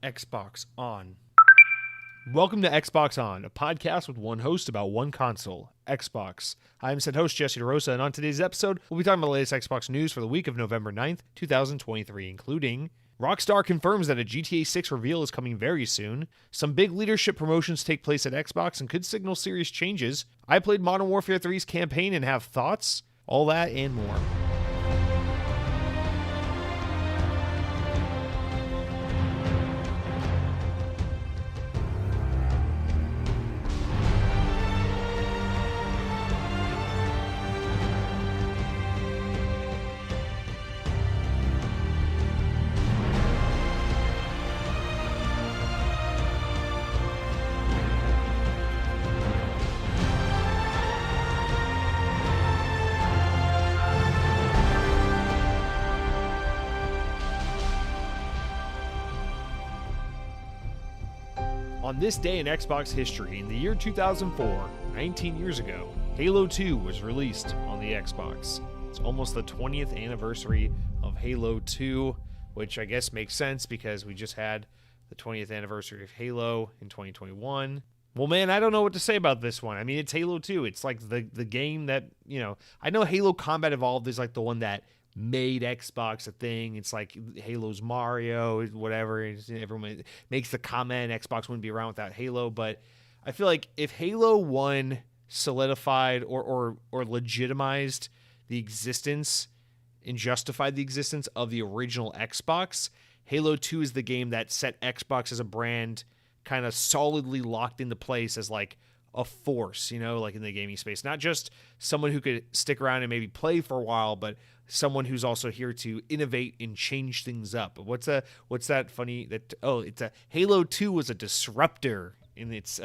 Xbox On. Welcome to Xbox On, a podcast with one host about one console, Xbox. I'm said host Jesse DeRosa, and on today's episode, we'll be talking about the latest Xbox news for the week of November 9th, 2023, including Rockstar confirms that a GTA 6 reveal is coming very soon, some big leadership promotions take place at Xbox and could signal serious changes, I played Modern Warfare 3's campaign and have thoughts, all that and more. On this day in Xbox history, in the year 2004, 19 years ago, Halo 2 was released on the Xbox. It's almost the 20th anniversary of Halo 2, which I guess makes sense because we just had the 20th anniversary of Halo in 2021. Well, man, I don't know what to say about this one. I mean, it's Halo 2. It's like the game that, I know Halo Combat Evolved is like the one that made Xbox a thing. It's like Halo's Mario, whatever. Everyone makes the comment Xbox wouldn't be around without Halo, but I feel like if Halo 1 solidified or legitimized the existence and justified the existence of the original Xbox, Halo 2 is the game that set Xbox as a brand kind of solidly locked into place as like a force, like in the gaming space. Not just someone who could stick around and maybe play for a while, but someone who's also here to innovate and change things up. What's that funny that it's a Halo 2 was a disruptor in its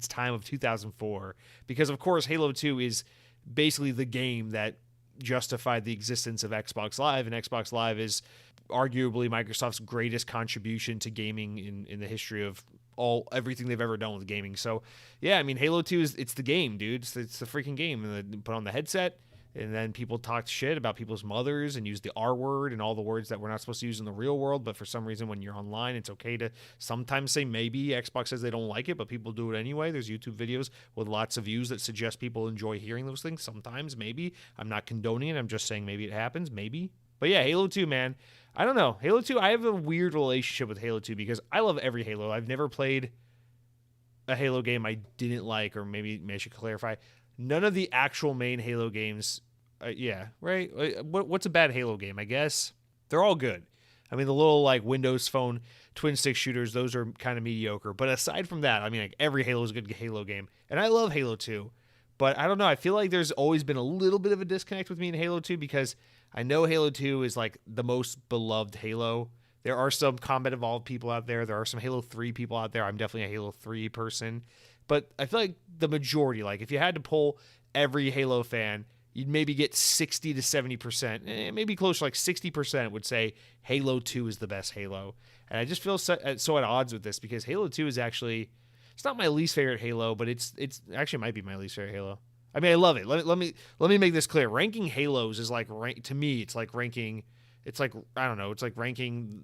time of 2004, because of course Halo 2 is basically the game that justified the existence of Xbox Live, and Xbox Live is arguably Microsoft's greatest contribution to gaming in the history of everything they've ever done with gaming. So yeah, I mean, Halo 2 it's the game, dude. It's the freaking game. And then put on the headset, and then people talked shit about people's mothers and used the R word and all the words that we're not supposed to use in the real world. But for some reason, when you're online, it's okay to sometimes say maybe. Xbox says they don't like it, but people do it anyway. There's YouTube videos with lots of views that suggest people enjoy hearing those things. Sometimes, maybe. I'm not condoning it. I'm just saying maybe it happens. Maybe. But yeah, Halo 2, man. I don't know. Halo 2, I have a weird relationship with Halo 2 because I love every Halo. I've never played a Halo game I didn't like, or maybe I should clarify. None of the actual main Halo games, right? What's a bad Halo game? I guess they're all good. I mean, the little like Windows Phone twin stick shooters, those are kind of mediocre. But aside from that, I mean, like every Halo is a good Halo game. And I love Halo 2. But I don't know. I feel like there's always been a little bit of a disconnect with me in Halo 2 because I know Halo 2 is like the most beloved Halo. There are some Combat Evolved people out there. There are some Halo 3 people out there. I'm definitely a Halo 3 person. But I feel like the majority, like if you had to poll every Halo fan, you'd maybe get 60 to 70%, maybe close to like 60% would say Halo 2 is the best Halo. And I just feel so at odds with this because Halo 2 is actually, it's not my least favorite Halo, but it's actually might be my least favorite Halo. I mean, I love it. Let me make this clear. Ranking Halos is like to me, it's like ranking. It's like I don't know. It's like ranking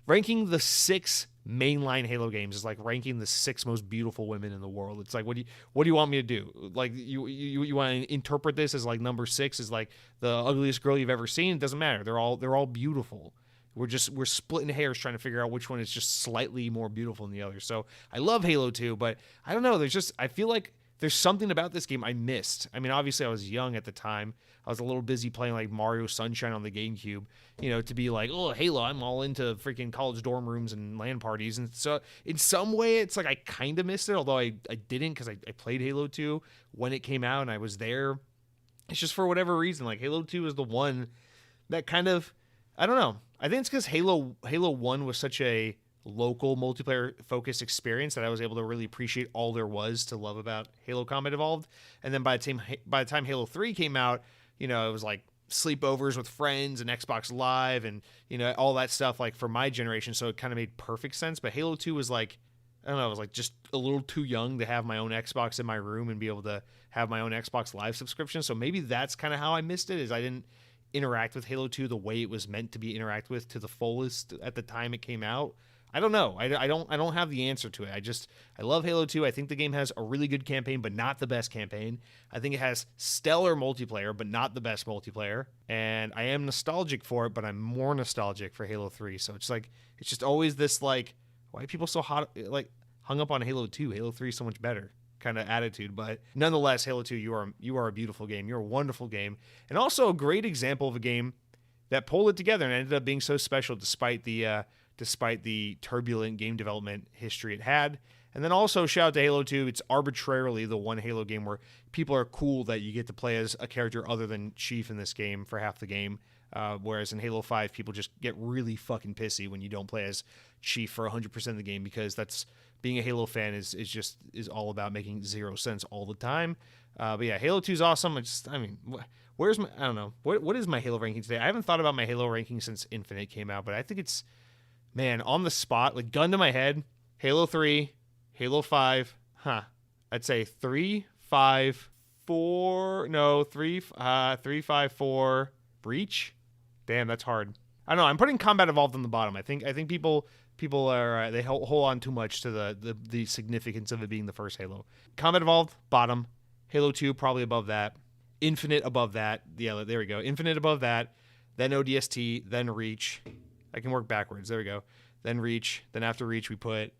ranking the 6 mainline Halo games is like ranking the 6 most beautiful women in the world. It's like what do you want me to do? Like you want to interpret this as like number 6 is like the ugliest girl you've ever seen? It doesn't matter. They're all beautiful. We're splitting hairs trying to figure out which one is just slightly more beautiful than the other. So I love Halo 2, but I don't know. I feel like there's something about this game I missed. I mean, obviously I was young at the time. I was a little busy playing like Mario Sunshine on the GameCube, to be like, oh, Halo, I'm all into freaking college dorm rooms and LAN parties. And so in some way, it's like I kind of missed it, although I didn't because I played Halo 2 when it came out and I was there. It's just for whatever reason, like Halo 2 is the one that kind of, I don't know. I think it's because Halo 1 was such a local multiplayer focused experience that I was able to really appreciate all there was to love about Halo Combat Evolved. And then by the time Halo 3 came out, it was like sleepovers with friends and Xbox Live and all that stuff like for my generation, so it kind of made perfect sense. But Halo 2 was like, I don't know, I was like just a little too young to have my own Xbox in my room and be able to have my own Xbox Live subscription. So maybe that's kind of how I missed it, is I didn't interact with Halo 2 the way it was meant to be interacted with to the fullest at the time it came out. I don't know. I don't have the answer to it. I love Halo 2. I think the game has a really good campaign, but not the best campaign. I think it has stellar multiplayer, but not the best multiplayer. And I am nostalgic for it, but I'm more nostalgic for Halo 3. So it's just always this like, why are people so hung up on Halo 2? Halo 3 is so much better kind of attitude. But nonetheless, Halo 2, you are a beautiful game. You're a wonderful game. And also a great example of a game that pulled it together and ended up being so special despite the turbulent game development history it had. And then also shout out to Halo 2. It's arbitrarily the one Halo game where people are cool that you get to play as a character other than Chief in this game for half the game. Whereas in Halo 5, people just get really fucking pissy when you don't play as Chief for 100% of the game, because being a Halo fan is all about making zero sense all the time. But yeah, Halo 2 is awesome. I don't know. What is my Halo ranking today? I haven't thought about my Halo ranking since Infinite came out, but I think it's, man, on the spot, like gun to my head, Halo 3, Halo 5, I'd say 3, 5, 4, no, 3, 5, 4, Breach? Damn, that's hard. I don't know, I'm putting Combat Evolved on the bottom. I think people are, they hold on too much to the significance of it being the first Halo. Combat Evolved, bottom. Halo 2, probably above that. Infinite above that. Yeah, there we go. Infinite above that. Then ODST, then Reach. I can work backwards. There we go. Then Reach. Then after Reach, we put,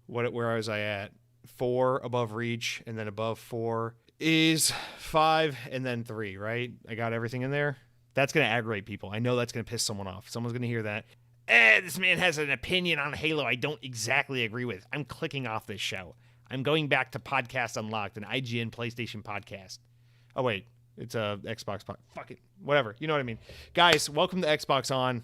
where was I at? 4 above Reach, and then above 4 is 5, and then 3, right? I got everything in there. That's going to aggravate people. I know that's going to piss someone off. Someone's going to hear that. This man has an opinion on Halo I don't exactly agree with. I'm clicking off this show. I'm going back to Podcast Unlocked, an IGN PlayStation podcast. Oh, wait. It's a Xbox. Fuck it. Whatever. You know what I mean. Guys, welcome to Xbox On.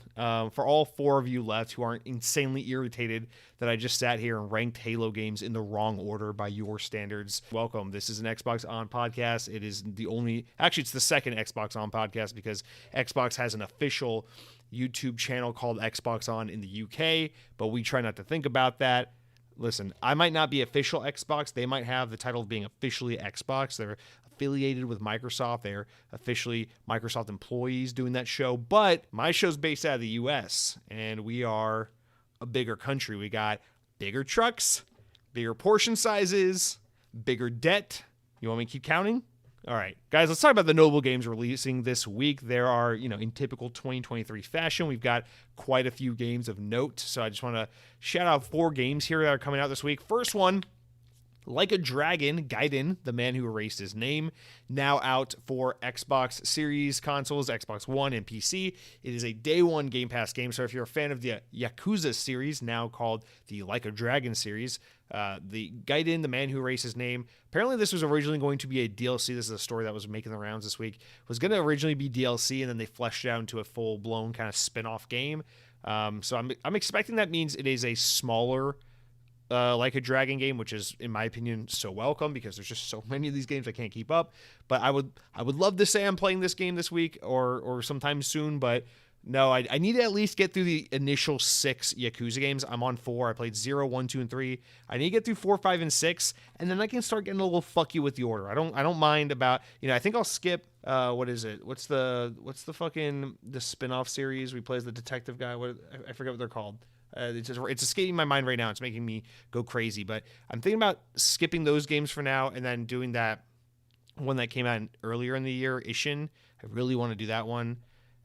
For all 4 of you left who aren't insanely irritated that I just sat here and ranked Halo games in the wrong order by your standards, welcome. This is an Xbox On podcast. It is it's the second Xbox On podcast, because Xbox has an official YouTube channel called Xbox On in the UK, but we try not to think about that. Listen, I might not be official Xbox. They might have the title of being officially Xbox. They're affiliated with Microsoft. They're officially Microsoft employees doing that show. But my show's based out of the US, and we are a bigger country. We got bigger trucks, bigger portion sizes, bigger debt. You want me to keep counting? All right, guys, let's talk about the notable games releasing this week. There are, in typical 2023 fashion, we've got quite a few games of note. So I just want to shout out 4 games here that are coming out this week. First one, Like a Dragon, Gaiden, the man who erased his name, now out for Xbox Series consoles, Xbox One, and PC. It is a day one Game Pass game, so if you're a fan of the Yakuza series, now called the Like a Dragon series, the Gaiden, the man who erased his name, apparently this was originally going to be a DLC. This is a story that was making the rounds this week. It was going to originally be DLC, and then they fleshed it out into a full-blown kind of spin-off game. So I'm expecting that means it is a smaller Like a Dragon game, which is, in my opinion, so welcome, because there's just so many of these games I can't keep up. But I would love to say I'm playing this game this week or sometime soon, but no, I need to at least get through the initial 6 Yakuza games. I'm on 4. I played 0, 1, 2, and 3. I need to get through 4, 5, and 6, and then I can start getting a little fucky with the order. I don't mind about, I think I'll skip, what is it? What's the spin-off series we play as the detective guy? I forget what they're called. It's escaping my mind right now. It's making me go crazy, but I'm thinking about skipping those games for now and then doing that one that came out earlier in the year, Ishin. I really want to do that one,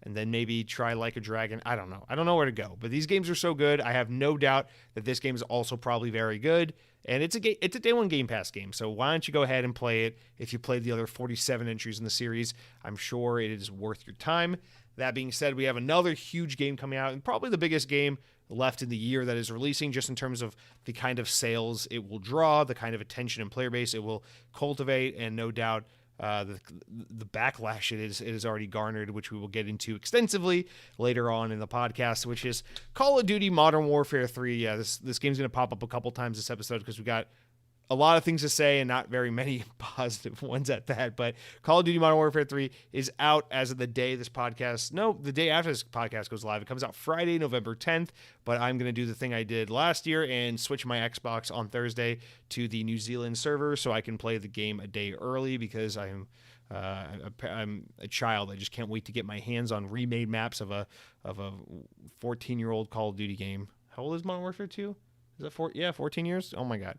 and then maybe try Like a Dragon. I don't know where to go, but these games are so good. I have no doubt that this game is also probably very good, and it's a day one Game Pass game, so why don't you go ahead and play it? If you played the other 47 entries in the series, I'm sure it is worth your time. That being said, we have another huge game coming out, and probably the biggest game left in the year that is releasing, just in terms of the kind of sales it will draw, the kind of attention and player base it will cultivate, and no doubt the backlash it is already garnered, which we will get into extensively later on in the podcast, which is Call of Duty Modern Warfare 3. Yeah, this game's going to pop up a couple times this episode because we got a lot of things to say and not very many positive ones at that. But Call of Duty Modern Warfare 3 is out as of the day the day after this podcast goes live. It comes out Friday, November 10th, but I'm going to do the thing I did last year and switch my Xbox on Thursday to the New Zealand server so I can play the game a day early, because I am I'm a child. I just can't wait to get my hands on remade maps of a 14-year-old Call of Duty game. How old is Modern Warfare 2? Is that 14 years? Oh my god.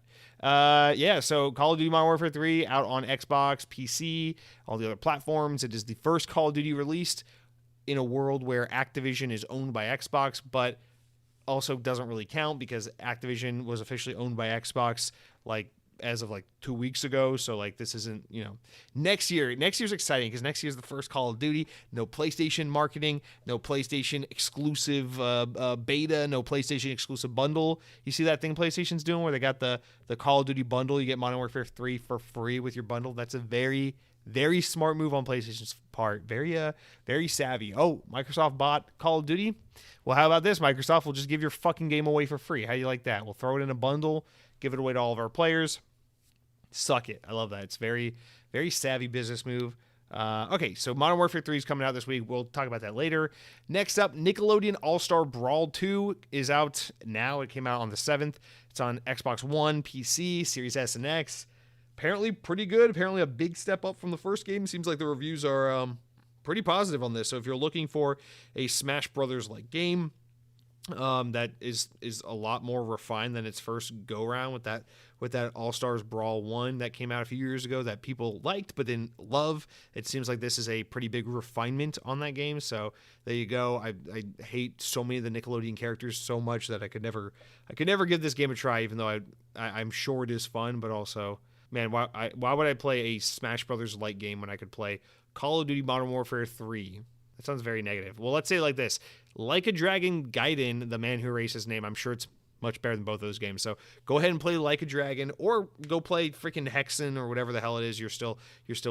Yeah, so Call of Duty Modern Warfare 3 out on Xbox, PC, all the other platforms. It is the first Call of Duty released in a world where Activision is owned by Xbox, but also doesn't really count because Activision was officially owned by Xbox as of 2 weeks ago. So this isn't, next year's exciting because next year's the first Call of Duty. No PlayStation marketing, no PlayStation exclusive beta, no PlayStation exclusive bundle. You see that thing PlayStation's doing where they got the Call of Duty bundle. You get Modern Warfare 3 for free with your bundle. That's a very, very smart move on PlayStation's part. Very savvy. Oh, Microsoft bought Call of Duty. Well, how about this? Microsoft will just give your fucking game away for free. How do you like that? We'll throw it in a bundle, give it away to all of our players. Suck it. I love that. It's very, very savvy business move. Okay, so Modern Warfare 3 is coming out this week. We'll talk about that later. Next up, Nickelodeon All-Star Brawl 2 is out now. It came out on the 7th. It's on Xbox One, PC, Series S and X. Apparently pretty good. Apparently a big step up from the first game. Seems like the reviews are pretty positive on this. So if you're looking for a Smash Brothers-like game that is a lot more refined than its first go-round with that All-Stars Brawl 1 that came out a few years ago that people liked but didn't love, it seems like this is a pretty big refinement on that game. So there you go. I hate so many of the Nickelodeon characters so much that I could never give this game a try, even though I'm sure it is fun, but also, man, why would I play a Smash Brothers like game when I could play Call of Duty Modern Warfare 3? That sounds very negative. Well, let's say it like this. Like a Dragon Gaiden, the man who erased his name, I'm sure it's much better than both of those games. So go ahead and play Like a Dragon, or go play freaking Hexen or whatever the hell it is you're still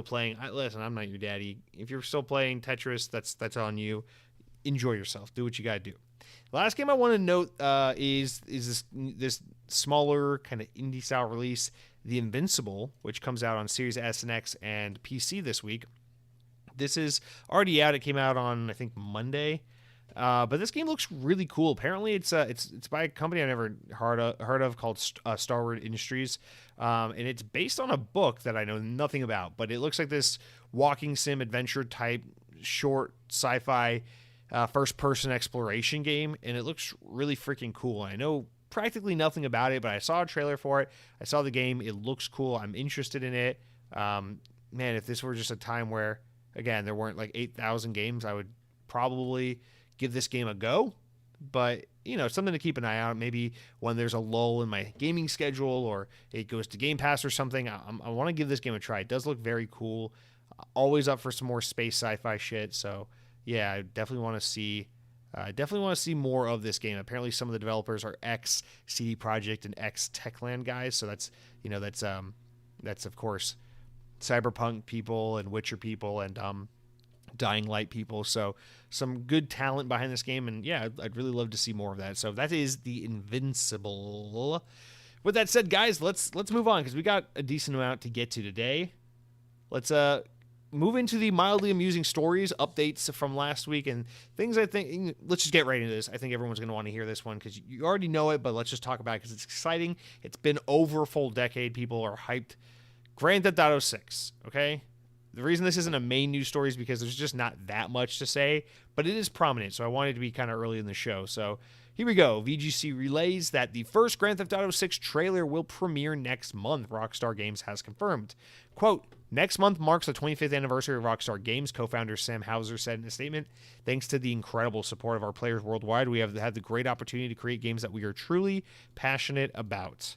playing. Listen, I'm not your daddy. If you're still playing Tetris, that's on you. Enjoy yourself. Do what you gotta do. The last game I want to note is this smaller kind of indie style release, The Invincible, which comes out on Series S and X and PC this week. This is already out. It came out on, I think, Monday. But this game looks really cool. Apparently, it's by a company I never heard of called Starward Industries, and it's based on a book that I know nothing about. But it looks like this walking sim adventure type short sci-fi first-person exploration game, and it looks really freaking cool. I know practically nothing about it, but I saw a trailer for it. I saw the game. It looks cool. I'm interested in it. Man, if this were just a time where, again, there weren't 8,000 games, I would probably give this game a go. But, something to keep an eye on. Maybe when there's a lull in my gaming schedule or it goes to Game Pass or something, I want to give this game a try. It does look very cool. Always up for some more space sci-fi shit. So, yeah, I definitely want to see more of this game. Apparently some of the developers are ex CD Projekt and ex Techland guys. So that's of course Cyberpunk people and Witcher people and Dying Light people. So some good talent behind this game, and yeah, I'd really love to see more of that. So that is The Invincible. With that said, guys, let's move on because we got a decent amount to get to today. Let's move into the mildly amusing stories, updates from last week, and things I think. Let's just get right into this. I think everyone's going to want to hear this one because you already know it, but let's just talk about it because it's exciting. It's been over a full decade. People are hyped. Grand Theft Auto 6, okay? The reason this isn't a main news story is because there's just not that much to say, but it is prominent, so I wanted to be kind of early in the show. So here we go. VGC relays that the first Grand Theft Auto 6 trailer will premiere next month, Rockstar Games has confirmed. Quote, next month marks the 25th anniversary of Rockstar Games, co-founder Sam Houser said in a statement. Thanks to the incredible support of our players worldwide, we have had the great opportunity to create games that we are truly passionate about.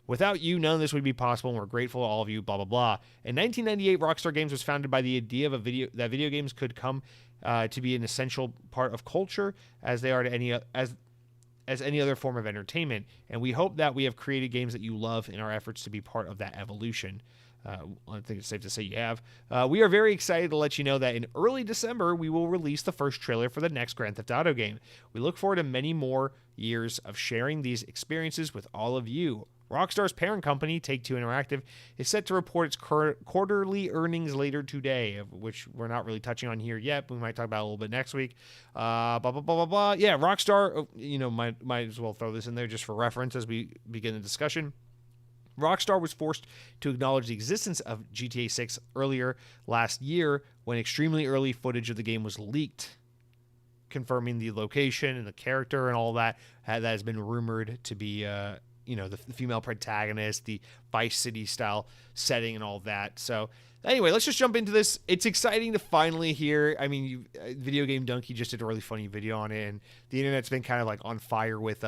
Without you, none of this would be possible, and we're grateful to all of you, blah, blah, blah. In 1998, Rockstar Games was founded by the idea of that video games could come to be an essential part of culture as they are to any other form of entertainment, and we hope that we have created games that you love in our efforts to be part of that evolution. I think it's safe to say you have. We are very excited to let you know that in early December, we will release the first trailer for the next Grand Theft Auto game. We look forward to many more years of sharing these experiences with all of you. Rockstar's parent company, Take-Two Interactive, is set to report its quarterly earnings later today, which we're not really touching on here yet, but we might talk about a little bit next week. Blah, blah, blah, blah, blah. Yeah, Rockstar, might as well throw this in there just for reference as we begin the discussion. Rockstar was forced to acknowledge the existence of GTA 6 earlier last year when extremely early footage of the game was leaked, confirming the location and the character and all that has been rumored to be, the female protagonist, the Vice City style setting and all that. So anyway, let's just jump into this. It's exciting to finally hear. I mean, Video Game Donkey just did a really funny video on it, and the internet's been kind of like on fire with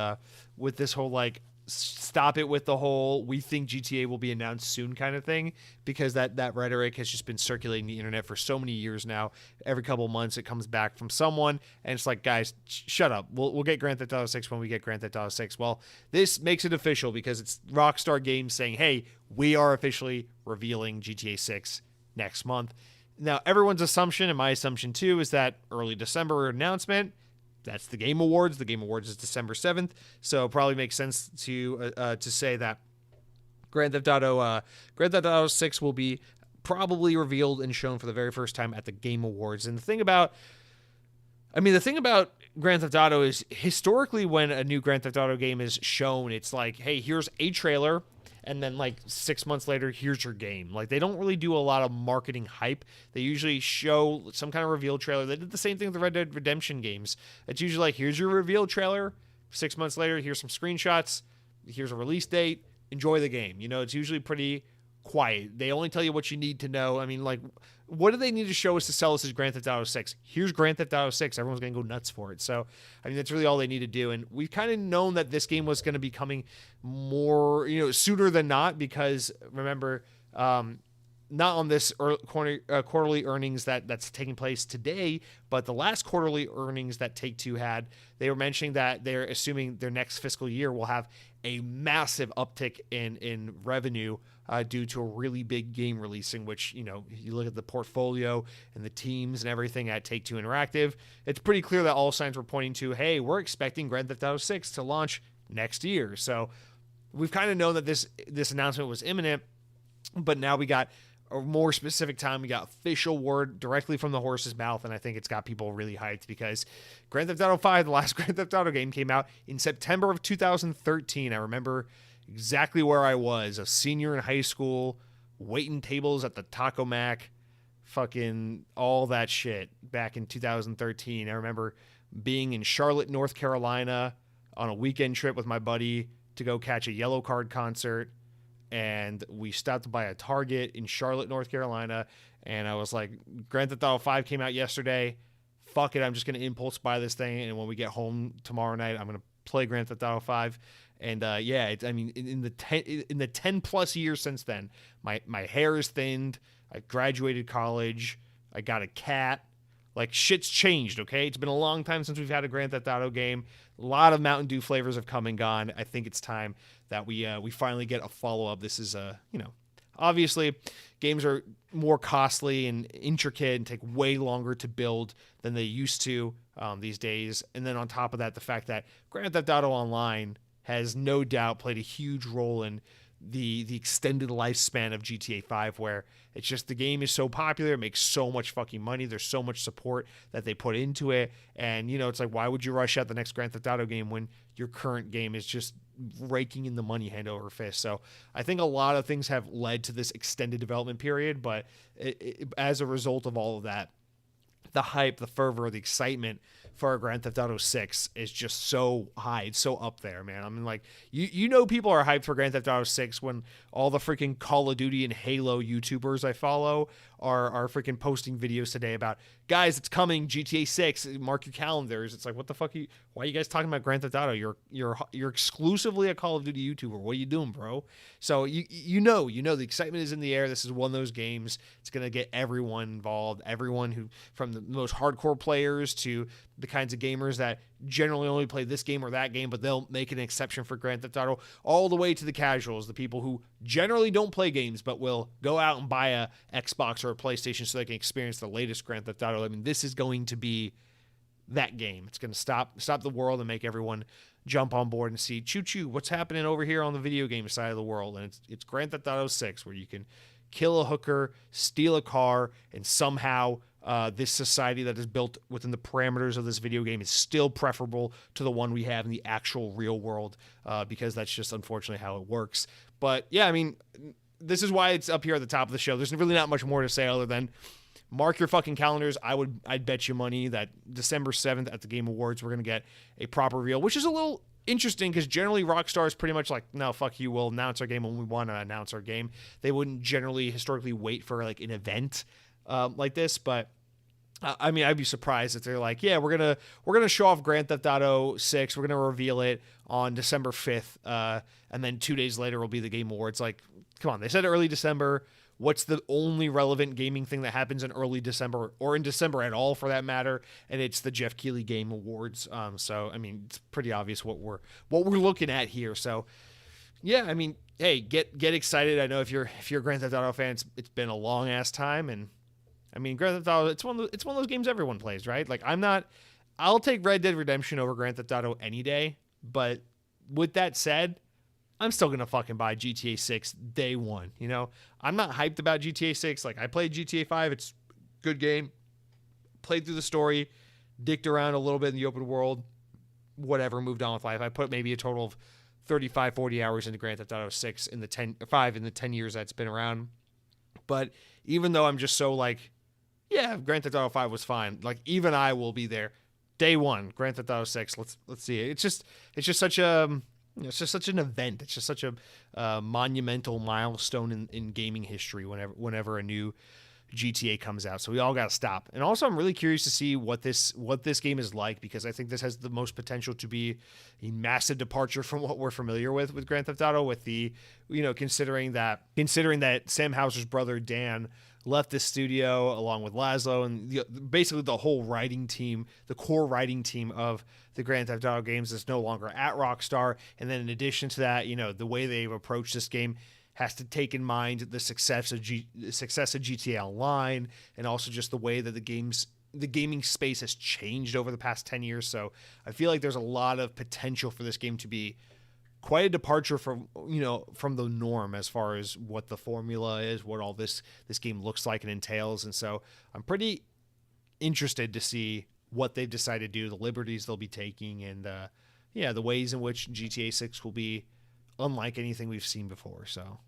this whole like, stop it with the whole we think GTA will be announced soon kind of thing, because that rhetoric has just been circulating the internet for so many years now. Every couple of months it comes back from someone, and it's like, guys, shut up. We'll get Grand Theft Auto 6 when we get Grand Theft Auto 6. Well, this makes it official because it's Rockstar Games saying, hey, we are officially revealing GTA 6 next month. Now, everyone's assumption, and my assumption too, is that early December announcement. That's the Game Awards. The Game Awards is December 7th, so it probably makes sense to say that Grand Theft Auto 6 will be probably revealed and shown for the very first time at the Game Awards. And the thing about Grand Theft Auto is, historically when a new Grand Theft Auto game is shown, it's like, hey, here's a trailer, and then like 6 months later, here's your game. Like, they don't really do a lot of marketing hype. They usually show some kind of reveal trailer. They did the same thing with the Red Dead Redemption games. It's usually like, here's your reveal trailer. 6 months later, here's some screenshots. Here's a release date. Enjoy the game. It's usually pretty quiet. They only tell you what you need to know. I mean, like, what do they need to show us to sell us as Grand Theft Auto 6? Here's Grand Theft Auto 6. Everyone's going to go nuts for it. So, I mean, that's really all they need to do. And we've kind of known that this game was going to be coming more, sooner than not, because remember, not on this quarterly earnings that's taking place today, but the last quarterly earnings that Take-Two had, they were mentioning that they're assuming their next fiscal year will have a massive uptick in revenue due to a really big game releasing, which, you look at the portfolio and the teams and everything at Take-Two Interactive, it's pretty clear that all signs were pointing to, hey, we're expecting Grand Theft Auto 6 to launch next year. So we've kind of known that this announcement was imminent, but now we got a more specific time. We got official word directly from the horse's mouth, and I think it's got people really hyped because Grand Theft Auto 5, the last Grand Theft Auto game, came out in September of 2013. I remember exactly where I was, a senior in high school, waiting tables at the Taco Mac, fucking all that shit back in 2013. I remember being in Charlotte, North Carolina on a weekend trip with my buddy to go catch a Yellow Card concert, and we stopped by a Target in Charlotte, North Carolina, and I was like, Grand Theft Auto 5 came out yesterday. Fuck it, I'm just going to impulse buy this thing, and when we get home tomorrow night, I'm going to play Grand Theft Auto 5. And in the 10 plus years since then, my hair is thinned. I graduated college. I got a cat. Like, shit's changed, okay? It's been a long time since we've had a Grand Theft Auto game. A lot of Mountain Dew flavors have come and gone. I think it's time that we finally get a follow-up. This is, obviously, games are more costly and intricate and take way longer to build than they used to these days. And then on top of that, the fact that Grand Theft Auto Online has no doubt played a huge role in the extended lifespan of GTA 5, where it's just the game is so popular, it makes so much fucking money, there's so much support that they put into it, and it's like, why would you rush out the next Grand Theft Auto game when your current game is just raking in the money hand over fist? So I think a lot of things have led to this extended development period, but as a result of all of that, the hype, the fervor, the excitement for Grand Theft Auto 6 is just so high. It's so up there, man. I mean, like, people are hyped for Grand Theft Auto 6 when all the freaking Call of Duty and Halo YouTubers I follow are freaking posting videos today about, guys, it's coming, GTA 6, mark your calendars. It's like, what the fuck why are you guys talking about Grand Theft Auto? You're exclusively a Call of Duty YouTuber. What are you doing, bro? So you know the excitement is in the air. This is one of those games. It's going to get everyone involved, everyone who, from the most hardcore players to the kinds of gamers that generally only play this game or that game, but they'll make an exception for Grand Theft Auto, all the way to the casuals, the people who generally don't play games but will go out and buy a Xbox or a PlayStation so they can experience the latest Grand Theft Auto. I mean, this is going to be that game. It's going to stop the world and make everyone jump on board and see, choo-choo, what's happening over here on the video game side of the world. And it's Grand Theft Auto 6, where you can kill a hooker, steal a car, and somehow this society that is built within the parameters of this video game is still preferable to the one we have in the actual real world, because that's just unfortunately how it works. But yeah, I mean, this is why it's up here at the top of the show. There's really not much more to say other than mark your fucking calendars. I'd bet you money that December 7th at the Game Awards, we're going to get a proper reveal, which is a little interesting because generally Rockstar is pretty much like, no, fuck you, we'll announce our game when we want to announce our game. They wouldn't generally historically wait for like an event like this, but I mean, I'd be surprised if they're like, yeah, we're gonna show off Grand Theft Auto 6, we're gonna reveal it on December 5th, and then 2 days later will be the Game Awards. Like, come on, they said early December. What's the only relevant gaming thing that happens in early December or in December at all for that matter? And it's the Jeff Keighley Game Awards. So I mean, it's pretty obvious what we're looking at here. So yeah, I mean, hey, get excited. I know if you're a Grand Theft Auto fan, it's been a long ass time, and I mean, Grand Theft Auto, it's one of those games everyone plays, right? Like, I'll take Red Dead Redemption over Grand Theft Auto any day, but with that said, I'm still going to fucking buy GTA 6 day one, you know? I'm not hyped about GTA 6. Like, I played GTA 5. It's a good game. Played through the story, dicked around a little bit in the open world, whatever, moved on with life. I put maybe a total of 35, 40 hours into Grand Theft Auto 6 in the 10 years that's been around. But even though I'm just so like, yeah, Grand Theft Auto 5 was fine, like, even I will be there day one. Grand Theft Auto 6, let's see it. It's just such a, it's just such an event. It's just such a monumental milestone in gaming history whenever a new GTA comes out. So we all got to stop. And also, I'm really curious to see what this game is like, because I think this has the most potential to be a massive departure from what we're familiar with Grand Theft Auto, with the, you know, considering that Sam Houser's brother Dan left the studio along with Laszlo and basically the whole writing team, the core writing team of the Grand Theft Auto games is no longer at Rockstar. And then in addition to that, you know, the way they've approached this game has to take in mind the success of GTA Online, and also just the way that the gaming space has changed over the past 10 years. So I feel like there's a lot of potential for this game to be quite a departure from the norm as far as what the formula is, what all this game looks like and entails. And so I'm pretty interested to see what they've decided to do, the liberties they'll be taking, and the ways in which GTA 6 will be unlike anything we've seen before. So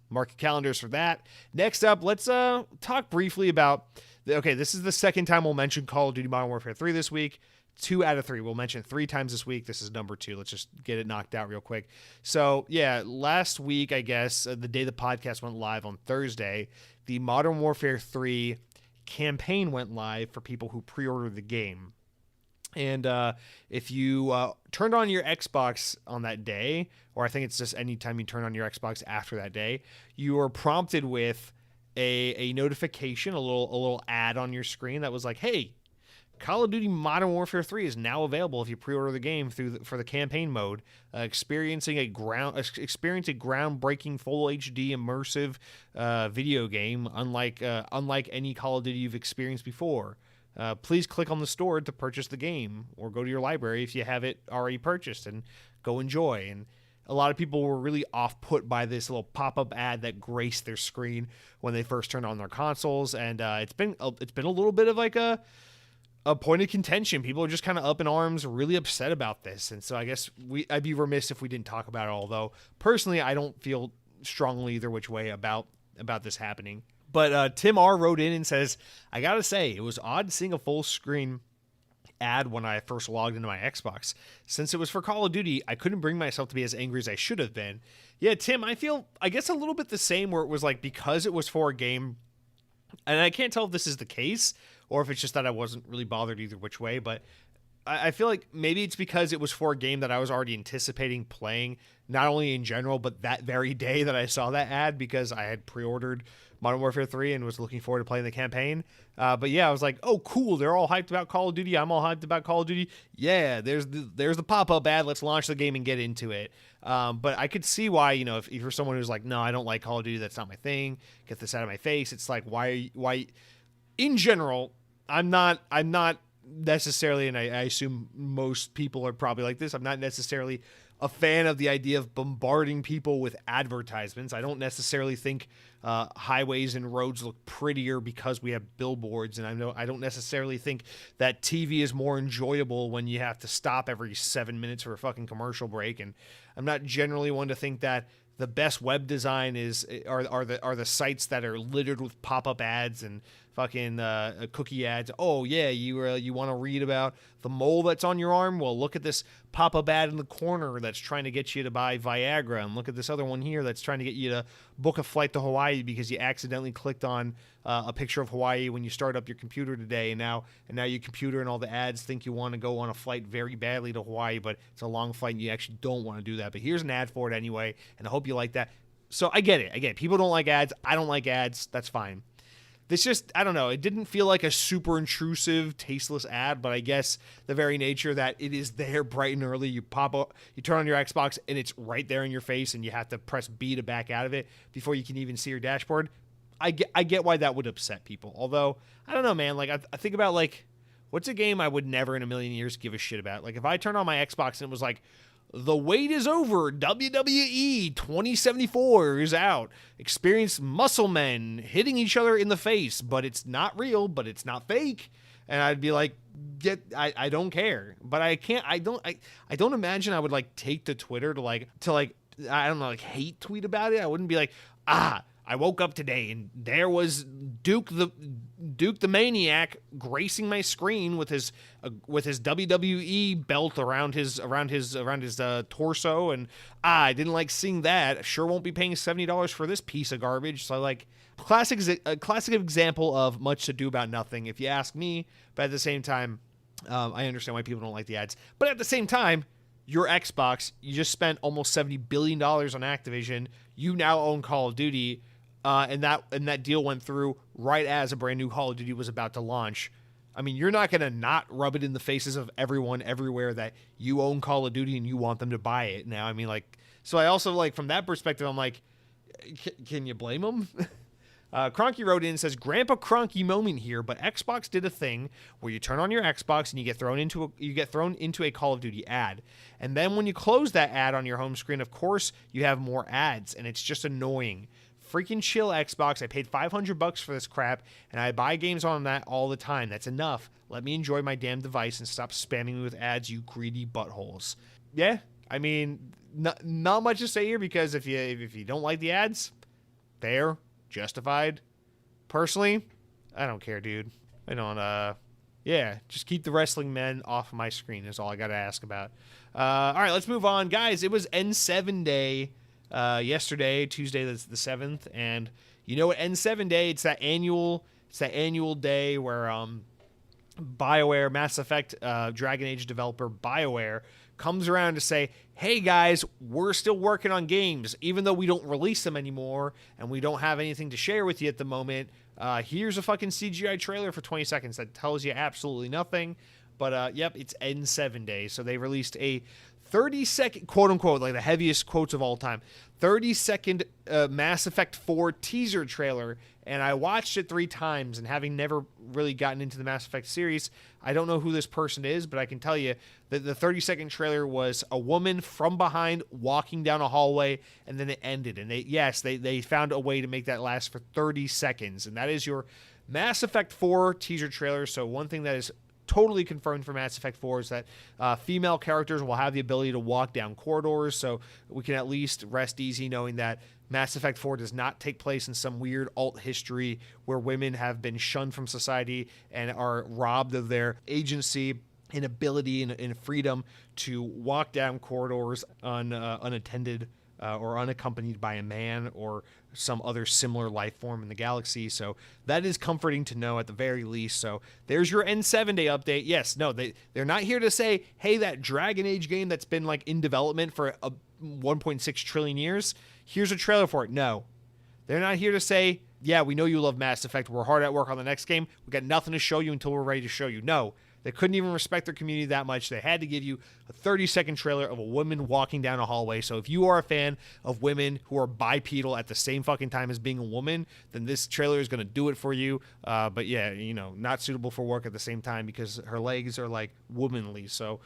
mark your calendars for that. Next up, let's talk briefly about this is the second time we'll mention Call of Duty Modern Warfare 3 this week. 2 out of 3. We'll mention 3 times this week. This is number 2. Let's just get it knocked out real quick. So, yeah, last week, I guess, the day the podcast went live on Thursday, the Modern Warfare 3 campaign went live for people who pre-ordered the game. And if you turned on your Xbox on that day, or I think it's just any time you turn on your Xbox after that day, you are prompted with a notification, a little ad on your screen that was like, hey, Call of Duty Modern Warfare 3 is now available if you pre-order the game for the campaign mode. Experiencing a groundbreaking full HD immersive video game, unlike any Call of Duty you've experienced before. Please click on the store to purchase the game, or go to your library if you have it already purchased, and go enjoy. And a lot of people were really off-put by this little pop-up ad that graced their screen when they first turned on their consoles, and it's been a little bit of like a point of contention. People are just kind of up in arms, really upset about this. And so I guess I'd be remiss if we didn't talk about it, although personally I don't feel strongly either which way about this happening. But Tim R wrote in and says, I gotta say, it was odd seeing a full screen ad when I first logged into my Xbox. Since it was for Call of Duty, I couldn't bring myself to be as angry as I should have been. Yeah, Tim, I feel, I guess, a little bit the same, where it was like, because it was for a game, and I can't tell if this is the case, or if it's just that I wasn't really bothered either which way, but I feel like maybe it's because it was for a game that I was already anticipating playing, not only in general, but that very day that I saw that ad, because I had pre-ordered Modern Warfare 3 and was looking forward to playing the campaign. But yeah, I was like, oh, cool, they're all hyped about Call of Duty. I'm all hyped about Call of Duty. Yeah, there's the pop-up ad. Let's launch the game and get into it. But I could see why, if you're someone who's like, no, I don't like Call of Duty, that's not my thing, get this out of my face. It's like, why, in general, I'm not necessarily, and I assume most people are probably like this, I'm not necessarily a fan of the idea of bombarding people with advertisements. I don't necessarily think highways and roads look prettier because we have billboards, and I don't necessarily think that TV is more enjoyable when you have to stop every 7 minutes for a fucking commercial break. And I'm not generally one to think that the best web design are the sites that are littered with pop-up ads and fucking cookie ads. Oh yeah, you want to read about the mole that's on your arm? Well, look at this pop-up ad in the corner that's trying to get you to buy Viagra, and look at this other one here that's trying to get you to book a flight to Hawaii because you accidentally clicked on a picture of Hawaii when you start up your computer today, and now your computer and all the ads think you want to go on a flight very badly to Hawaii, but it's a long flight and you actually don't want to do that. But here's an ad for it anyway, and I hope you like that. So I get it. People don't like ads. I don't like ads. That's fine. This just, I don't know, it didn't feel like a super intrusive, tasteless ad, but I guess the very nature that it is there bright and early, you pop up, you turn on your Xbox, and it's right there in your face, and you have to press B to back out of it before you can even see your dashboard. I get why that would upset people. Although, I don't know, man, like, I think about, like, what's a game I would never in a million years give a shit about? Like, if I turned on my Xbox and it was like, the wait is over. WWE 2074 is out. Experience muscle men hitting each other in the face, but it's not real, but it's not fake. And I'd be like, I don't care. But I don't imagine I would like take to Twitter to I don't know, like hate tweet about it. I wouldn't be like, I woke up today and there was Duke the Maniac gracing my screen with his WWE belt around his torso, and I didn't like seeing that. Sure won't be paying $70 for this piece of garbage. So like a classic example of much to do about nothing, if you ask me. But at the same time, I understand why people don't like the ads. But at the same time, your Xbox, you just spent almost $70 billion on Activision. You now own Call of Duty. And that deal went through right as a brand new Call of Duty was about to launch. I mean, you're not going to not rub it in the faces of everyone everywhere that you own Call of Duty and you want them to buy it now. I mean, like, so I also, like, from that perspective, I'm like, can you blame them? Cronky wrote in and says, Grandpa Cronky moment here, but Xbox did a thing where you turn on your Xbox and you get thrown into a Call of Duty ad. And then when you close that ad on your home screen, of course, you have more ads, and it's just annoying. Freaking chill, Xbox. I paid $500 for this crap, and I buy games on that all the time. That's enough. Let me enjoy my damn device and stop spamming me with ads, you greedy buttholes. Yeah, I mean, not much to say here, because if you don't like the ads, fair, justified. Personally, I don't care, dude. I don't, just keep the wrestling men off my screen is all I got to ask about. All right, let's move on. Guys, it was N7 Day yesterday, Tuesday, that's the 7th, and you know what, N7 Day, it's that annual day where BioWare, Mass Effect, Dragon Age developer BioWare comes around to say, hey guys, we're still working on games, even though we don't release them anymore, and we don't have anything to share with you at the moment. Here's a fucking CGI trailer for 20 seconds that tells you absolutely nothing, but yep, it's N7 Day, so they released a 30-second, quote-unquote, like the heaviest quotes of all time, 30-second Mass Effect 4 teaser trailer, and I watched it 3 times, and having never really gotten into the Mass Effect series, I don't know who this person is, but I can tell you that the 30-second trailer was a woman from behind walking down a hallway, and then it ended, and they found a way to make that last for 30 seconds, and that is your Mass Effect 4 teaser trailer. So one thing that is totally confirmed for Mass Effect 4 is that female characters will have the ability to walk down corridors, so we can at least rest easy knowing that Mass Effect 4 does not take place in some weird alt history where women have been shunned from society and are robbed of their agency and ability and freedom to walk down corridors unattended or unaccompanied by a man or some other similar life form in the galaxy. So that is comforting to know at the very least. So there's your N7 Day update. Yes, no, they're not here to say, hey, that Dragon Age game that's been like in development for 1.6 trillion years, here's a trailer for it. No, they're not here to say, yeah, we know you love Mass Effect. We're hard at work on the next game. We got nothing to show you until we're ready to show you. No, they couldn't even respect their community that much. They had to give you a 30-second trailer of a woman walking down a hallway. So if you are a fan of women who are bipedal at the same fucking time as being a woman, then this trailer is going to do it for you. But yeah, not suitable for work at the same time because her legs are like womanly. So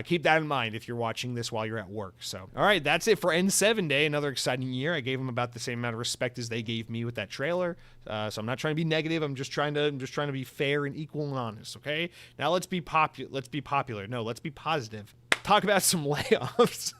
keep that in mind if you're watching this while you're at work. So, all right, that's it for N7 Day. Another exciting year. I gave them about the same amount of respect as they gave me with that trailer. So I'm not trying to be negative. I'm just trying to be fair and equal and honest. Okay. Now let's be popular. No, let's be positive. Talk about some layoffs.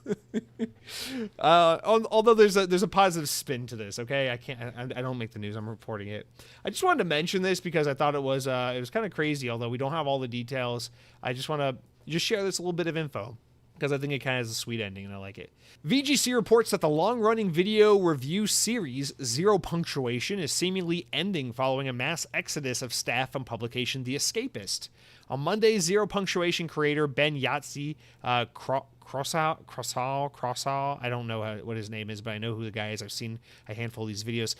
Although there's a positive spin to this. Okay, I don't make the news. I'm reporting it. I just wanted to mention this because I thought it was kind of crazy. Although we don't have all the details, I just want to share this little bit of info because I think it kind of has a sweet ending and I like it. VGC reports that the long-running video review series Zero Punctuation is seemingly ending following a mass exodus of staff from publication The Escapist. On Monday, Zero Punctuation creator Ben Yahtzee Crossall, I don't know what his name is, but I know who the guy is. I've seen a handful of these videos.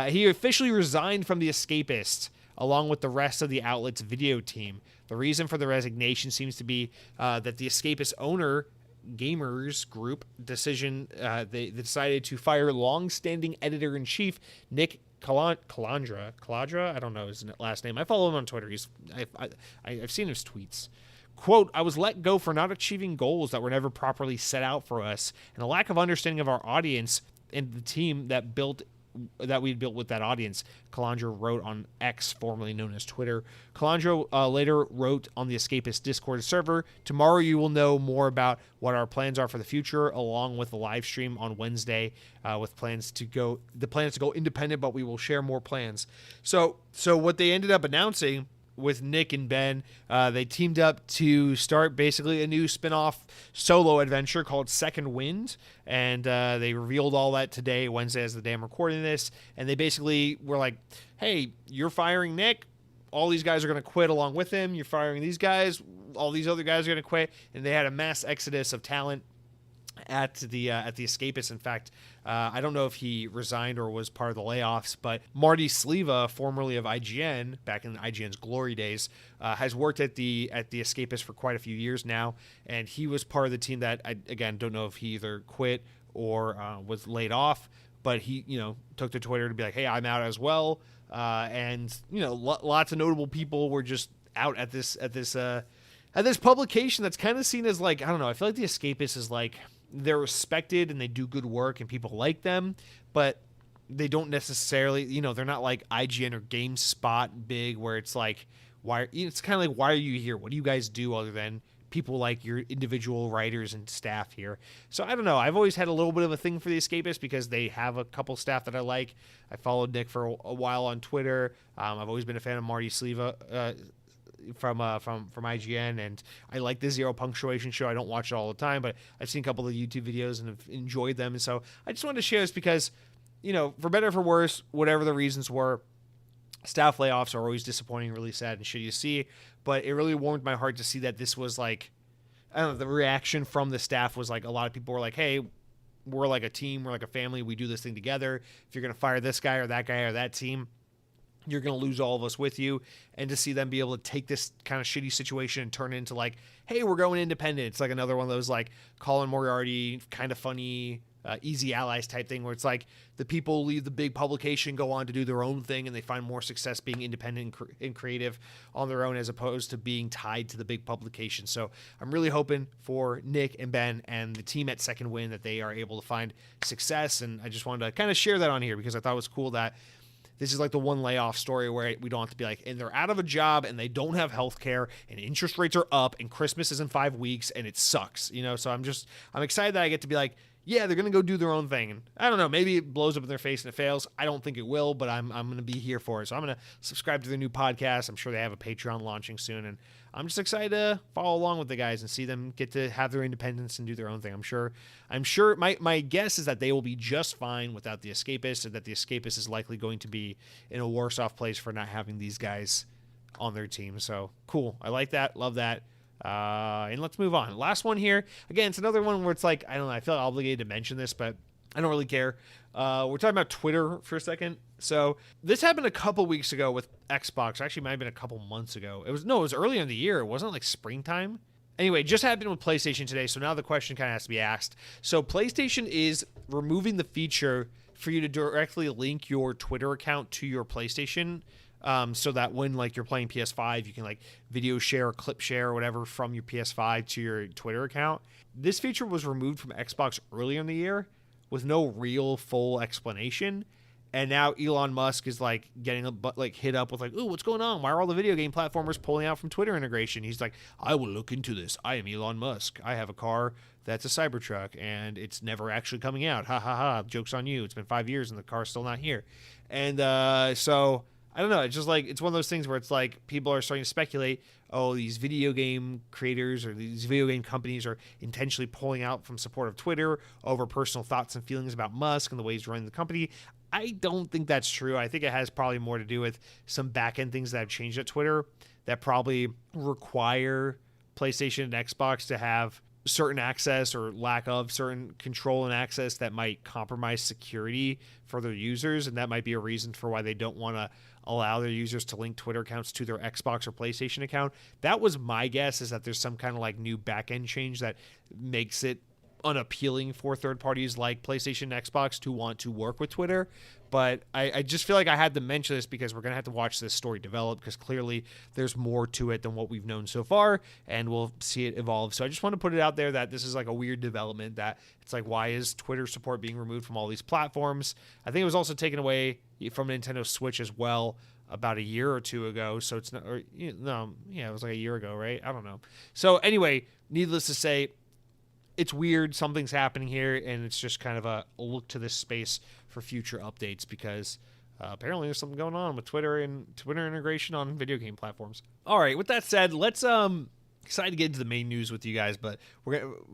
He officially resigned from The Escapist, along with the rest of the outlet's video team. The reason for the resignation seems to be that The Escapist owner Gamers Group they decided to fire long-standing editor-in-chief Nick Calandra, I don't know his last name. I follow him on Twitter. I've seen his tweets. Quote, I was let go for not achieving goals that were never properly set out for us, and a lack of understanding of our audience and the team that we built with that audience, Calandra wrote on X, formerly known as Twitter. Calandra later wrote on the Escapist Discord server, tomorrow you will know more about what our plans are for the future, along with the live stream on Wednesday with plans to go independent, but we will share more plans. So what they ended up announcing with Nick and Ben, they teamed up to start basically a new spin-off solo adventure called Second Wind, and they revealed all that today, Wednesday, as the day I'm recording this, and they basically were like, hey, you're firing Nick, all these guys are going to quit along with him, you're firing these guys, all these other guys are going to quit, and they had a mass exodus of talent at the Escapist. In fact, I don't know if he resigned or was part of the layoffs, but Marty Sleva, formerly of IGN, back in IGN's glory days, has worked at the Escapist for quite a few years now, and he was part of the team that I again don't know if he either quit or was laid off, but he took to Twitter to be like, hey, I'm out as well, and lots of notable people were just out at this publication that's kind of seen as like, I don't know, I feel like the Escapist is like, they're respected and they do good work and people like them, but they don't necessarily, they're not like IGN or GameSpot big where it's like, it's kind of like, why are you here? What do you guys do other than people like your individual writers and staff here? So I don't know. I've always had a little bit of a thing for the Escapist because they have a couple staff that I like. I followed Nick for a while on Twitter. I've always been a fan of Marty Sleva, from IGN, and I like the Zero Punctuation show. I don't watch it all the time, but I've seen a couple of YouTube videos and have enjoyed them, and so I just wanted to share this because, for better or for worse, whatever the reasons were, staff layoffs are always disappointing, really sad and shitty to see, but it really warmed my heart to see that this was like, I don't know, the reaction from the staff was like, a lot of people were like, hey, we're like a team, we're like a family, we do this thing together. If you're going to fire this guy or that team, you're going to lose all of us with you. And to see them be able to take this kind of shitty situation and turn it into like, hey, we're going independent. It's like another one of those like Colin Moriarty kind of funny, Easy Allies type thing where it's like the people leave the big publication, go on to do their own thing, and they find more success being independent and creative on their own as opposed to being tied to the big publication. So I'm really hoping for Nick and Ben and the team at Second Wind that they are able to find success. And I just wanted to kind of share that on here because I thought it was cool that this is like the one layoff story where we don't have to be like, and they're out of a job and they don't have health care and interest rates are up and Christmas is in 5 weeks and it sucks, So I'm excited that I get to be like, yeah, they're going to go do their own thing. And I don't know, maybe it blows up in their face and it fails. I don't think it will, but I'm going to be here for it. So I'm going to subscribe to their new podcast. I'm sure they have a Patreon launching soon. And I'm just excited to follow along with the guys and see them get to have their independence and do their own thing. I'm sure my guess is that they will be just fine without the Escapist, and that the Escapist is likely going to be in a worse off place for not having these guys on their team. So cool. I like that. Love that. And let's move on. Last one here. Again, it's another one where it's like, I don't know, I feel obligated to mention this, but I don't really care. We're talking about Twitter for a second. So this happened a couple weeks ago with Xbox. Actually, it might have been a couple months ago. It was earlier in the year. It wasn't like springtime. Anyway, it just happened with PlayStation today. So now the question kind of has to be asked. So PlayStation is removing the feature for you to directly link your Twitter account to your PlayStation So that when like you're playing PS5, you can like video share or clip share or whatever from your PS5 to your Twitter account. This feature was removed from Xbox earlier in the year with no real full explanation. And now Elon Musk is like getting hit up with like, "Ooh, what's going on? Why are all the video game platformers pulling out from Twitter integration?" He's like, "I will look into this. I am Elon Musk. I have a car that's a Cybertruck and it's never actually coming out. Ha ha ha. Joke's on you. It's been 5 years and the car's still not here." And so I don't know. It's just like, it's one of those things where it's like people are starting to speculate, oh, these video game creators or these video game companies are intentionally pulling out from support of Twitter over personal thoughts and feelings about Musk and the way he's running the company. I don't think that's true. I think it has probably more to do with some back-end things that have changed at Twitter that probably require PlayStation and Xbox to have certain access or lack of certain control and access that might compromise security for their users, and that might be a reason for why they don't want to allow their users to link Twitter accounts to their Xbox or PlayStation account. That was my guess, is that there's some kind of like new back-end change that makes it unappealing for third parties like PlayStation and Xbox to want to work with Twitter. But I just feel like I had to mention this because we're going to have to watch this story develop, because clearly there's more to it than what we've known so far, and we'll see it evolve. So I just want to put it out there that this is like a weird development, that it's like, why is Twitter support being removed from all these platforms? I think it was also taken away from Nintendo Switch as well about a year or two ago. So it's not, or, it was like a year ago, right? I don't know. So anyway, needless to say, it's weird. Something's happening here, and it's just kind of a look to this space for future updates, because apparently there's something going on with Twitter and Twitter integration on video game platforms. All right, with that said, let's excited to get into the main news with you guys, but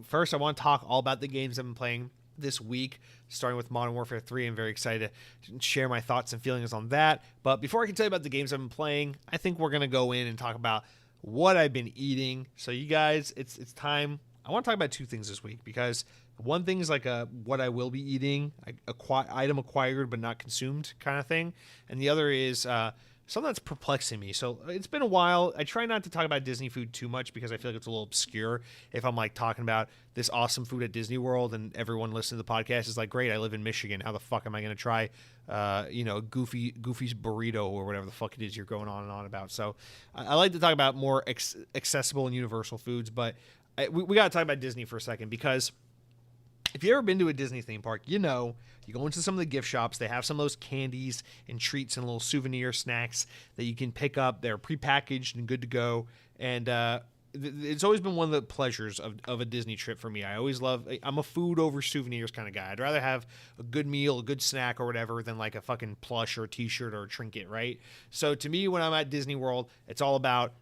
first I want to talk all about the games I've been playing this week, starting with Modern Warfare 3. I'm very excited to share my thoughts and feelings on that. But before I can tell you about the games I've been playing, I think we're going to go in and talk about what I've been eating. So you guys, it's time. I want to talk about two things this week, because one thing is like what I will be eating, item acquired but not consumed kind of thing, and the other is something that's perplexing me. So it's been a while. I try not to talk about Disney food too much, because I feel like it's a little obscure if I'm like talking about this awesome food at Disney World and everyone listening to the podcast is like, great, I live in Michigan. How the fuck am I going to try Goofy's burrito or whatever the fuck it is you're going on and on about? So I like to talk about more accessible and universal foods, but we got to talk about Disney for a second, because if you've ever been to a Disney theme park, you go into some of the gift shops. They have some of those candies and treats and little souvenir snacks that you can pick up. They're prepackaged and good to go. And it's always been one of the pleasures of a Disney trip for me. I'm a food over souvenirs kind of guy. I'd rather have a good meal, a good snack or whatever than like a fucking plush or a t-shirt or a trinket, right? So to me, when I'm at Disney World, it's all about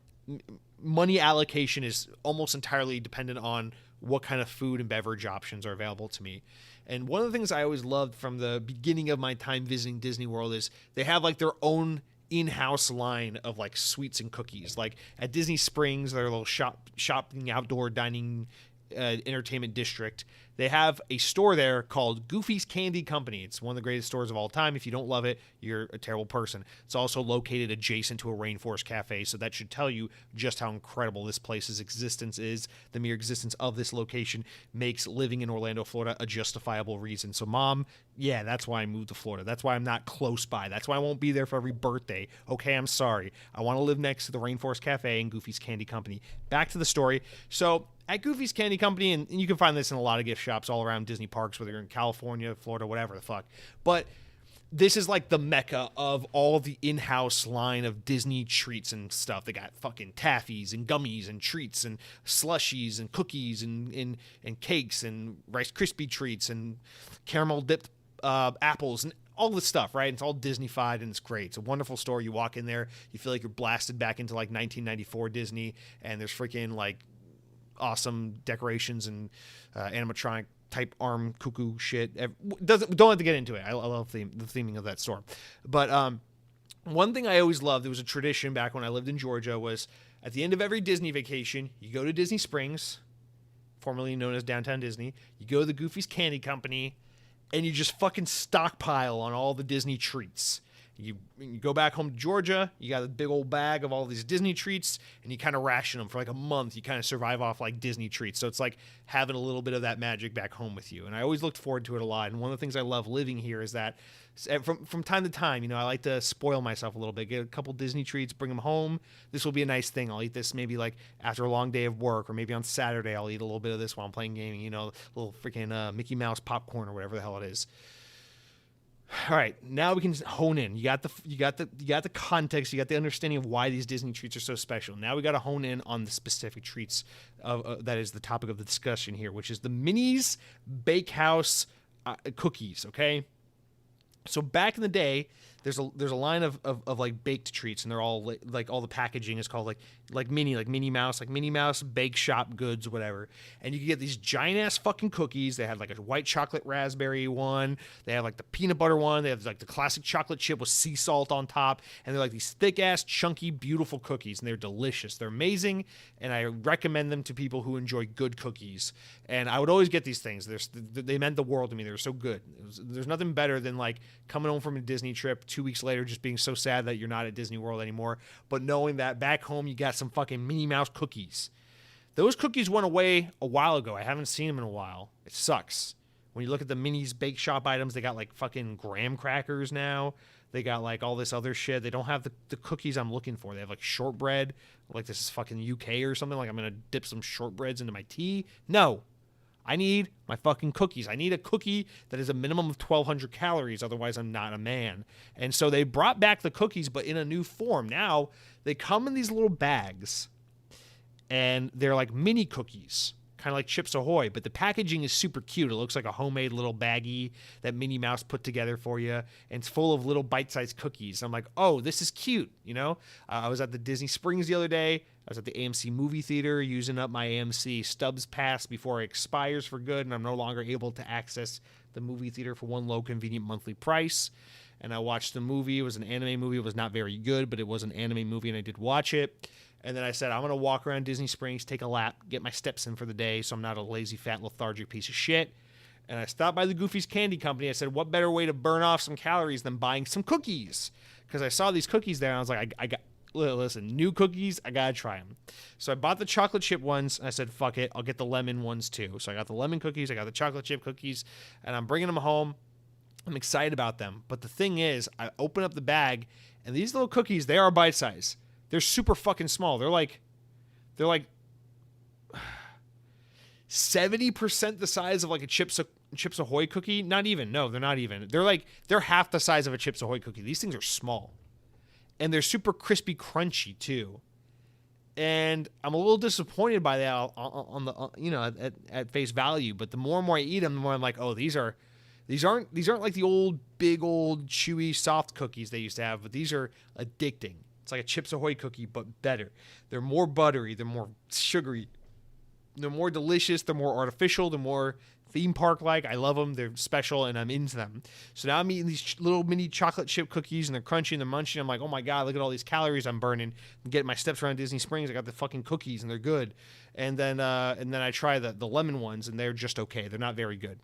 money allocation is almost entirely dependent on what kind of food and beverage options are available to me. And one of the things I always loved from the beginning of my time visiting Disney World is they have like their own in-house line of like sweets and cookies. Like at Disney Springs, their little shopping outdoor dining entertainment district, they have a store there called Goofy's Candy Company. It's one of the greatest stores of all time. If you don't love it, you're a terrible person. It's also located adjacent to a rainforest cafe, so that should tell you just how incredible this place's existence is. The mere existence of this location makes living in Orlando, Florida a justifiable reason. So Mom, yeah, that's why I moved to Florida. That's why I'm not close by. That's why I won't be there for every birthday. Okay, I'm sorry. I want to live next to the Rainforest Cafe and Goofy's Candy Company. Back to the story. So at Goofy's Candy Company, and you can find this in a lot of gift shops all around Disney parks, whether you're in California, Florida, whatever the fuck. But this is like the mecca of all the in-house line of Disney treats and stuff. They got fucking taffies and gummies and treats and slushies and cookies and cakes and Rice Krispie treats and caramel dipped apples and all this stuff, right? It's all Disney-fied and it's great. It's a wonderful store. You walk in there, you feel like you're blasted back into like 1994 Disney, and there's freaking like awesome decorations and animatronic type arm cuckoo shit. Don't have to get into it. I love the theming of that store. But one thing I always loved, there was a tradition back when I lived in Georgia, was at the end of every Disney vacation, you go to Disney Springs, formerly known as Downtown Disney, you go to the Goofy's Candy Company, and you just fucking stockpile on all the Disney treats. You go back home to Georgia, you got a big old bag of all these Disney treats, and you kind of ration them for like a month. You kind of survive off like Disney treats. So it's like having a little bit of that magic back home with you. And I always looked forward to it a lot. And one of the things I love living here is that from time to time, I like to spoil myself a little bit, get a couple Disney treats, bring them home. This will be a nice thing. I'll eat this maybe like after a long day of work, or maybe on Saturday I'll eat a little bit of this while I'm playing gaming, a little freaking Mickey Mouse popcorn or whatever the hell it is. All right, now we can hone in. You got the context, you got the understanding of why these Disney treats are so special. Now we got to hone in on the specific treats that is the topic of the discussion here, which is the Minnie's Bakehouse cookies. Okay, so back in the day, there's a line of like baked treats, and they're all like all the packaging is called like Minnie Mouse Bake Shop Goods, whatever. And you can get these giant ass fucking cookies. They had like a white chocolate raspberry one. They have like the peanut butter one. They have like the classic chocolate chip with sea salt on top. And they're like these thick ass, chunky, beautiful cookies, and they're delicious. They're amazing, and I recommend them to people who enjoy good cookies. And I would always get these things. They meant the world to me. They were so good. There's nothing better than like coming home from a Disney trip 2 weeks later, just being so sad that you're not at Disney World anymore, but knowing that back home you got some fucking Minnie Mouse cookies. Those cookies went away a while ago. I haven't seen them in a while. It sucks. When you look at the Minnie's Bake Shop items, they got like fucking graham crackers now. They got like all this other shit. They don't have the cookies I'm looking for. They have like shortbread, like this is fucking UK or something. Like I'm gonna dip some shortbreads into my tea. No. I need my fucking cookies. I need a cookie that is a minimum of 1,200 calories. Otherwise, I'm not a man. And so they brought back the cookies, but in a new form. Now, they come in these little bags, and they're like mini cookies, kind of like Chips Ahoy, but the packaging is super cute. It looks like a homemade little baggie that Minnie Mouse put together for you, and it's full of little bite-sized cookies. I'm like, oh, this is cute, I was at the Disney Springs the other day. I was at the AMC movie theater using up my AMC Stubs pass before it expires for good, and I'm no longer able to access the movie theater for one low convenient monthly price. And I watched the movie. It was an anime movie. It was not very good, but it was an anime movie, and I did watch it. And then I said, I'm going to walk around Disney Springs, take a lap, get my steps in for the day so I'm not a lazy, fat, lethargic piece of shit. And I stopped by the Goofy's Candy Company. I said, what better way to burn off some calories than buying some cookies? Because I saw these cookies there, and I was like, listen, new cookies, I got to try them. So I bought the chocolate chip ones, and I said, fuck it, I'll get the lemon ones too. So I got the lemon cookies, I got the chocolate chip cookies, and I'm bringing them home. I'm excited about them. But the thing is, I open up the bag, and these little cookies, they are bite size. They're super fucking small. They're like 70% the size of like a Chips Ahoy cookie. Not even. No, they're not even. They're half the size of a Chips Ahoy cookie. These things are small. And they're super crispy, crunchy too. And I'm a little disappointed by that on the at face value. But the more and more I eat them, the more I'm like, oh, these aren't like the old big old chewy soft cookies they used to have. But these are addicting. It's like a Chips Ahoy cookie, but better. They're more buttery. They're more sugary. They're more delicious. They're more artificial. They're more theme park-like. I love them. They're special, and I'm into them. So now I'm eating these little mini chocolate chip cookies, and they're crunchy and they're munchy. I'm like, oh my God, look at all these calories I'm burning. I'm getting my steps around Disney Springs. I got the fucking cookies, and they're good. And then I try the lemon ones, and they're just okay. They're not very good.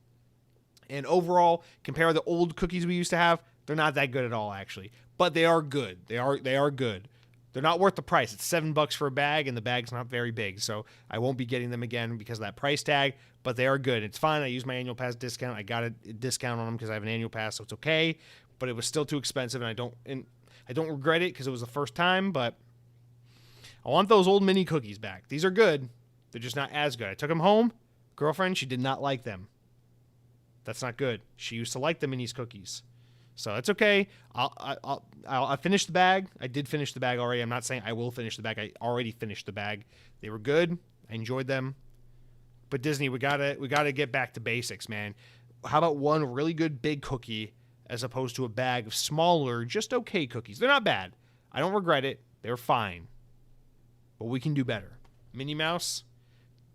And overall, compare the old cookies we used to have, they're not that good at all, actually. But they are good. They are good. They're not worth the price. It's $7 for a bag, and the bag's not very big. So I won't be getting them again because of that price tag, but they are good. It's fine. I use my annual pass discount. I got a discount on them because I have an annual pass, so it's okay. But it was still too expensive, and I don't regret it because it was the first time, but I want those old mini cookies back. These are good. They're just not as good. I took them home. Girlfriend, she did not like them. That's not good. She used to like the minis cookies. So it's okay. I'll finish the bag. I did finish the bag already. I'm not saying I will finish the bag. I already finished the bag. They were good. I enjoyed them. But Disney, we gotta get back to basics, man. How about one really good big cookie as opposed to a bag of smaller, just okay cookies? They're not bad. I don't regret it. They're fine. But we can do better. Minnie Mouse,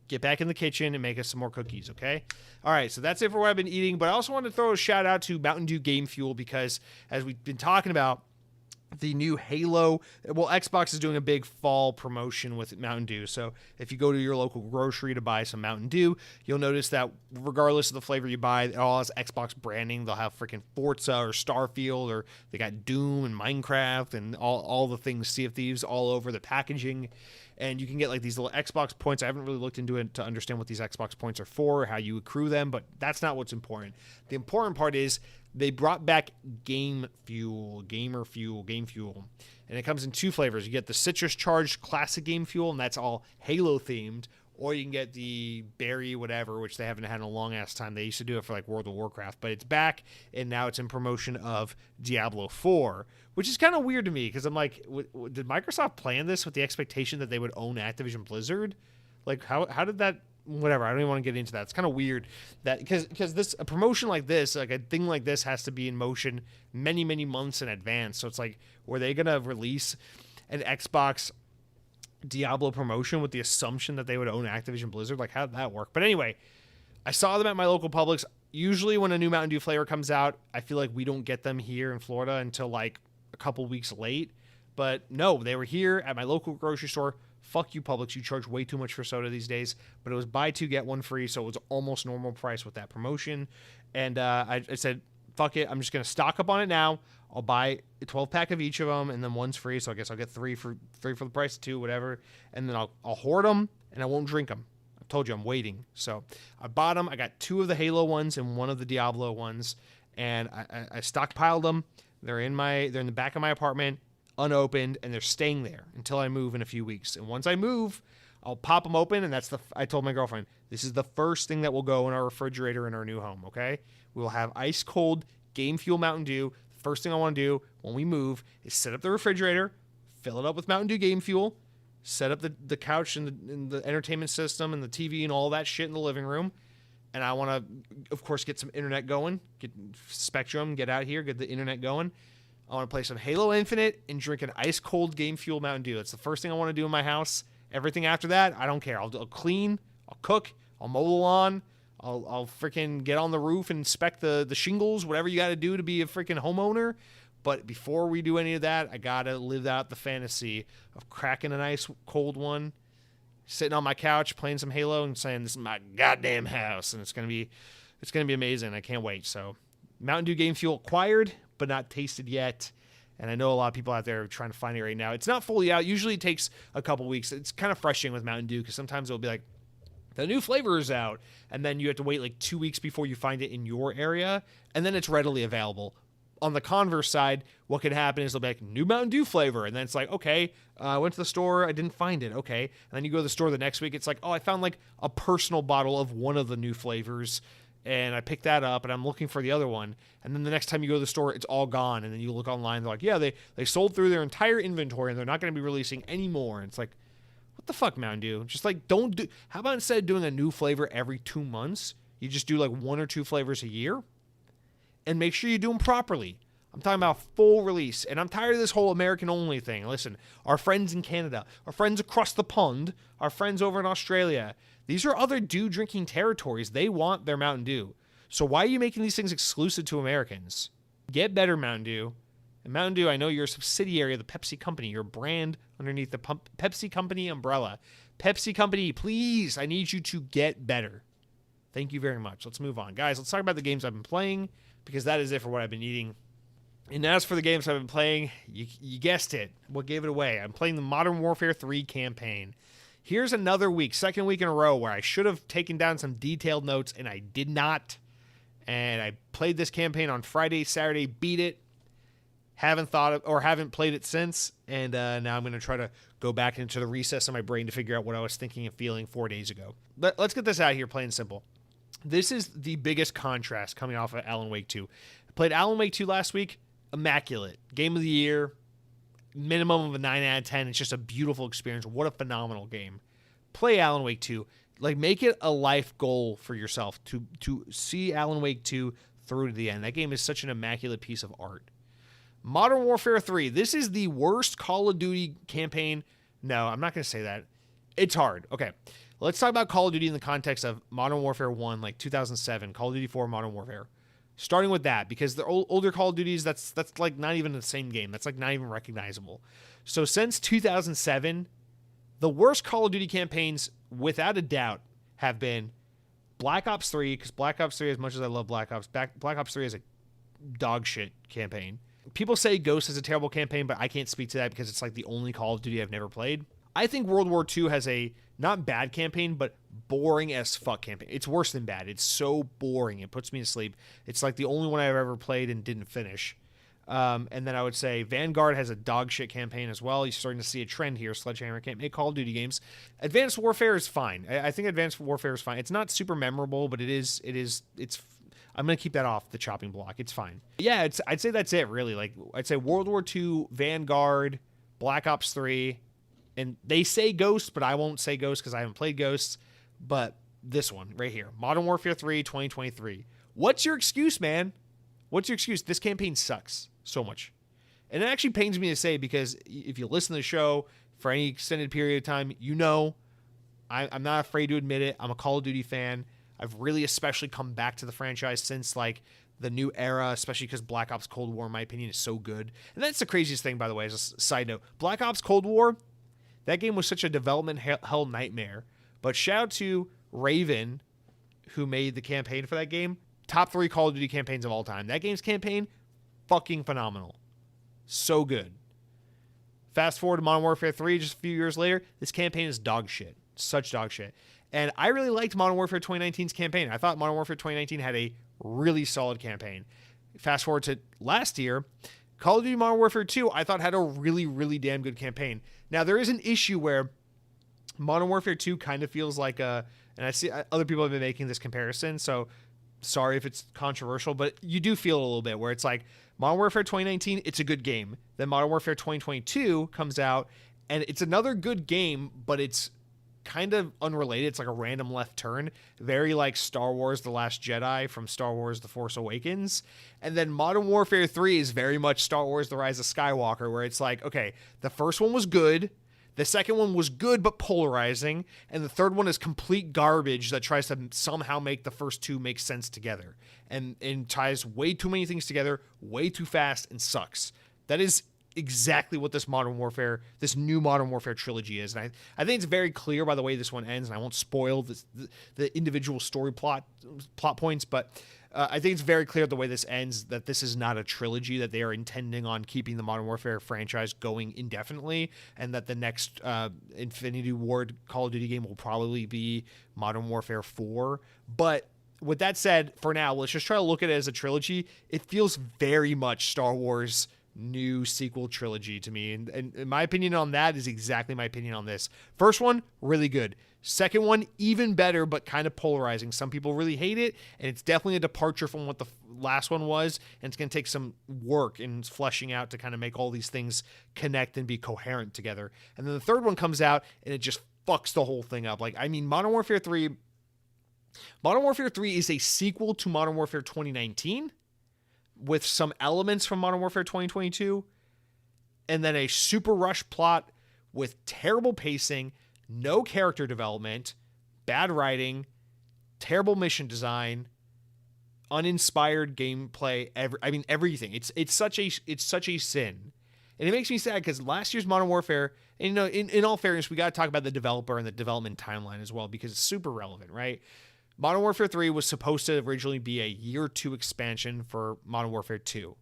get back in the kitchen and make us some more cookies, okay? All right, so that's it for what I've been eating. But I also want to throw a shout out to Mountain Dew Game Fuel because, as we've been talking about, the new Halo. Well, Xbox is doing a big fall promotion with Mountain Dew. So if you go to your local grocery to buy some Mountain Dew, you'll notice that regardless of the flavor you buy, it all has Xbox branding. They'll have freaking Forza or Starfield, or they got Doom and Minecraft and all the things, Sea of Thieves, all over the packaging. And you can get like these little Xbox points. I haven't really looked into it to understand what these Xbox points are for, how you accrue them, but that's not what's important. The important part is they brought back Game Fuel. And it comes in 2 flavors. You get the citrus charged classic Game Fuel, and that's all Halo themed, or you can get the berry whatever, which they haven't had in a long ass time. They used to do it for like World of Warcraft, but it's back, and now it's in promotion of Diablo 4, which is kind of weird to me because I'm like, did Microsoft plan this with the expectation that they would own Activision Blizzard? Like, how did that? Whatever, I don't even want to get into that. It's kind of weird that because this, a promotion like this, like a thing like this, has to be in motion many months in advance. So it's like, were they gonna release an Xbox Diablo promotion with the assumption that they would own Activision Blizzard? Like, how did that work? But anyway, I saw them at my local Publix. Usually when a new Mountain Dew flavor comes out, I feel like we don't get them here in Florida until like a couple weeks late. But no, they were here at my local grocery store. Fuck you, Publix. You charge way too much for soda these days. But it was buy 2, get 1 free, so it was almost normal price with that promotion. And I said, fuck it. I'm just going to stock up on it now. I'll buy a 12-pack of each of them, and then 1's free, so I guess I'll get 3 for the price of 2, whatever. And then I'll hoard them, and I won't drink them. I told you I'm waiting. So I bought them. I got 2 of the Halo ones and 1 of the Diablo ones, and I stockpiled them. They're in the back of my apartment, unopened, and they're staying there until I move in a few weeks. And once I move, I'll pop them open, and I told my girlfriend, this is the first thing that will go in our refrigerator in our new home, okay? We will have ice cold Game Fuel Mountain Dew. The first thing I want to do when we move is set up the refrigerator, fill it up with Mountain Dew Game Fuel, set up the couch and the entertainment system and the TV and all that shit in the living room. And I want to, of course, get some internet going, get Spectrum, get out here, get the internet going. I want to play some Halo Infinite and drink an ice-cold Game Fuel Mountain Dew. That's the first thing I want to do in my house. Everything after that, I don't care. I'll clean, I'll cook, I'll mow the lawn, I'll freaking get on the roof and inspect the shingles, whatever you got to do to be a freaking homeowner. But before we do any of that, I got to live out the fantasy of cracking an ice-cold one, sitting on my couch, playing some Halo, and saying, this is my goddamn house. And it's going to be amazing. I can't wait. So Mountain Dew Game Fuel acquired, but not tasted yet. And I know a lot of people out there are trying to find it right now. It's not fully out. Usually it takes a couple weeks. It's kind of frustrating with Mountain Dew because sometimes it'll be like, the new flavor is out, and then you have to wait like 2 weeks before you find it in your area, and then it's readily available. On the converse side, what could happen is they'll be like, new Mountain Dew flavor, and then it's like, okay, I went to the store, I didn't find it, okay. And then you go to the store the next week, it's like, oh, I found like a personal bottle of one of the new flavors, and I picked that up, and I'm looking for the other one. And then the next time you go to the store, it's all gone. And then you look online, they're like, yeah, they sold through their entire inventory, and they're not going to be releasing any more. And it's like, what the fuck, Mountain Dew? Just like, don't do. How about instead of doing a new flavor every 2 months, you just do like 1 or 2 flavors a year, and make sure you do them properly. I'm talking about full release, and I'm tired of this whole American-only thing. Listen, our friends in Canada, our friends across the pond, our friends over in Australia, these are other Dew-drinking territories. They want their Mountain Dew. So why are you making these things exclusive to Americans? Get better, Mountain Dew. And Mountain Dew, I know you're a subsidiary of the Pepsi Company. You're a brand underneath the Pepsi Company umbrella. Pepsi Company, please, I need you to get better. Thank you very much. Let's move on. Guys, let's talk about the games I've been playing, because that is it for what I've been eating. And as for the games I've been playing, you guessed it. What gave it away? I'm playing the Modern Warfare 3 campaign. Here's another week, second week in a row, where I should have taken down some detailed notes, and I did not. And I played this campaign on Friday, Saturday, beat it. Haven't played it since. And now I'm going to try to go back into the recess of my brain to figure out what I was thinking and feeling 4 days ago. Let's get this out here, plain and simple. This is the biggest contrast coming off of Alan Wake 2. I played Alan Wake 2 last week. Immaculate. Game of the year. Minimum of a 9 out of 10. It's just a beautiful experience. What a phenomenal game. Play Alan Wake 2. Like, make it a life goal for yourself to see Alan Wake 2 through to the end. That game is such an immaculate piece of art. Modern Warfare 3. This is the worst Call of Duty campaign. No, I'm not going to say that. It's hard. Okay. Let's talk about Call of Duty in the context of Modern Warfare 1, like 2007, Call of Duty 4, Modern Warfare. Starting with that, because the older Call of Duties, that's like not even the same game. That's like not even recognizable. So since 2007, the worst Call of Duty campaigns, without a doubt, have been Black Ops 3, because Black Ops 3, as much as I love Black Ops, Black Ops 3 is a dog shit campaign. People say Ghost is a terrible campaign, but I can't speak to that because it's like the only Call of Duty I've never played. I think World War II has a not bad campaign, but boring as fuck campaign. It's worse than bad. It's so boring. It puts me to sleep. It's like the only one I've ever played and didn't finish. And then I would say Vanguard has a dog shit campaign as well. You're starting to see a trend here. Sledgehammer can't make Call of Duty games. Advanced Warfare is fine. I think Advanced Warfare is fine. It's not super memorable, but it's I'm going to keep that off the chopping block. It's fine. Yeah, I'd say that's it, really. Like, I'd say World War II, Vanguard, Black Ops 3, and they say Ghost, but I won't say Ghost because I haven't played Ghosts. But this one right here, Modern Warfare 3, 2023. What's your excuse, man? What's your excuse? This campaign sucks so much. And it actually pains me to say, because if you listen to the show for any extended period of time, you know I'm not afraid to admit it. I'm a Call of Duty fan. I've really especially come back to the franchise since like the new era, especially because Black Ops Cold War, in my opinion, is so good. And that's the craziest thing, by the way, as a side note. Black Ops Cold War, that game was such a development hell nightmare. But shout out to Raven, who made the campaign for that game. Top 3 Call of Duty campaigns of all time. That game's campaign, fucking phenomenal. So good. Fast forward to Modern Warfare 3, just a few years later, this campaign is dog shit. Such dog shit. And I really liked Modern Warfare 2019's campaign. I thought Modern Warfare 2019 had a really solid campaign. Fast forward to last year, Call of Duty Modern Warfare 2, I thought had a really, really damn good campaign. Now, there is an issue where Modern Warfare 2 kind of feels like and I see other people have been making this comparison, so sorry if it's controversial, but you do feel a little bit where it's like Modern Warfare 2019, it's a good game. Then Modern Warfare 2022 comes out, and it's another good game, but it's kind of unrelated. It's like a random left turn, very like Star Wars The Last Jedi from Star Wars The Force Awakens. And then Modern Warfare 3 is very much Star Wars The Rise of Skywalker, where it's like, okay, the first one was good, the second one was good but polarizing, and the third one is complete garbage that tries to somehow make the first two make sense together and ties way too many things together way too fast and sucks. That is exactly what this new Modern Warfare trilogy is. And I think it's very clear by the way this one ends, and I won't spoil the individual story plot points, but I think it's very clear the way this ends that this is not a trilogy, that they are intending on keeping the Modern Warfare franchise going indefinitely, and that the next Infinity Ward Call of Duty game will probably be Modern Warfare 4. But with that said, for now, let's just try to look at it as a trilogy. It feels very much Star Wars new sequel trilogy to me, and my opinion on that is exactly my opinion on this. First one, really good. Second one, even better, but kind of polarizing. Some people really hate it, and it's definitely a departure from what the last one was, and it's going to take some work and fleshing out to kind of make all these things connect and be coherent together. And then the third one comes out, and it just fucks the whole thing up. Like, I mean, Modern Warfare 3 is a sequel to Modern Warfare 2019, with some elements from Modern Warfare 2022, and then a super rush plot with terrible pacing, no character development, bad writing, terrible mission design, uninspired gameplay. Everything. It's such a sin, and it makes me sad because last year's Modern Warfare. And, you know, in all fairness, we got to talk about the developer and the development timeline as well, because it's super relevant, right? Modern Warfare 3 was supposed to originally be a year 2 expansion for Modern Warfare 2,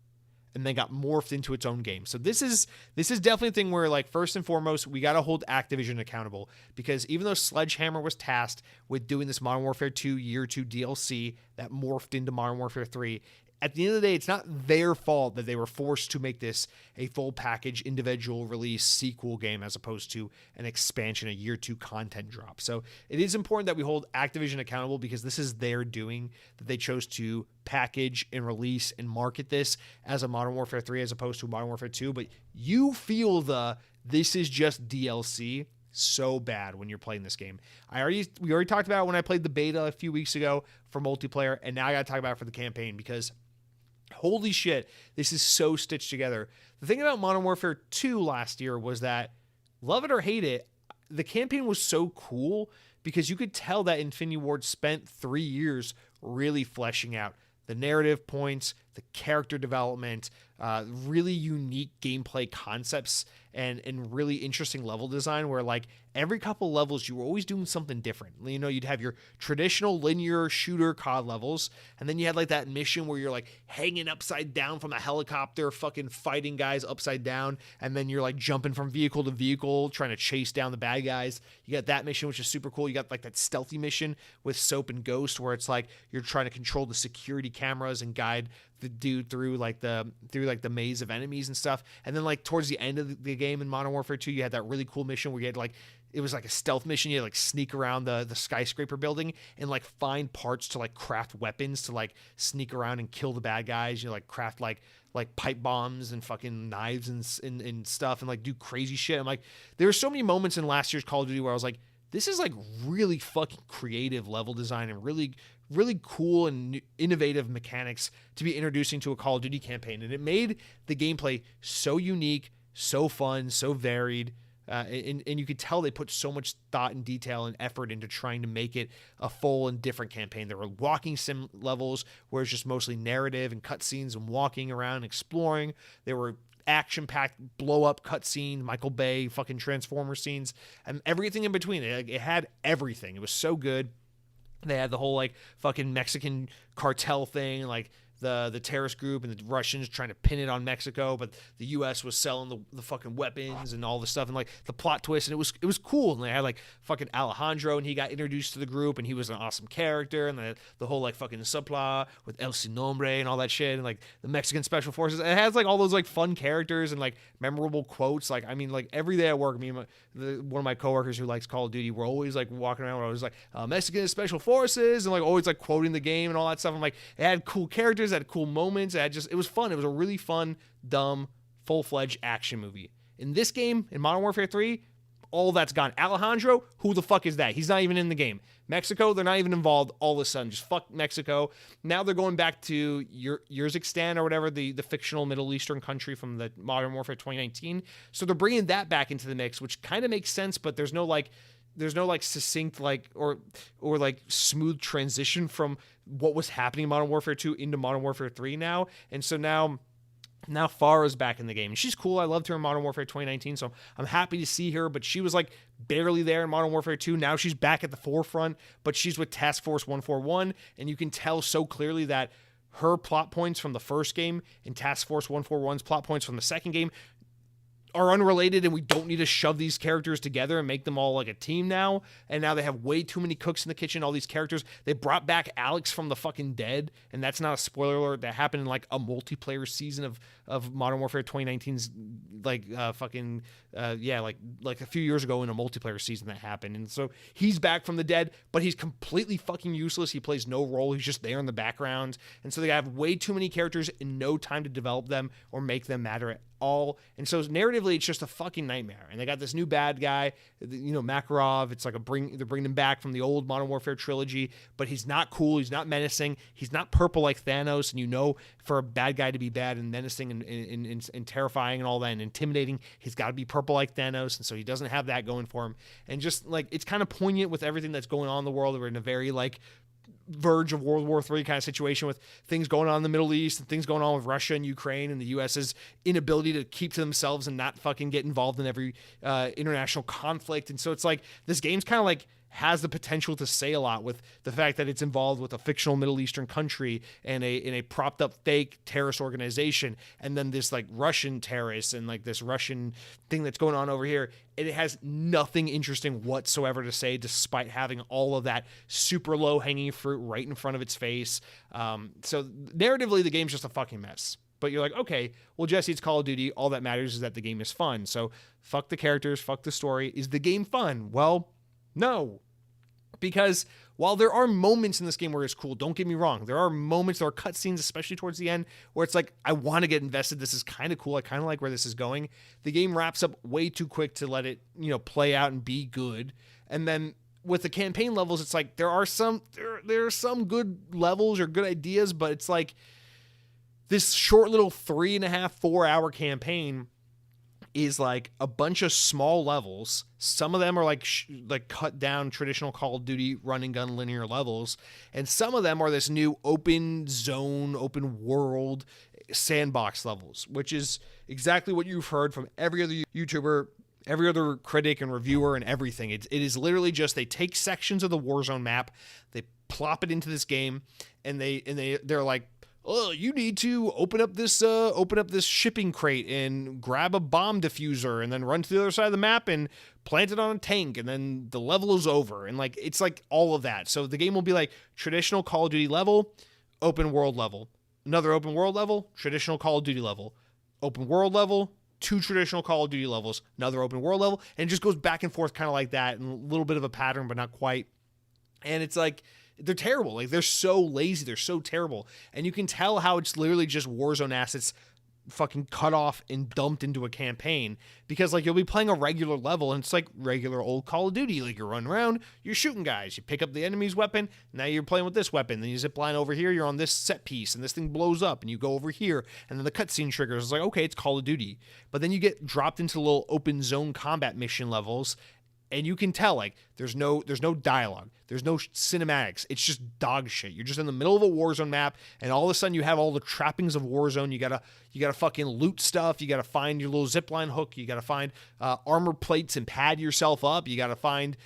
and then got morphed into its own game. So this is definitely a thing where, like, first and foremost, we got to hold Activision accountable, because even though Sledgehammer was tasked with doing this Modern Warfare 2 year 2 DLC that morphed into Modern Warfare 3, at the end of the day, it's not their fault that they were forced to make this a full package, individual release sequel game as opposed to an expansion, a year 2 content drop. So it is important that we hold Activision accountable, because this is their doing, that they chose to package and release and market this as a Modern Warfare 3 as opposed to Modern Warfare 2. But you feel this is just DLC so bad when you're playing this game. We already talked about it when I played the beta a few weeks ago for multiplayer, and now I got to talk about it for the campaign, because holy shit, this is so stitched together. The thing about Modern Warfare 2 last year was that, love it or hate it, the campaign was so cool because you could tell that Infinity Ward spent 3 years really fleshing out the narrative points, the character development, really unique gameplay concepts, and really interesting level design where like every couple levels you were always doing something different. You know, you'd have your traditional linear shooter COD levels, and then you had like that mission where you're like hanging upside down from a helicopter, fucking fighting guys upside down, and then you're like jumping from vehicle to vehicle trying to chase down the bad guys. You got that mission, which is super cool. You got like that stealthy mission with Soap and Ghost where it's like you're trying to control the security cameras and guide the dude through the maze of enemies and stuff. And then like towards the end of the game in Modern Warfare 2, you had that really cool mission where you had like, it was like a stealth mission. You had like sneak around the skyscraper building and like find parts to like craft weapons to like sneak around and kill the bad guys. You know, like craft like pipe bombs and fucking knives and stuff and like do crazy shit. I'm like, there were so many moments in last year's Call of Duty where I was like, this is like really fucking creative level design and really cool and innovative mechanics to be introducing to a Call of Duty campaign. And it made the gameplay so unique, so fun, so varied. And you could tell they put so much thought and detail and effort into trying to make it a full and different campaign. There were walking sim levels where it's just mostly narrative and cutscenes and walking around, exploring. There were action-packed blow-up cutscene, Michael Bay fucking Transformer scenes, and everything in between. It had everything. It was so good. They had the whole like fucking Mexican cartel thing, like the terrorist group and the Russians trying to pin it on Mexico, but the U.S. was selling the fucking weapons and all the stuff and like the plot twist, and it was cool. And they had like fucking Alejandro, and he got introduced to the group, and he was an awesome character, and the whole like fucking subplot with El Sin Nombre and all that shit, and like the Mexican special forces. It has like all those like fun characters and like memorable quotes. Like I mean, like every day at work, me and one of my coworkers who likes Call of Duty, we're always like walking around. Where I was like Mexican special forces, and like always like quoting the game and all that stuff. I'm like, it had cool characters. Had cool moments. It was fun. It was a really fun, dumb, full-fledged action movie. In this game, in Modern Warfare 3, all that's gone. Alejandro, who the fuck is that? He's not even in the game. Mexico, they're not even involved all of a sudden. Just fuck Mexico. Now they're going back to Urzikstan or whatever, the fictional Middle Eastern country from the Modern Warfare 2019. So they're bringing that back into the mix, which kind of makes sense, but there's no succinct or like smooth transition from what was happening in Modern Warfare 2 into Modern Warfare 3 now. And so now Farah's back in the game. And she's cool. I loved her in Modern Warfare 2019, so I'm happy to see her, but she was like barely there in Modern Warfare 2. Now she's back at the forefront, but she's with Task Force 141, and you can tell so clearly that her plot points from the first game and Task Force 141's plot points from the second game are unrelated, and we don't need to shove these characters together and make them all like a team now. And now they have way too many cooks in the kitchen, all these characters. They brought back Alex from the fucking dead, and that's not a spoiler alert. That happened in like a multiplayer season of Modern Warfare 2019's like like a few years ago in a multiplayer season that happened. And so he's back from the dead, but he's completely fucking useless. He plays no role. He's just there in the background. And so they have way too many characters and no time to develop them or make them matter at all. And so narratively, it's just a fucking nightmare. And they got this new bad guy, Makarov. It's like they're bringing him back from the old Modern Warfare trilogy, but he's not cool. He's not menacing. He's not purple like Thanos. And for a bad guy to be bad and menacing and terrifying and all that and intimidating, he's got to be purple like Thanos. And so he doesn't have that going for him. And just like, it's kind of poignant with everything that's going on in the world. We're in a very like verge of World War III kind of situation with things going on in the Middle East and things going on with Russia and Ukraine and the US's inability to keep to themselves and not fucking get involved in every international conflict. And so it's like this game's kind of like has the potential to say a lot with the fact that it's involved with a fictional Middle Eastern country and a propped up fake terrorist organization, and then this like Russian terrorists and like this Russian thing that's going on over here. And it has nothing interesting whatsoever to say, despite having all of that super low hanging fruit right in front of its face. So narratively, the game's just a fucking mess. But you're like, okay, well, Jesse, it's Call of Duty. All that matters is that the game is fun. So fuck the characters, fuck the story. Is the game fun? Well, no. Because while there are moments in this game where it's cool, don't get me wrong, there are moments, there are cutscenes, especially towards the end, where it's like, I want to get invested. This is kind of cool. I kind of like where this is going. The game wraps up way too quick to let it, play out and be good. And then with the campaign levels, it's like there are some good levels or good ideas, but it's like this short little 3.5, 4 hour campaign is like a bunch of small levels. Some of them are like cut down traditional Call of Duty run and gun linear levels, and some of them are this new open zone, open world sandbox levels, which is exactly what you've heard from every other YouTuber, every other critic and reviewer and everything. It is literally just they take sections of the Warzone map, they plop it into this game, and they're like, oh, you need to open up this shipping crate and grab a bomb diffuser and then run to the other side of the map and plant it on a tank, and then the level is over. And like, it's like all of that. So the game will be like traditional Call of Duty level, open world level, another open world level, traditional Call of Duty level, open world level, 2 traditional Call of Duty levels, another open world level, and it just goes back and forth kind of like that, and a little bit of a pattern, but not quite. And it's like, they're terrible. Like, they're so lazy. They're so terrible. And you can tell how it's literally just Warzone assets fucking cut off and dumped into a campaign, because like you'll be playing a regular level and it's like regular old Call of Duty. Like, you're running around, you're shooting guys, you pick up the enemy's weapon, now you're playing with this weapon, then you zip line over here, you're on this set piece and this thing blows up and you go over here and then the cutscene triggers. It's like, okay, it's Call of Duty. But then you get dropped into little open zone combat mission levels, and you can tell, like, there's no dialogue, there's no cinematics. It's just dog shit. You're just in the middle of a Warzone map, and all of a sudden you have all the trappings of Warzone. You gotta fucking loot stuff. You gotta find your little zipline hook. You gotta find armor plates and pad yourself up. You gotta find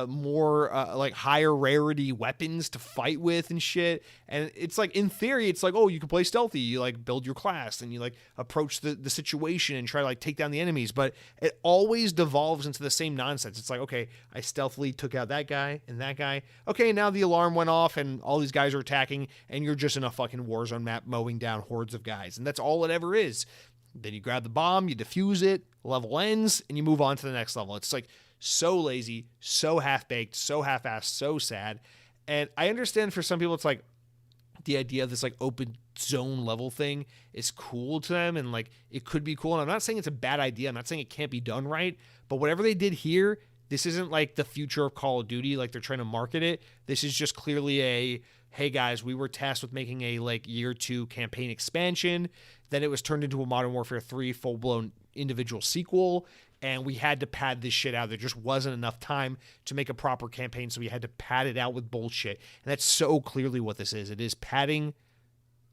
more like higher rarity weapons to fight with and shit. And it's like, in theory, it's like, oh, you can play stealthy. You like build your class and you like approach the situation and try to like take down the enemies. But it always devolves into the same nonsense. It's like, okay, I stealthily took out that guy and that guy. Okay, now the alarm went off and all these guys are attacking, and you're just in a fucking Warzone map mowing down hordes of guys. And that's all it ever is. Then you grab the bomb, you defuse it, level ends, and you move on to the next level. It's like so lazy, so half-baked, so half-assed, so sad. And I understand for some people it's like the idea of this like open zone level thing is cool to them, and like it could be cool. And I'm not saying it's a bad idea. I'm not saying it can't be done right. But whatever they did here, this isn't like the future of Call of Duty, like they're trying to market it. This is just clearly a, hey guys, we were tasked with making a like year 2 campaign expansion. Then it was turned into a Modern Warfare 3 full-blown individual sequel, and we had to pad this shit out. There just wasn't enough time to make a proper campaign, so we had to pad it out with bullshit. And that's so clearly what this is. It is padding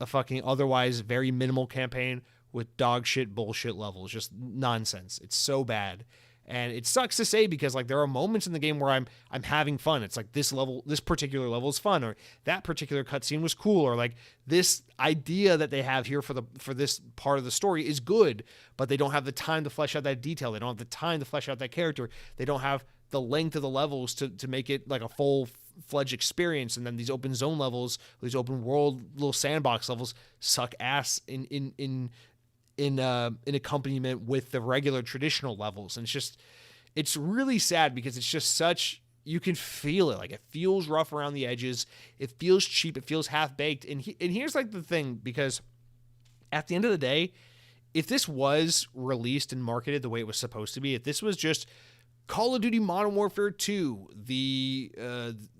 a fucking otherwise very minimal campaign with dog shit bullshit levels. Just nonsense. It's so bad. And it sucks to say, because like there are moments in the game where I'm having fun. It's like this particular level is fun, or that particular cutscene was cool, or like this idea that they have here for this part of the story is good, but they don't have the time to flesh out that detail. They don't have the time to flesh out that character. They don't have the length of the levels to make it like a full-fledged experience. And then these open zone levels, these open world little sandbox levels suck ass in accompaniment with the regular traditional levels. And it's really sad, because it's just such, you can feel it. Like, it feels rough around the edges. It feels cheap. It feels half-baked. And here's like the thing, because at the end of the day, if this was released and marketed the way it was supposed to be, if this was just Call of Duty Modern Warfare 2, the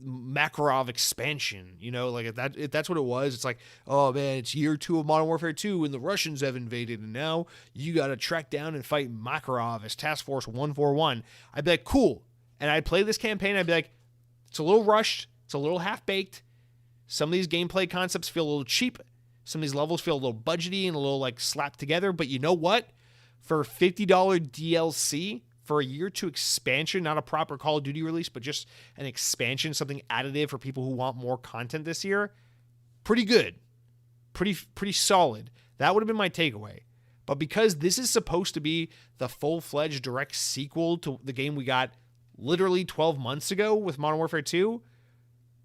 Makarov expansion, you know, like if that's what it was, it's like, oh man, it's year 2 of Modern Warfare 2 and the Russians have invaded, and now you got to track down and fight Makarov as Task Force 141. I'd be like, cool. And I'd play this campaign, I'd be like, it's a little rushed, it's a little half-baked. Some of these gameplay concepts feel a little cheap. Some of these levels feel a little budgety and a little like slapped together. But you know what? For $50 DLC, for a year 2 expansion, not a proper Call of Duty release, but just an expansion, something additive for people who want more content this year, pretty good. Pretty solid. That would have been my takeaway. But because this is supposed to be the full-fledged direct sequel to the game we got literally 12 months ago with Modern Warfare 2,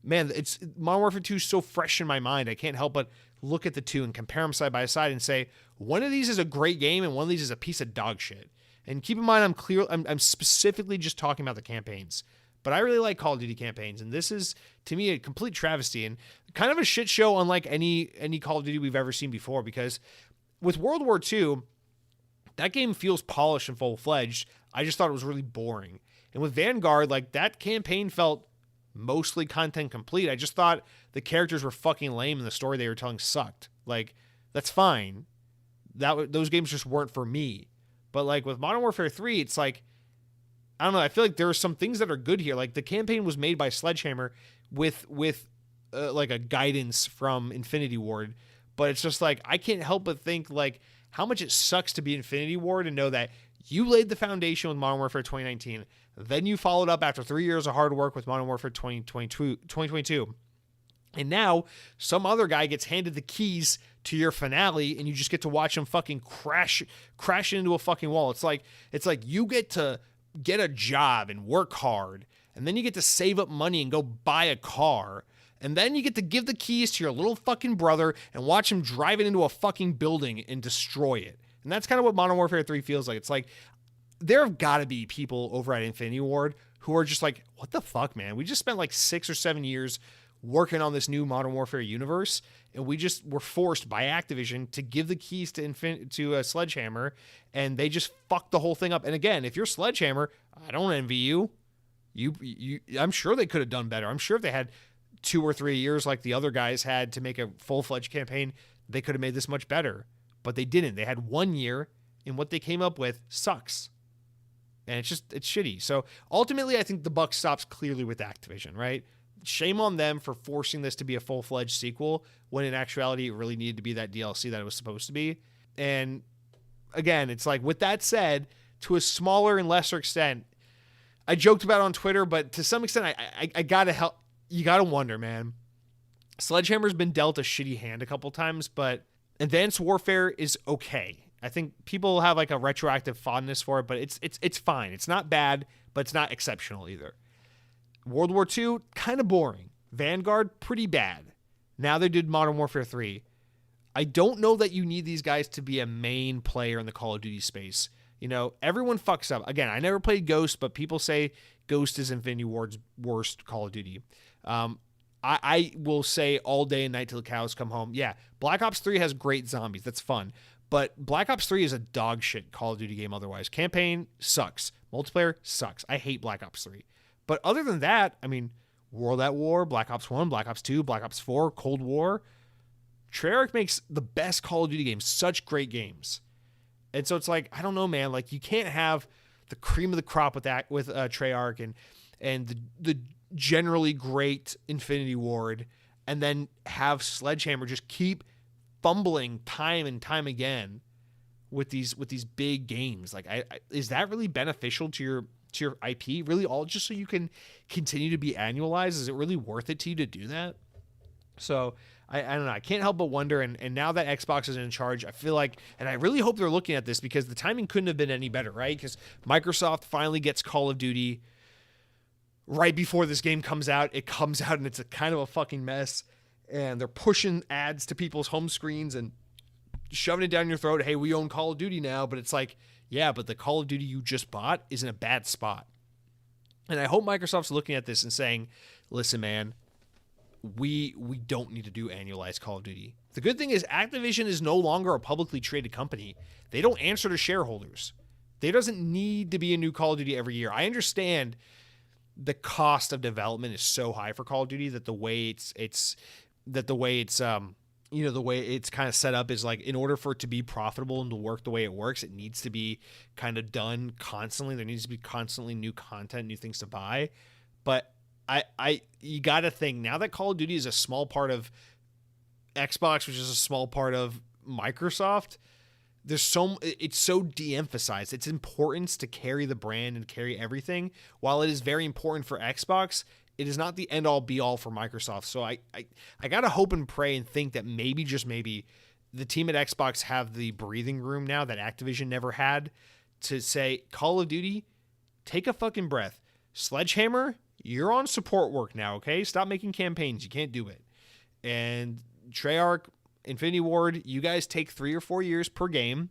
man, Modern Warfare 2 is so fresh in my mind. I can't help but look at the two and compare them side by side and say, one of these is a great game and one of these is a piece of dog shit. And keep in mind, I'm specifically just talking about the campaigns. But I really like Call of Duty campaigns, and this is, to me, a complete travesty and kind of a shit show unlike any Call of Duty we've ever seen before, because with World War II, that game feels polished and full-fledged. I just thought it was really boring. And with Vanguard, like, that campaign felt mostly content complete. I just thought the characters were fucking lame and the story they were telling sucked. Like, that's fine. Those games just weren't for me. But like with Modern Warfare 3, it's like, I don't know. I feel like there are some things that are good here. Like the campaign was made by Sledgehammer with like a guidance from Infinity Ward, but it's just like I can't help but think like how much it sucks to be Infinity Ward and know that you laid the foundation with Modern Warfare 2019, then you followed up after 3 years of hard work with Modern Warfare 2022. And now some other guy gets handed the keys to your finale and you just get to watch him fucking crash into a fucking wall. It's like you get to get a job and work hard, and then you get to save up money and go buy a car, and then you get to give the keys to your little fucking brother and watch him drive it into a fucking building and destroy it. And that's kind of what Modern Warfare 3 feels like. It's like there have got to be people over at Infinity Ward who are just like, what the fuck, man? We just spent like 6 or 7 years working on this new Modern Warfare universe, and we just were forced by Activision to give the keys to Sledgehammer, and they just fucked the whole thing up. And again, if you're Sledgehammer, I don't envy you. I'm sure they could have done better. I'm sure if they had 2 or 3 years like the other guys had to make a full-fledged campaign, they could have made this much better. But they didn't. They had 1 year, and what they came up with sucks. And it's shitty. So ultimately, I think the buck stops clearly with Activision, right? Shame on them for forcing this to be a full-fledged sequel when in actuality it really needed to be that DLC that it was supposed to be. And again, it's like, with that said, to a smaller and lesser extent, I joked about it on Twitter, but to some extent, I gotta help. You gotta wonder, man. Sledgehammer's been dealt a shitty hand a couple times, but Advanced Warfare is okay. I think people have like a retroactive fondness for it, but it's fine. It's not bad, but it's not exceptional either. World War II, kind of boring. Vanguard, pretty bad. Now they did Modern Warfare 3. I don't know that you need these guys to be a main player in the Call of Duty space. You know, everyone fucks up. Again, I never played Ghost, but people say Ghost is Infinity Ward's worst Call of Duty. I will say all day and night till the cows come home. Yeah, Black Ops 3 has great zombies. That's fun. But Black Ops 3 is a dog shit Call of Duty game otherwise. Campaign sucks. Multiplayer sucks. I hate Black Ops 3. But other than that, I mean, World at War, Black Ops 1, Black Ops 2, Black Ops 4, Cold War. Treyarch makes the best Call of Duty games, such great games. And so it's like, I don't know, man. Like, you can't have the cream of the crop with that, with Treyarch and the generally great Infinity Ward, and then have Sledgehammer just keep fumbling time and time again with these big games. Like, is that really beneficial to your IP? Really, all just so you can continue to be annualized? Is it really worth it to you to do that? So I don't know. I can't help but wonder. And now that Xbox is in charge, I feel like, and I really hope they're looking at this, because the timing couldn't have been any better, right? Because Microsoft finally gets Call of Duty right before this game comes out. It comes out and it's a kind of a fucking mess. And they're pushing ads to people's home screens and shoving it down your throat. Hey, we own Call of Duty now. But it's like, yeah, but the Call of Duty you just bought is in a bad spot. And I hope Microsoft's looking at this and saying, listen, man, we don't need to do annualized Call of Duty. The good thing is Activision is no longer a publicly traded company. They don't answer to shareholders. There doesn't need to be a new Call of Duty every year. I understand the cost of development is so high for Call of Duty that the way it's kind of set up is like, in order for it to be profitable and to work the way it works, it needs to be kind of done constantly. There needs to be constantly new content, new things to buy. But you got to think, now that Call of Duty is a small part of Xbox, which is a small part of Microsoft, it's so de-emphasized. Its importance to carry the brand and carry everything, while it is very important for Xbox, it is not the end-all be-all for Microsoft. So I got to hope and pray and think that maybe, just maybe, the team at Xbox have the breathing room now that Activision never had to say, Call of Duty, take a fucking breath. Sledgehammer, you're on support work now, okay? Stop making campaigns. You can't do it. And Treyarch, Infinity Ward, you guys take 3 or 4 years per game.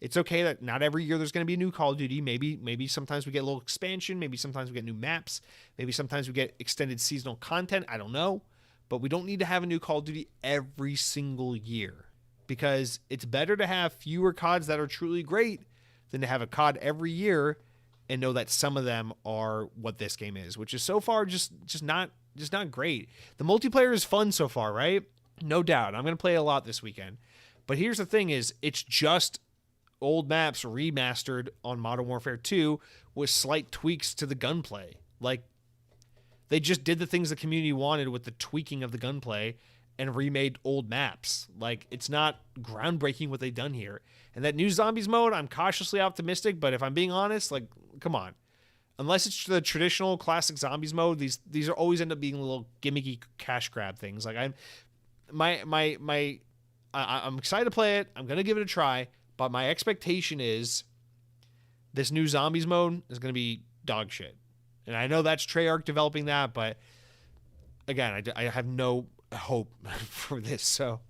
It's okay that not every year there's going to be a new Call of Duty. Maybe sometimes we get a little expansion. Maybe sometimes we get new maps. Maybe sometimes we get extended seasonal content. I don't know. But we don't need to have a new Call of Duty every single year, because it's better to have fewer CODs that are truly great than to have a COD every year and know that some of them are what this game is, which is so far just not great. The multiplayer is fun so far, right? No doubt. I'm going to play a lot this weekend. But here's the thing is, it's just old maps remastered on Modern Warfare 2 with slight tweaks to the gunplay. Like, they just did the things the community wanted with the tweaking of the gunplay and remade old maps. Like, it's not groundbreaking what they've done here. And that new zombies mode, I'm cautiously optimistic, but if I'm being honest, like, come on. Unless it's the traditional classic zombies mode, these are always end up being little gimmicky cash grab things. Like, I'm excited to play it. I'm gonna give it a try, but my expectation is this new zombies mode is gonna be dog shit. And I know that's Treyarch developing that, but again, I have no hope for this. So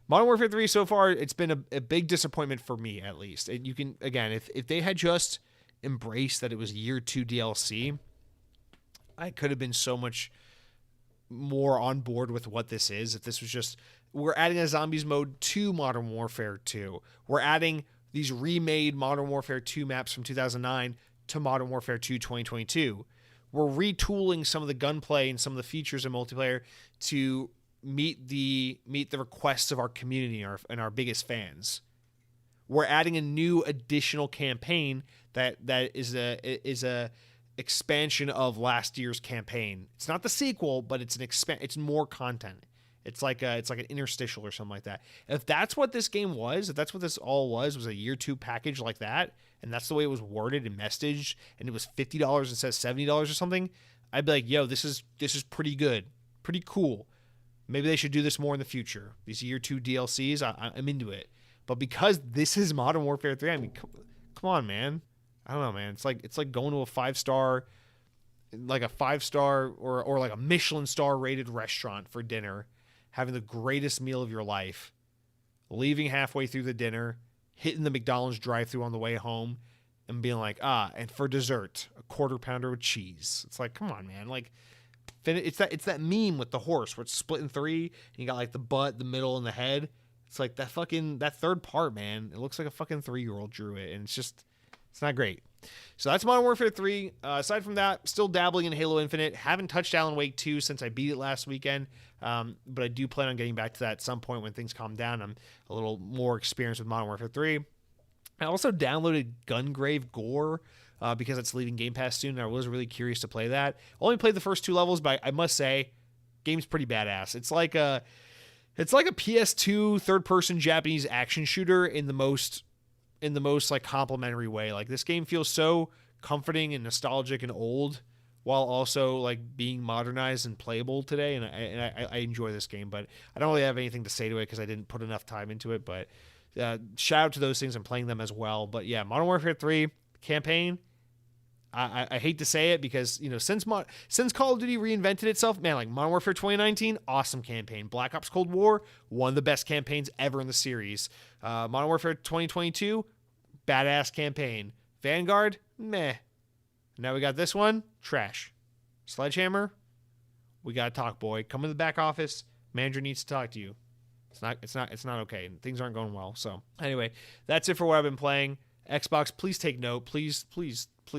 Modern Warfare 3 so far, it's been a big disappointment for me, at least. And you can, again, if they had just embraced that it was year 2 DLC, I could have been so much more on board with what this is. If this was just, we're adding a zombies mode to Modern Warfare 2. We're adding these remade Modern Warfare 2 maps from 2009 to Modern Warfare 2 2022. We're retooling some of the gunplay and some of the features in multiplayer to meet the requests of our community and our biggest fans. We're adding a new additional campaign that is a expansion of last year's campaign. It's not the sequel, but it's it's more content. It's like an interstitial or something like that. If that's what this game was, if that's what this all was a year 2 package like that, and that's the way it was worded and messaged, and it was $50 instead of $70 or something, I'd be like, yo, this is pretty good, pretty cool. Maybe they should do this more in the future. These year 2 DLCs, I'm into it. But because this is Modern Warfare 3, I mean, come on, man. I don't know, man. It's like going to a 5-star, like a 5-star or like a Michelin star rated restaurant for dinner, having the greatest meal of your life, leaving halfway through the dinner, hitting the McDonald's drive-thru on the way home, and being like, and for dessert, a quarter pounder with cheese. It's like, come on, man. Like, it's that meme with the horse where it's split in 3, and you got like the butt, the middle, and the head. It's like that third part, man. It looks like a fucking 3-year-old drew it, and it's not great. So that's Modern Warfare 3. Aside from that, still dabbling in Halo Infinite. Haven't touched Alan Wake 2 since I beat it last weekend, but I do plan on getting back to that at some point when things calm down. I'm a little more experienced with Modern Warfare 3. I also downloaded Gungrave Gore because it's leaving Game Pass soon, and I was really curious to play that. Only played the first 2 levels, but I must say, game's pretty badass. It's like a PS2 third-person Japanese action shooter in the most like complimentary way. Like, this game feels so comforting and nostalgic and old, while also like being modernized and playable today. And I enjoy this game, but I don't really have anything to say to it because I didn't put enough time into it. But shout out to those things and playing them as well. But yeah, Modern Warfare 3 campaign. I hate to say it because, you know, since Call of Duty reinvented itself, man, like Modern Warfare 2019, awesome campaign. Black Ops Cold War, one of the best campaigns ever in the series. Modern Warfare 2022, badass campaign. Vanguard, meh. Now we got this one, trash. Sledgehammer, we gotta talk, boy. Come in the back office. Manager needs to talk to you. It's not okay. Things aren't going well. So anyway, that's it for what I've been playing. Xbox, please take note. Please, for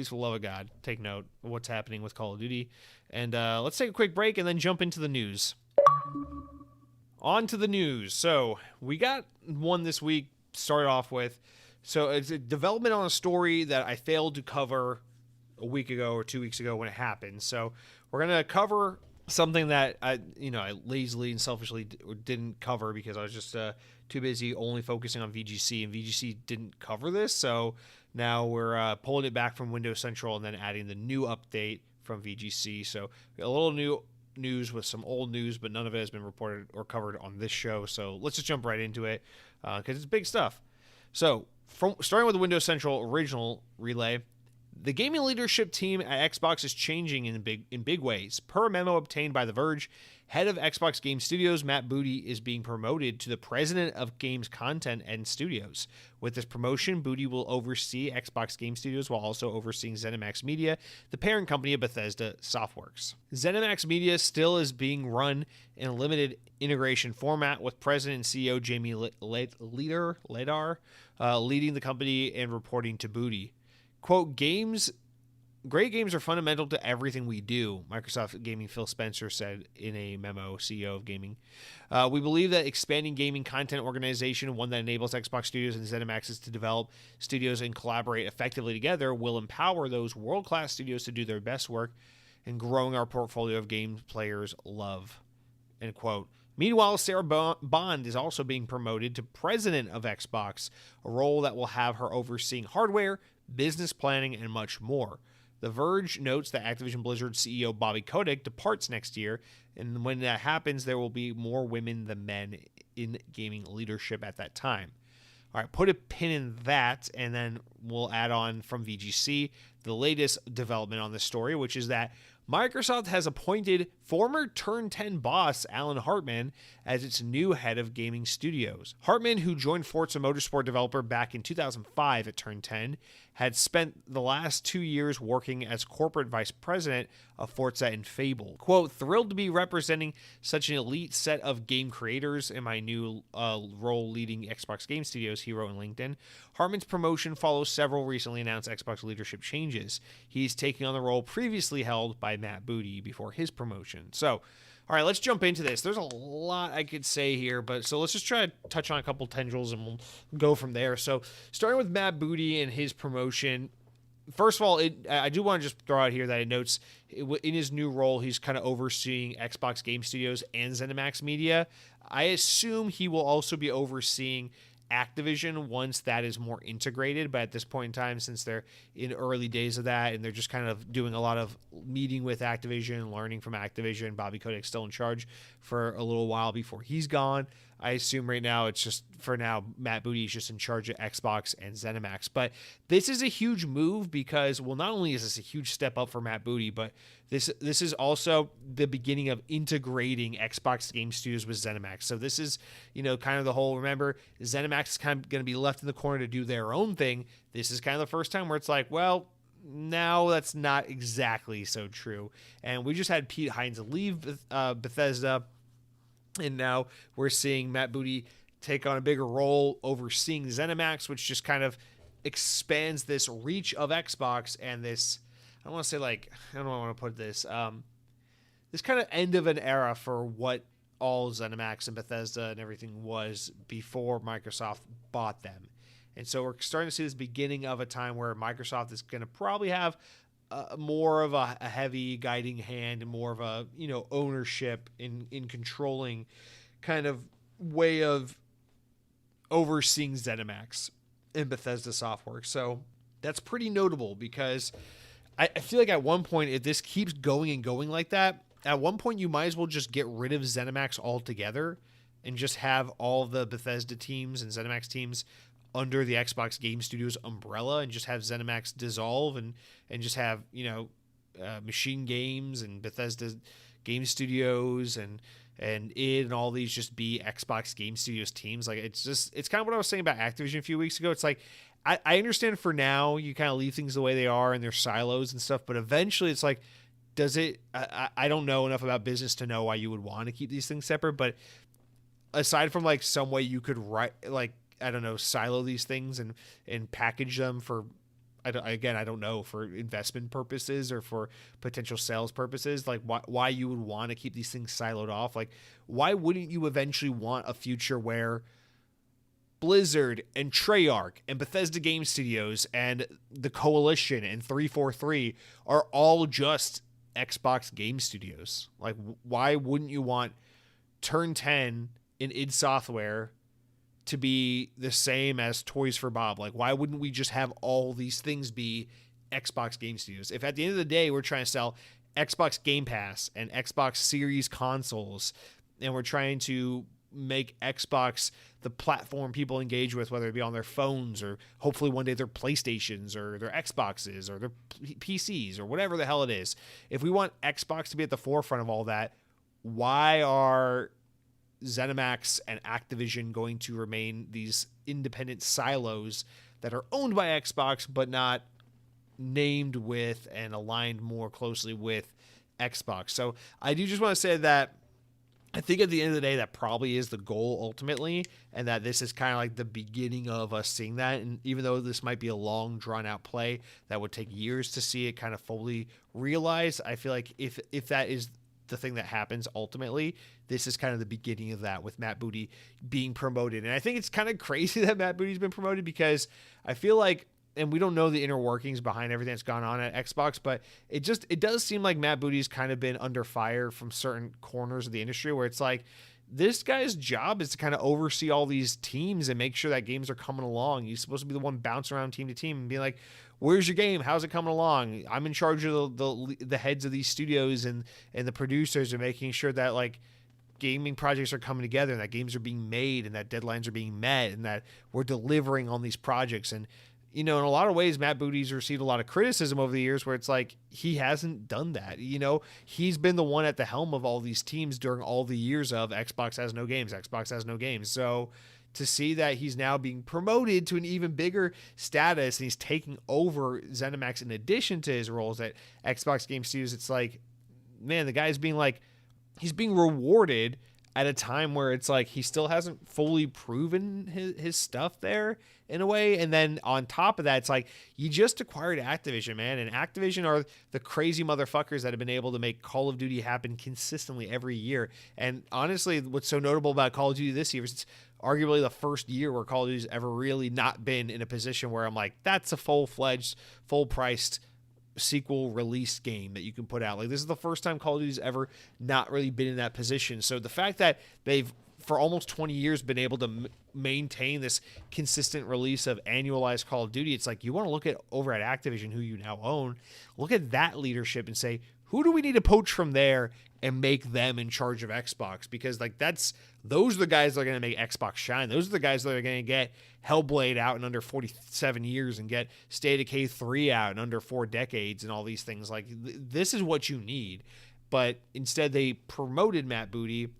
the love of God, take note of what's happening with Call of Duty. And let's take a quick break and then jump into the news. On to the news. So we got one this week, started off with. So it's a development on a story that I failed to cover a week ago or 2 weeks ago when it happened. So we're going to cover something that I lazily and selfishly didn't cover because I was just too busy only focusing on VGC, and VGC didn't cover this. So now we're pulling it back from Windows Central and then adding the new update from VGC. So a little new news with some old news, but none of it has been reported or covered on this show. So let's just jump right into it because it's big stuff. So starting with the Windows Central original relay, the gaming leadership team at Xbox is changing in big ways. Per a memo obtained by The Verge, head of Xbox Game Studios, Matt Booty, is being promoted to the president of games content and studios. With this promotion, Booty will oversee Xbox Game Studios while also overseeing ZeniMax Media, the parent company of Bethesda Softworks. ZeniMax Media still is being run in a limited integration format, with President and CEO Jamie Ledar leading the company and reporting to Booty. Quote, games great games are fundamental to everything we do, Microsoft Gaming Phil Spencer said in a memo, CEO of gaming. We believe that expanding gaming content organization, one that enables Xbox Studios and ZeniMaxes to develop studios and collaborate effectively together, will empower those world-class studios to do their best work in growing our portfolio of games players love. End quote. Meanwhile, Sarah Bond is also being promoted to president of Xbox, a role that will have her overseeing hardware, business planning, and much more. The Verge notes that Activision Blizzard CEO Bobby Kotick departs next year, and when that happens, there will be more women than men in gaming leadership at that time. All right, put a pin in that, and then we'll add on from VGC the latest development on this story, which is that Microsoft has appointed former Turn 10 boss Alan Hartman as its new head of gaming studios. Hartman, who joined Forza Motorsport developer back in 2005 at Turn 10, had spent the last 2 years working as corporate vice president of Forza and Fable. Quote, thrilled to be representing such an elite set of game creators in my new role leading Xbox Game Studios, he wrote on LinkedIn. Hartman's promotion follows several recently announced Xbox leadership changes. He's taking on the role previously held by Matt Booty before his promotion. So, all right, let's jump into this. There's a lot I could say here, but so let's just try to touch on a couple tendrils and we'll go from there. So, starting with Matt Booty and his promotion, first of all, I do want to just throw out here that it notes in his new role, he's kind of overseeing Xbox Game Studios and ZeniMax Media. I assume he will also be overseeing Activision once that is more integrated, but at this point in time, since they're in early days of that and they're just kind of doing a lot of meeting with Activision, learning from Activision, Bobby Kotick's still in charge for a little while before he's gone. I assume right now it's just, for now, Matt Booty is just in charge of Xbox and ZeniMax. But this is a huge move because, well, not only is this a huge step up for Matt Booty, but this is also the beginning of integrating Xbox Game Studios with ZeniMax. So this is, kind of the whole, remember, ZeniMax is kind of going to be left in the corner to do their own thing. This is kind of the first time where it's like, well, now that's not exactly so true. And we just had Pete Hines leave Bethesda, and now we're seeing Matt Booty take on a bigger role overseeing ZeniMax, which just kind of expands this reach of Xbox and this, I don't want to say like, I don't know how I want to put this, this kind of end of an era for what all ZeniMax and Bethesda and everything was before Microsoft bought them. And so we're starting to see this beginning of a time where Microsoft is going to probably have more of a heavy guiding hand and more of a, ownership in controlling kind of way of overseeing ZeniMax and Bethesda software. So that's pretty notable because I feel like at one point, if this keeps going and going like that, at one point you might as well just get rid of ZeniMax altogether and just have all the Bethesda teams and ZeniMax teams under the Xbox Game Studios umbrella and just have ZeniMax dissolve and just have, Machine Games and Bethesda Game Studios and id and all these just be Xbox Game Studios teams. Like, it's kind of what I was saying about Activision a few weeks ago. It's like, I understand for now you kind of leave things the way they are and their silos and stuff, but eventually it's like, does it, I don't know enough about business to know why you would want to keep these things separate, but aside from like some way you could silo these things and package them for, I don't know, for investment purposes or for potential sales purposes, like why you would want to keep these things siloed off. Like, why wouldn't you eventually want a future where Blizzard and Treyarch and Bethesda Game Studios and the Coalition and 343 are all just Xbox Game Studios? Like, why wouldn't you want Turn 10 in id Software to be the same as Toys for Bob? Like, why wouldn't we just have all these things be Xbox Game Studios? If at the end of the day we're trying to sell Xbox Game Pass and Xbox Series consoles, and we're trying to make Xbox the platform people engage with, whether it be on their phones or hopefully one day their PlayStations or their Xboxes or their PCs or whatever the hell it is. If we want Xbox to be at the forefront of all that, why are ZeniMax and Activision going to remain these independent silos that are owned by Xbox but not named with and aligned more closely with Xbox? So I do just want to say that I think at the end of the day, that probably is the goal ultimately, and that this is kind of like the beginning of us seeing that. And even though this might be a long, drawn-out play that would take years to see it kind of fully realized, I feel like if that is the thing that happens ultimately, this is kind of the beginning of that with Matt Booty being promoted. And I think it's kind of crazy that Matt Booty's been promoted because I feel like, and we don't know the inner workings behind everything that's gone on at Xbox, but it does seem like Matt Booty's kind of been under fire from certain corners of the industry where it's like, this guy's job is to kind of oversee all these teams and make sure that games are coming along. He's supposed to be the one bouncing around team to team and being like, where's your game? How's it coming along? I'm in charge of the heads of these studios and the producers and making sure that like gaming projects are coming together and that games are being made and that deadlines are being met and that we're delivering on these projects. And in a lot of ways, Matt Booty's received a lot of criticism over the years where it's like he hasn't done that. He's been the one at the helm of all these teams during all the years of Xbox has no games. Xbox has no games. So to see that he's now being promoted to an even bigger status and he's taking over ZeniMax in addition to his roles at Xbox Game Studios, it's like, man, the guy's being like, he's being rewarded at a time where it's like he still hasn't fully proven his stuff there in a way. And then on top of that, it's like you just acquired Activision, man. And Activision are the crazy motherfuckers that have been able to make Call of Duty happen consistently every year. And honestly, what's so notable about Call of Duty this year is it's arguably the first year where Call of Duty's ever really not been in a position where I'm like, that's a full-fledged, full-priced sequel release game that you can put out. Like, this is the first time Call of Duty's ever not really been in that position. So the fact that they've for almost 20 years been able to maintain this consistent release of annualized Call of Duty, it's like you want to look at over at Activision, who you now own, look at that leadership and say, who do we need to poach from there and make them in charge of Xbox? Because like those are the guys that are going to make Xbox shine. Those are the guys that are going to get Hellblade out in under 47 years and get State of Decay 3 out in under 4 decades and all these things. Like this is what you need. But instead they promoted Matt Booty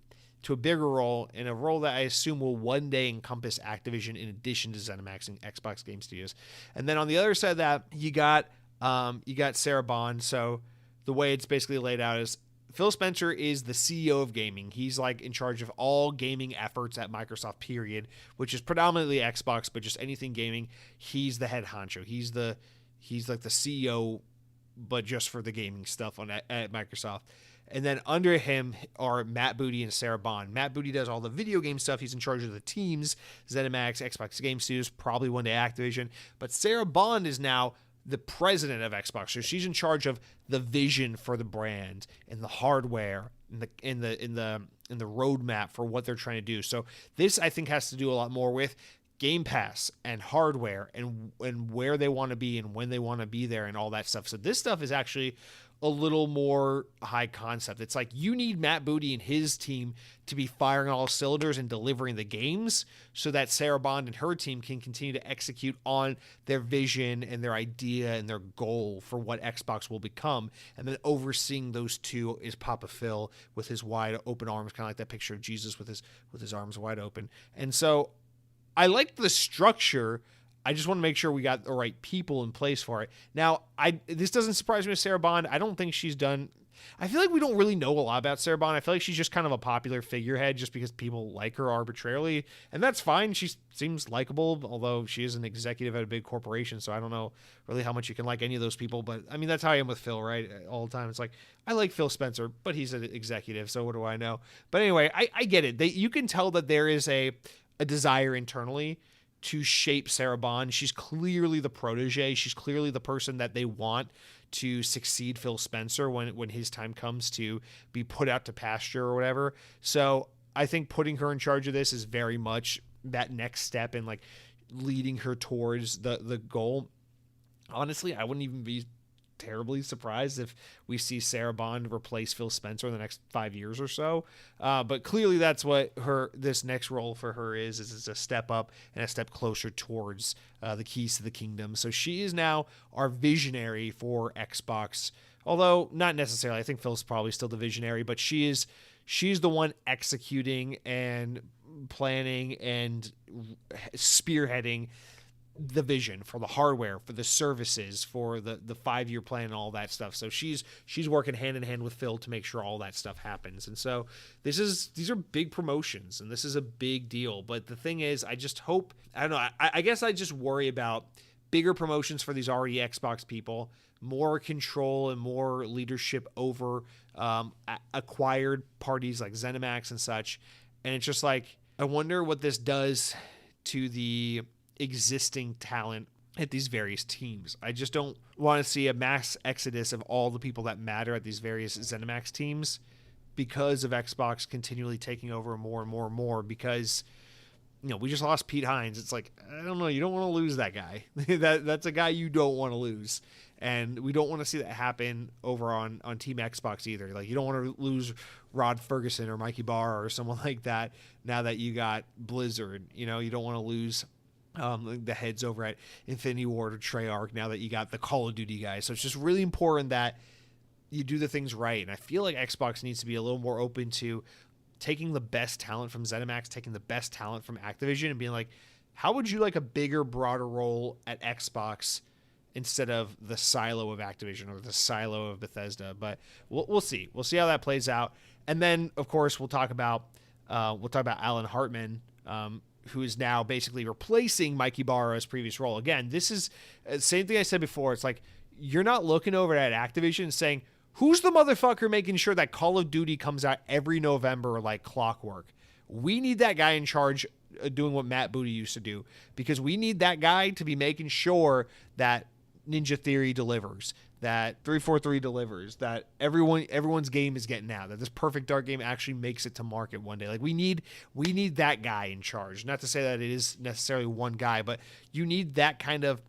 to a bigger role, and a role that I assume will one day encompass Activision in addition to ZeniMax and Xbox Game Studios. And then on the other side of that, you got Sarah Bond. So the way it's basically laid out is Phil Spencer is the CEO of gaming. He's like in charge of all gaming efforts at Microsoft, period, which is predominantly Xbox, but just anything gaming, he's the head honcho. He's like the CEO, but just for the gaming stuff at Microsoft. And then under him are Matt Booty and Sarah Bond. Matt Booty does all the video game stuff. He's in charge of the teams, ZeniMax, Xbox Game Studios, probably one day Activision. But Sarah Bond is now the president of Xbox. So she's in charge of the vision for the brand and the hardware and the roadmap for what they're trying to do. So this, I think, has to do a lot more with Game Pass and hardware and where they want to be and when they want to be there and all that stuff. So this stuff is actually a little more high concept. It's like you need Matt Booty and his team to be firing all cylinders and delivering the games so that Sarah Bond and her team can continue to execute on their vision and their idea and their goal for what Xbox will become. And then overseeing those two is Papa Phil with his wide open arms, kind of like that picture of Jesus with his arms wide open. And so I like the structure. I just want to make sure we got the right people in place for it. Now, this doesn't surprise me with Sarah Bond. I don't think she's done... I feel like we don't really know a lot about Sarah Bond. I feel like she's just kind of a popular figurehead just because people like her arbitrarily, and that's fine. She seems likable, although she is an executive at a big corporation, so I don't know really how much you can like any of those people, but I mean, that's how I am with Phil, right? All the time. It's like, I like Phil Spencer, but he's an executive, so what do I know? But anyway, I get it. You can tell that there is a desire internally to shape Sarah Bond. She's clearly the protege. She's clearly the person that they want to succeed Phil Spencer when his time comes to be put out to pasture or whatever. So I think putting her in charge of this is very much that next step in like leading her towards the goal. Honestly, I wouldn't even be terribly surprised if we see Sarah Bond replace Phil Spencer in the next 5 years or so. But clearly that's what this next role for her is a step up and a step closer towards the keys to the kingdom. So she is now our visionary for Xbox, although not necessarily. I think Phil's probably still the visionary, but she's the one executing and planning and spearheading the vision, for the hardware, for the services, for the 5-year plan and all that stuff. So she's working hand in hand with Phil to make sure all that stuff happens. And so these are big promotions, and this is a big deal. But the thing is, I just hope, I don't know, I guess I just worry about bigger promotions for these already Xbox people, more control and more leadership over acquired parties like ZeniMax and such. And it's just like, I wonder what this does to the existing talent at these various teams. I just don't want to see a mass exodus of all the people that matter at these various ZeniMax teams because of Xbox continually taking over more and more and more, because we just lost Pete Hines. It's like, I don't know, you don't want to lose that guy. That's a guy you don't want to lose. And we don't want to see that happen over on Team Xbox either. Like, you don't want to lose Rod Ferguson or Mikey Barr or someone like that now that you got Blizzard. You don't want to lose the heads over at Infinity Ward or Treyarch now that you got the Call of Duty guys. So it's just really important that you do the things right. And I feel like Xbox needs to be a little more open to taking the best talent from ZeniMax, taking the best talent from Activision, and being like, how would you like a bigger, broader role at Xbox instead of the silo of Activision or the silo of Bethesda? But we'll see. We'll see how that plays out. And then, of course, we'll talk about Alan Hartman, who is now basically replacing Mikey Barra's previous role. Again, this is the same thing I said before. It's like, you're not looking over at Activision and saying, who's the motherfucker making sure that Call of Duty comes out every November like clockwork? We need that guy in charge doing what Matt Booty used to do, because we need that guy to be making sure that Ninja Theory delivers, that 343 delivers, that everyone's game is getting out, that this Perfect Dark game actually makes it to market one day. Like, we need that guy in charge. Not to say that it is necessarily one guy, but you need that kind of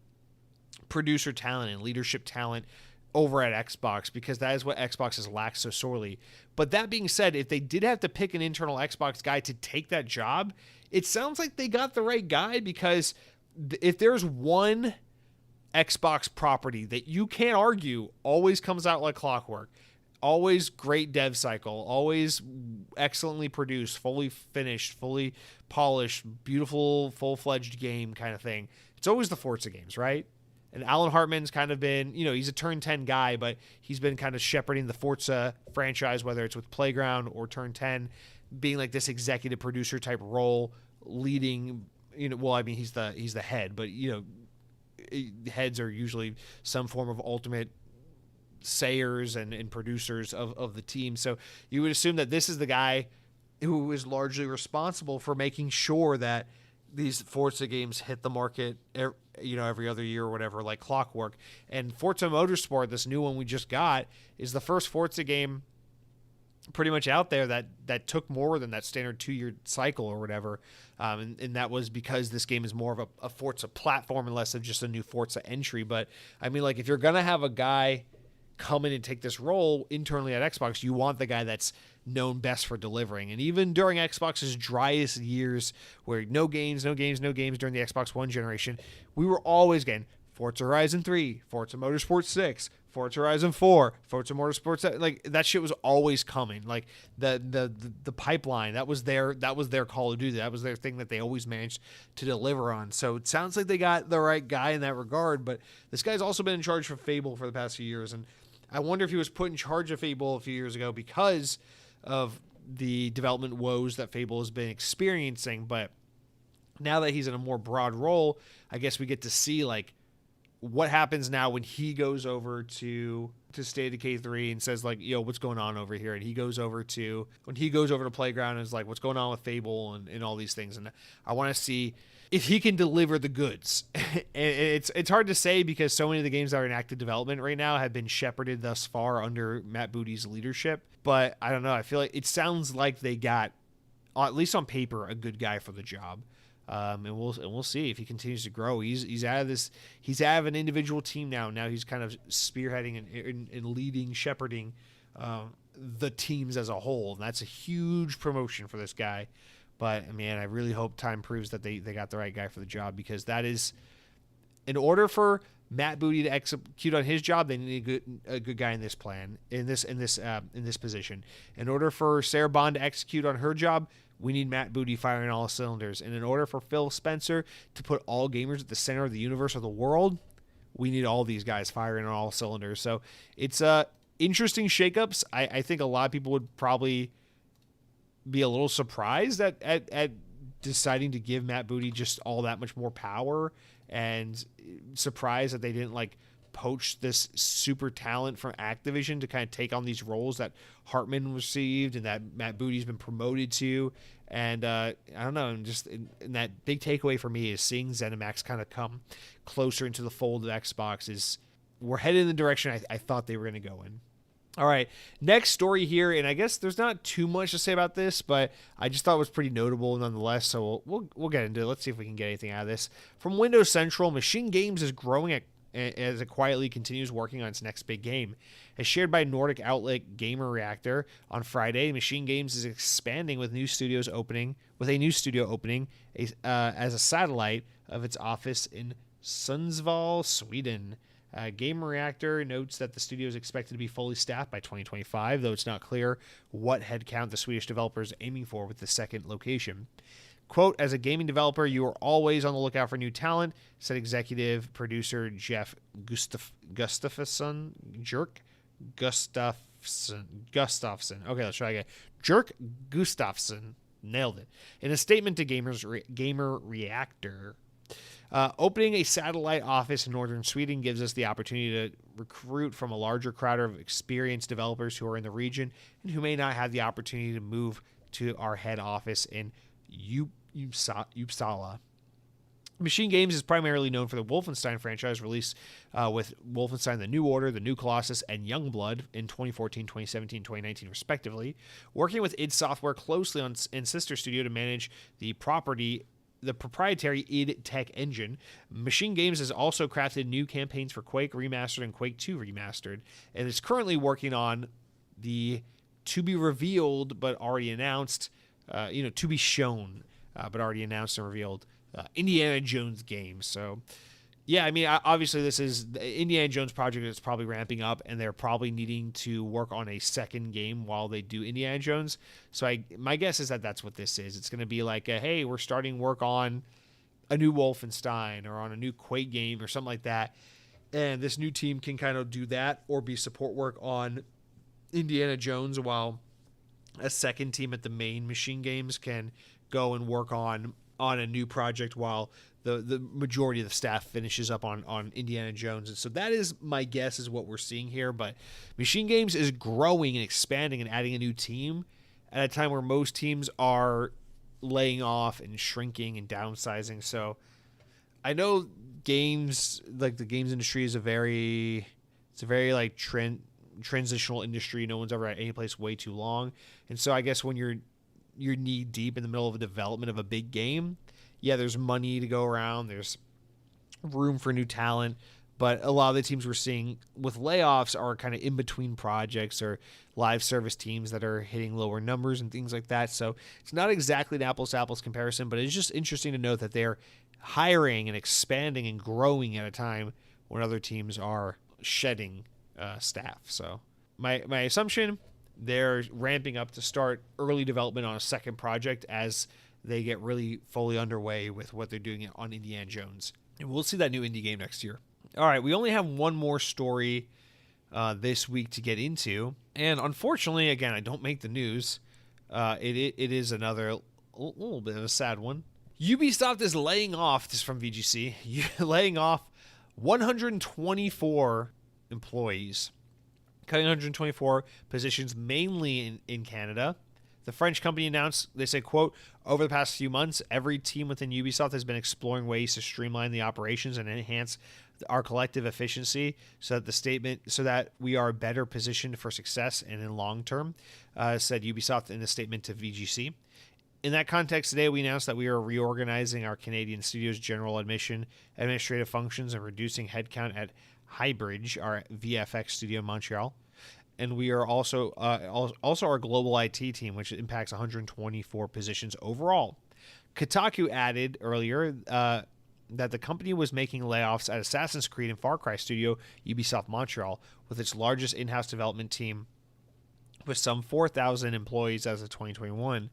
producer talent and leadership talent over at Xbox, because that is what Xbox has lacked so sorely. But that being said, if they did have to pick an internal Xbox guy to take that job, it sounds like they got the right guy, because if there's one Xbox property that you can't argue always comes out like clockwork, always great dev cycle, always excellently produced, fully finished, fully polished, beautiful, full-fledged game kind of thing, it's always the Forza games, right? And Alan Hartman's kind of been, he's a Turn 10 guy, but he's been kind of shepherding the Forza franchise, whether it's with Playground or Turn 10, being like this executive producer type role, leading, he's the head, but, heads are usually some form of ultimate sayers and producers of the team. So you would assume that this is the guy who is largely responsible for making sure that these Forza games hit the market, every other year or whatever, like clockwork. And Forza Motorsport, this new one we just got, is the first Forza game pretty much out there that took more than that standard 2-year cycle or whatever. And that was because this game is more of a Forza platform and less of just a new Forza entry. But I mean, like, if you're going to have a guy come in and take this role internally at Xbox, you want the guy that's known best for delivering. And even during Xbox's driest years, where no games during the Xbox One generation, we were always getting Forza Horizon 3, Forza Motorsport 6, Forza Horizon 4, Forza Motorsport 7. Like, that shit was always coming. Like, the pipeline, that was their Call of Duty. That was their thing that they always managed to deliver on. So it sounds like they got the right guy in that regard. But this guy's also been in charge for Fable for the past few years, and I wonder if he was put in charge of Fable a few years ago because of the development woes that Fable has been experiencing. But now that he's in a more broad role, I guess we get to see, like, what happens now when he goes over to State of Decay 3 and says, like, what's going on over here? And when he goes over to Playground and is like, what's going on with Fable and all these things. And I want to see if he can deliver the goods. It's hard to say, because so many of the games that are in active development right now have been shepherded thus far under Matt Booty's leadership. But I don't know. I feel like it sounds like they got, at least on paper, a good guy for the job. And we'll see if he continues to grow. He's out of this. He's out of an individual team now. Now he's kind of spearheading and leading, shepherding the teams as a whole. And that's a huge promotion for this guy. But man, I really hope time proves that they got the right guy for the job, because that is, in order for Matt Booty to execute on his job, they need a good guy in this plan, in this position. In order for Sarah Bond to execute on her job, we need Matt Booty firing all cylinders. And in order for Phil Spencer to put all gamers at the center of the universe of the world, we need all these guys firing on all cylinders. So it's interesting shakeups. I think a lot of people would probably be a little surprised at deciding to give Matt Booty just all that much more power, and surprised that they didn't like poach this super talent from Activision to kind of take on these roles that Hartman received and that Matt Booty's been promoted to. And I don't know, just in that big takeaway for me is seeing ZeniMax kind of come closer into the fold of Xbox. Is we're headed in the direction I thought they were going to go in. All right, next story here, and I guess there's not too much to say about this, but I just thought it was pretty notable nonetheless, so we'll get into it. Let's see if we can get anything out of this. From Windows Central, Machine Games is growing as it quietly continues working on its next big game. As shared by Nordic outlet Gamer Reactor on Friday, Machine Games is expanding with a new studio opening as a satellite of its office in Sundsvall, Sweden. Game Reactor notes that the studio is expected to be fully staffed by 2025, though it's not clear what headcount the Swedish developer is aiming for with the second location. Quote, as a gaming developer, you are always on the lookout for new talent, said executive producer Jeff Gustafsson. Okay, let's try again. Jerk Gustafsson. Nailed it. In a statement to Gamer Reactor, opening a satellite office in northern Sweden gives us the opportunity to recruit from a larger crowd of experienced developers who are in the region and who may not have the opportunity to move to our head office in Uppsala. Machine Games is primarily known for the Wolfenstein franchise released with Wolfenstein The New Order, The New Colossus, and Youngblood in 2014, 2017, 2019, respectively, working with id Software closely in Sister Studio to manage the proprietary id Tech engine. Machine Games has also crafted new campaigns for Quake Remastered and Quake 2 Remastered, and is currently working on the to be revealed but already announced, to be shown but already announced and revealed Indiana Jones game. So, yeah, I mean, obviously this is the Indiana Jones project is probably ramping up, and they're probably needing to work on a second game while they do Indiana Jones. So my guess is that that's what this is. It's going to be like, hey, we're starting work on a new Wolfenstein or on a new Quake game or something like that, and this new team can kind of do that or be support work on Indiana Jones while a second team at the main Machine Games can go and work on a new project while the majority of the staff finishes up on Indiana Jones. And so that is my guess is what we're seeing here. But Machine Games is growing and expanding and adding a new team at a time where most teams are laying off and shrinking and downsizing. So I know games, like the games industry is a very like transitional industry. No one's ever at any place way too long. And so I guess when you're knee deep in the middle of a development of a big game, yeah, there's money to go around, there's room for new talent, but a lot of the teams we're seeing with layoffs are kind of in between projects or live service teams that are hitting lower numbers and things like that. So it's not exactly an apples to apples comparison, but it's just interesting to note that they're hiring and expanding and growing at a time when other teams are shedding staff. So my assumption, they're ramping up to start early development on a second project as they get really fully underway with what they're doing on Indiana Jones. And we'll see that new indie game next year. All right, we only have one more story this week to get into. And unfortunately, again, I don't make the news. It is another little bit of a sad one. Ubisoft is laying off, this is from VGC, laying off 124 employees, cutting 124 positions mainly in Canada. The French company announced, they say, quote, over the past few months, every team within Ubisoft has been exploring ways to streamline the operations and enhance our collective efficiency so that we are better positioned for success and in long term, said Ubisoft in a statement to VGC. In that context, today we announced that we are reorganizing our Canadian studios' general administrative functions and reducing headcount at Highbridge, our VFX studio in Montreal. And we are also our global IT team, which impacts 124 positions overall. Kotaku added earlier that the company was making layoffs at Assassin's Creed and Far Cry studio Ubisoft Montreal, with its largest in-house development team with some 4,000 employees as of 2021.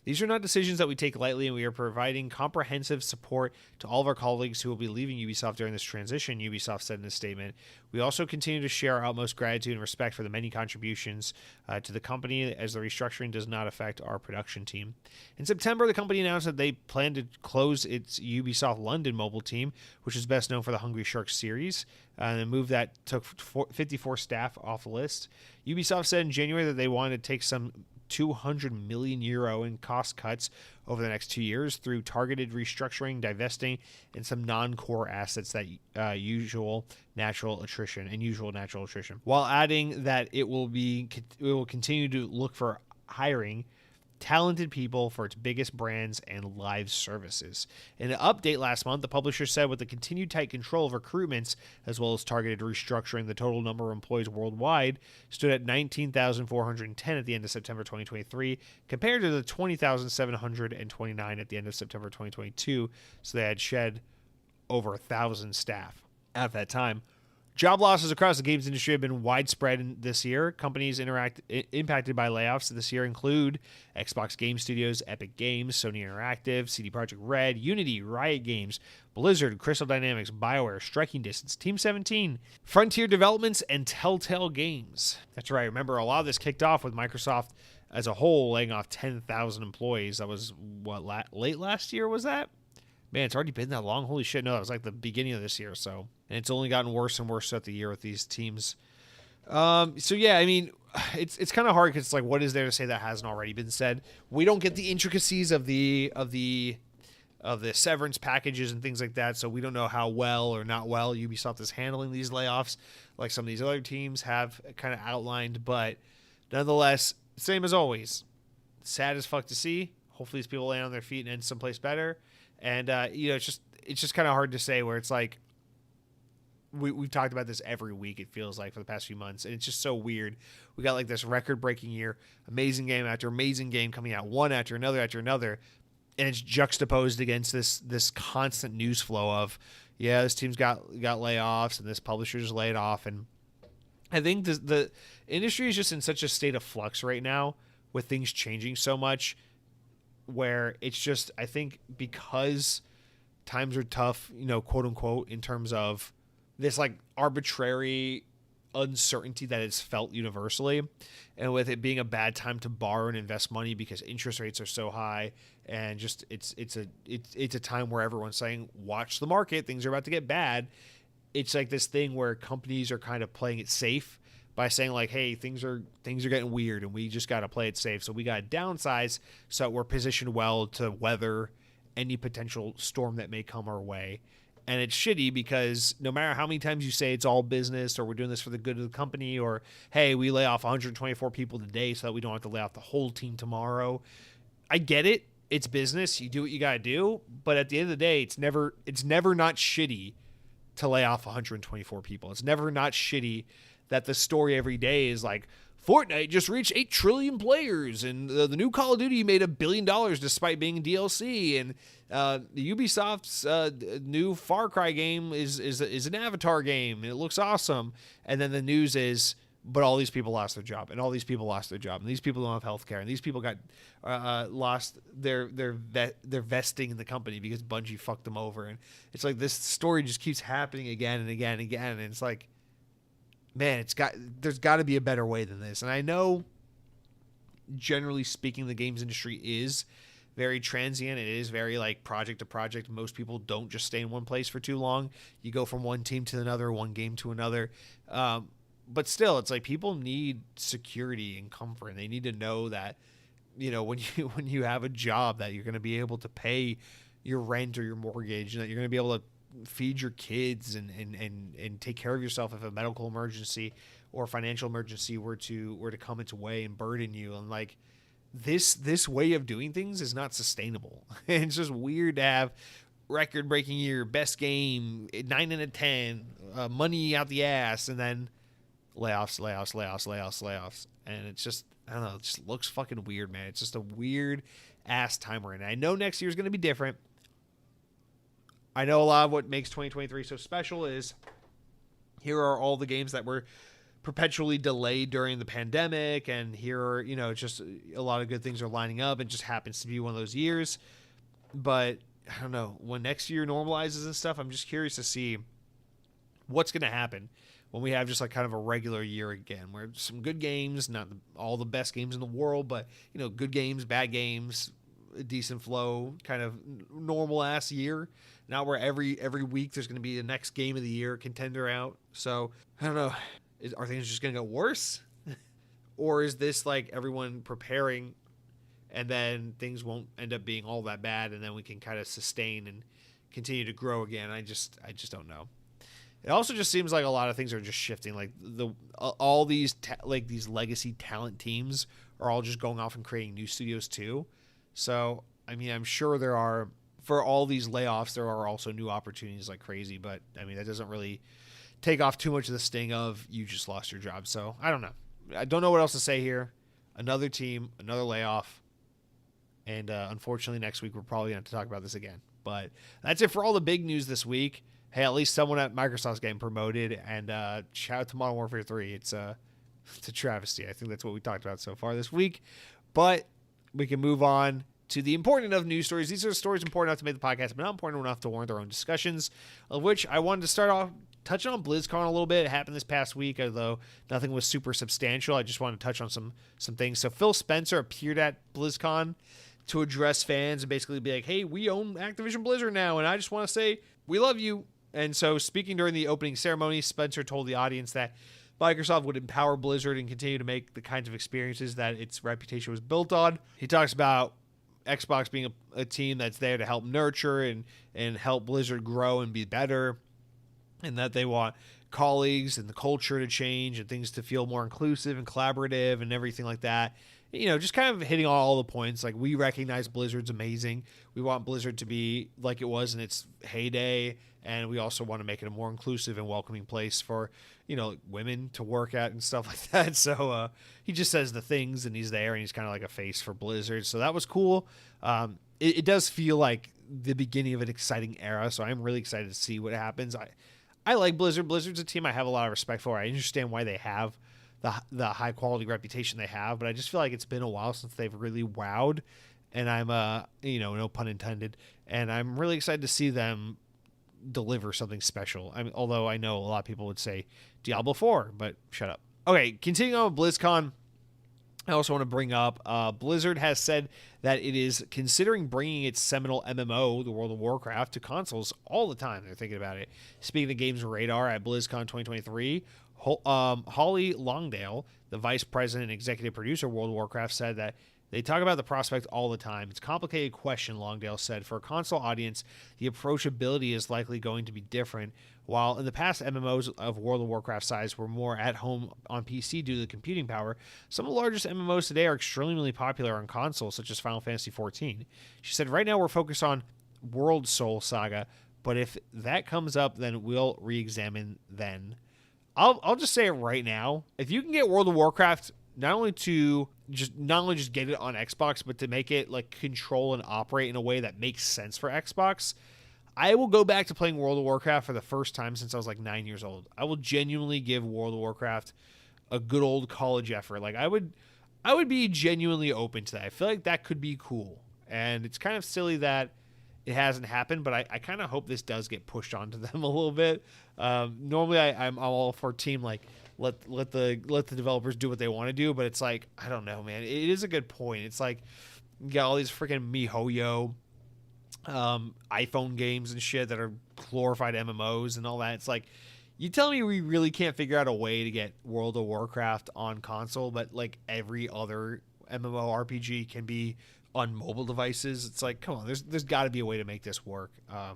These are not decisions that we take lightly, and we are providing comprehensive support to all of our colleagues who will be leaving Ubisoft during this transition, Ubisoft said in a statement. We also continue to share our utmost gratitude and respect for the many contributions to the company, as the restructuring does not affect our production team. In September, the company announced that they plan to close its Ubisoft London mobile team, which is best known for the Hungry Shark series, and a move that took 54 staff off the list. Ubisoft said in January that they wanted to take some €200 million in cost cuts over the next 2 years through targeted restructuring, divesting, and some non-core assets that usual natural attrition, while adding that it will continue to look for hiring talented people for its biggest brands and live services. In an update last month, the publisher said with the continued tight control of recruitments as well as targeted restructuring, the total number of employees worldwide stood at 19,410 at the end of September 2023, compared to the 20,729 at the end of September 2022. So they had shed over 1,000 staff at that time. Job losses across the games industry have been widespread this year. Companies impacted by layoffs this year include Xbox Game Studios, Epic Games, Sony Interactive, CD Projekt Red, Unity, Riot Games, Blizzard, Crystal Dynamics, BioWare, Striking Distance, Team 17, Frontier Developments, and Telltale Games. That's right. Remember, a lot of this kicked off with Microsoft as a whole laying off 10,000 employees. That was, late last year was that? Man, it's already been that long. Holy shit. No, it was like the beginning of this year. So, and it's only gotten worse and worse throughout the year with these teams. So yeah, I mean, it's kind of hard because it's like, what is there to say that hasn't already been said? We don't get the intricacies of the severance packages and things like that. So we don't know how well or not well Ubisoft is handling these layoffs, like some of these other teams have kind of outlined. But nonetheless, same as always, sad as fuck to see. Hopefully these people land on their feet and end someplace better. And, it's just kind of hard to say, where it's like, we've talked about this every week, it feels like, for the past few months. And it's just so weird. We got like this record breaking year, amazing game after amazing game coming out, one after another. And it's juxtaposed against this constant news flow of, yeah, this team's got layoffs and this publisher's laid off. And I think the industry is just in such a state of flux right now, with things changing so much, where it's just, I think because times are tough, quote unquote, in terms of this like arbitrary uncertainty that is felt universally, and with it being a bad time to borrow and invest money because interest rates are so high, and just it's a time where everyone's saying, watch the market, things are about to get bad. It's like this thing where companies are kind of playing it safe by saying like, hey, things are getting weird and we just got to play it safe. So we got to downsize so that we're positioned well to weather any potential storm that may come our way. And it's shitty because no matter how many times you say it's all business, or we're doing this for the good of the company, or, hey, we lay off 124 people today so that we don't have to lay off the whole team tomorrow. I get it. It's business. You do what you got to do. But at the end of the day, it's never not shitty to lay off 124 people. It's never not shitty that the story every day is like, Fortnite just reached 8 trillion players, and the new Call of Duty made $1 billion despite being DLC, and Ubisoft's new Far Cry game is an Avatar game, and it looks awesome. And then the news is, but all these people lost their job, and all these people lost their job, and these people don't have health care, and these people got lost their vesting in the company because Bungie fucked them over. And it's like this story just keeps happening again and again and again, and it's like, man, there's got to be a better way than this. And I know, generally speaking, the games industry is very transient. It is very like project to project. Most people don't just stay in one place for too long. You go from one team to another, one game to another. But still, it's like people need security and comfort. And they need to know that, when you have a job, that you're going to be able to pay your rent or your mortgage, and that you're going to be able to feed your kids and take care of yourself if a medical emergency or financial emergency were to come its way and burden you. And like this way of doing things is not sustainable. It's just weird to have record breaking year, best game, 9 out of 10, money out the ass, and then layoffs. And it's just, I don't know, it just looks fucking weird, man. It's just a weird ass time we're in. I know next year is going to be different. I know a lot of what makes 2023 so special is here are all the games that were perpetually delayed during the pandemic, and here are, just a lot of good things are lining up. It just happens to be one of those years. But I don't know, when next year normalizes and stuff, I'm just curious to see what's going to happen when we have just like kind of a regular year again, where some good games, not all the best games in the world, but good games, bad games, a decent flow, kind of normal ass year. Not where every week there's going to be the next game of the year contender out. So I don't know, are things just going to get worse, or is this like everyone preparing, and then things won't end up being all that bad, and then we can kind of sustain and continue to grow again? I just don't know. It also just seems like a lot of things are just shifting. Like all these these legacy talent teams are all just going off and creating new studios too. So I mean, I'm sure there are, for all these layoffs, there are also new opportunities like crazy. But I mean, that doesn't really take off too much of the sting of you just lost your job. So I don't know. I don't know what else to say here. Another team, another layoff. And unfortunately, next week we're probably going to talk about this again. But that's it for all the big news this week. Hey, at least someone at Microsoft's getting promoted. And shout out to Modern Warfare 3. It's a travesty. I think that's what we talked about so far this week. But we can move on to the important enough news stories. These are stories important enough to make the podcast, but not important enough to warrant their own discussions, of which I wanted to start off touching on BlizzCon a little bit. It happened this past week, although nothing was super substantial. I just wanted to touch on some things. So Phil Spencer appeared at BlizzCon to address fans and basically be like, hey, we own Activision Blizzard now, and I just want to say we love you. And so speaking during the opening ceremony, Spencer told the audience that Microsoft would empower Blizzard and continue to make the kinds of experiences that its reputation was built on. He talks about Xbox being a team that's there to help nurture and help Blizzard grow and be better, and that they want colleagues and the culture to change and things to feel more inclusive and collaborative and everything like that. Just kind of hitting on all the points. Like, we recognize Blizzard's amazing. We want Blizzard to be like it was in its heyday, and we also want to make it a more inclusive and welcoming place for, women to work at and stuff like that. So he just says the things, and he's there, and he's kind of like a face for Blizzard. So that was cool. It does feel like the beginning of an exciting era, so I'm really excited to see what happens. I like Blizzard. Blizzard's a team I have a lot of respect for. I understand why they have the high quality reputation they have, but I just feel like it's been a while since they've really wowed, and I'm no pun intended, and I'm really excited to see them deliver something special. I mean, although I know a lot of people would say Diablo 4, but shut up. Okay, continuing on with BlizzCon, I also want to bring up Blizzard has said that it is considering bringing its seminal MMO, the World of Warcraft, to consoles all the time. They're thinking about it. Speaking of Games Radar at BlizzCon 2023, Holly Longdale, the vice president and executive producer of World of Warcraft, said that they talk about the prospect all the time. It's a complicated question, Longdale said. For a console audience, the approachability is likely going to be different. While in the past, MMOs of World of Warcraft size were more at home on PC due to the computing power, some of the largest MMOs today are extremely popular on consoles, such as Final Fantasy XIV. She said, right now we're focused on World Soul Saga, but if that comes up, then we'll re-examine then. I'll just say it right now. If you can get World of Warcraft not only just get it on Xbox, but to make it like control and operate in a way that makes sense for Xbox, I will go back to playing World of Warcraft for the first time since I was like 9 years old. I will genuinely give World of Warcraft a good old college effort. Like I would be genuinely open to that. I feel like that could be cool. And it's kind of silly that it hasn't happened, but I kind of hope this does get pushed onto them a little bit. Normally I'm all for team like let the developers do what they want to do, but it's like, I don't know, man. It is a good point. It's like you got all these freaking MiHoYo iPhone games and shit that are glorified MMOs and all that. It's like, you tell me we really can't figure out a way to get World of Warcraft on console, but like every other MMORPG can be on mobile devices. It's like, come on, there's got to be a way to make this work.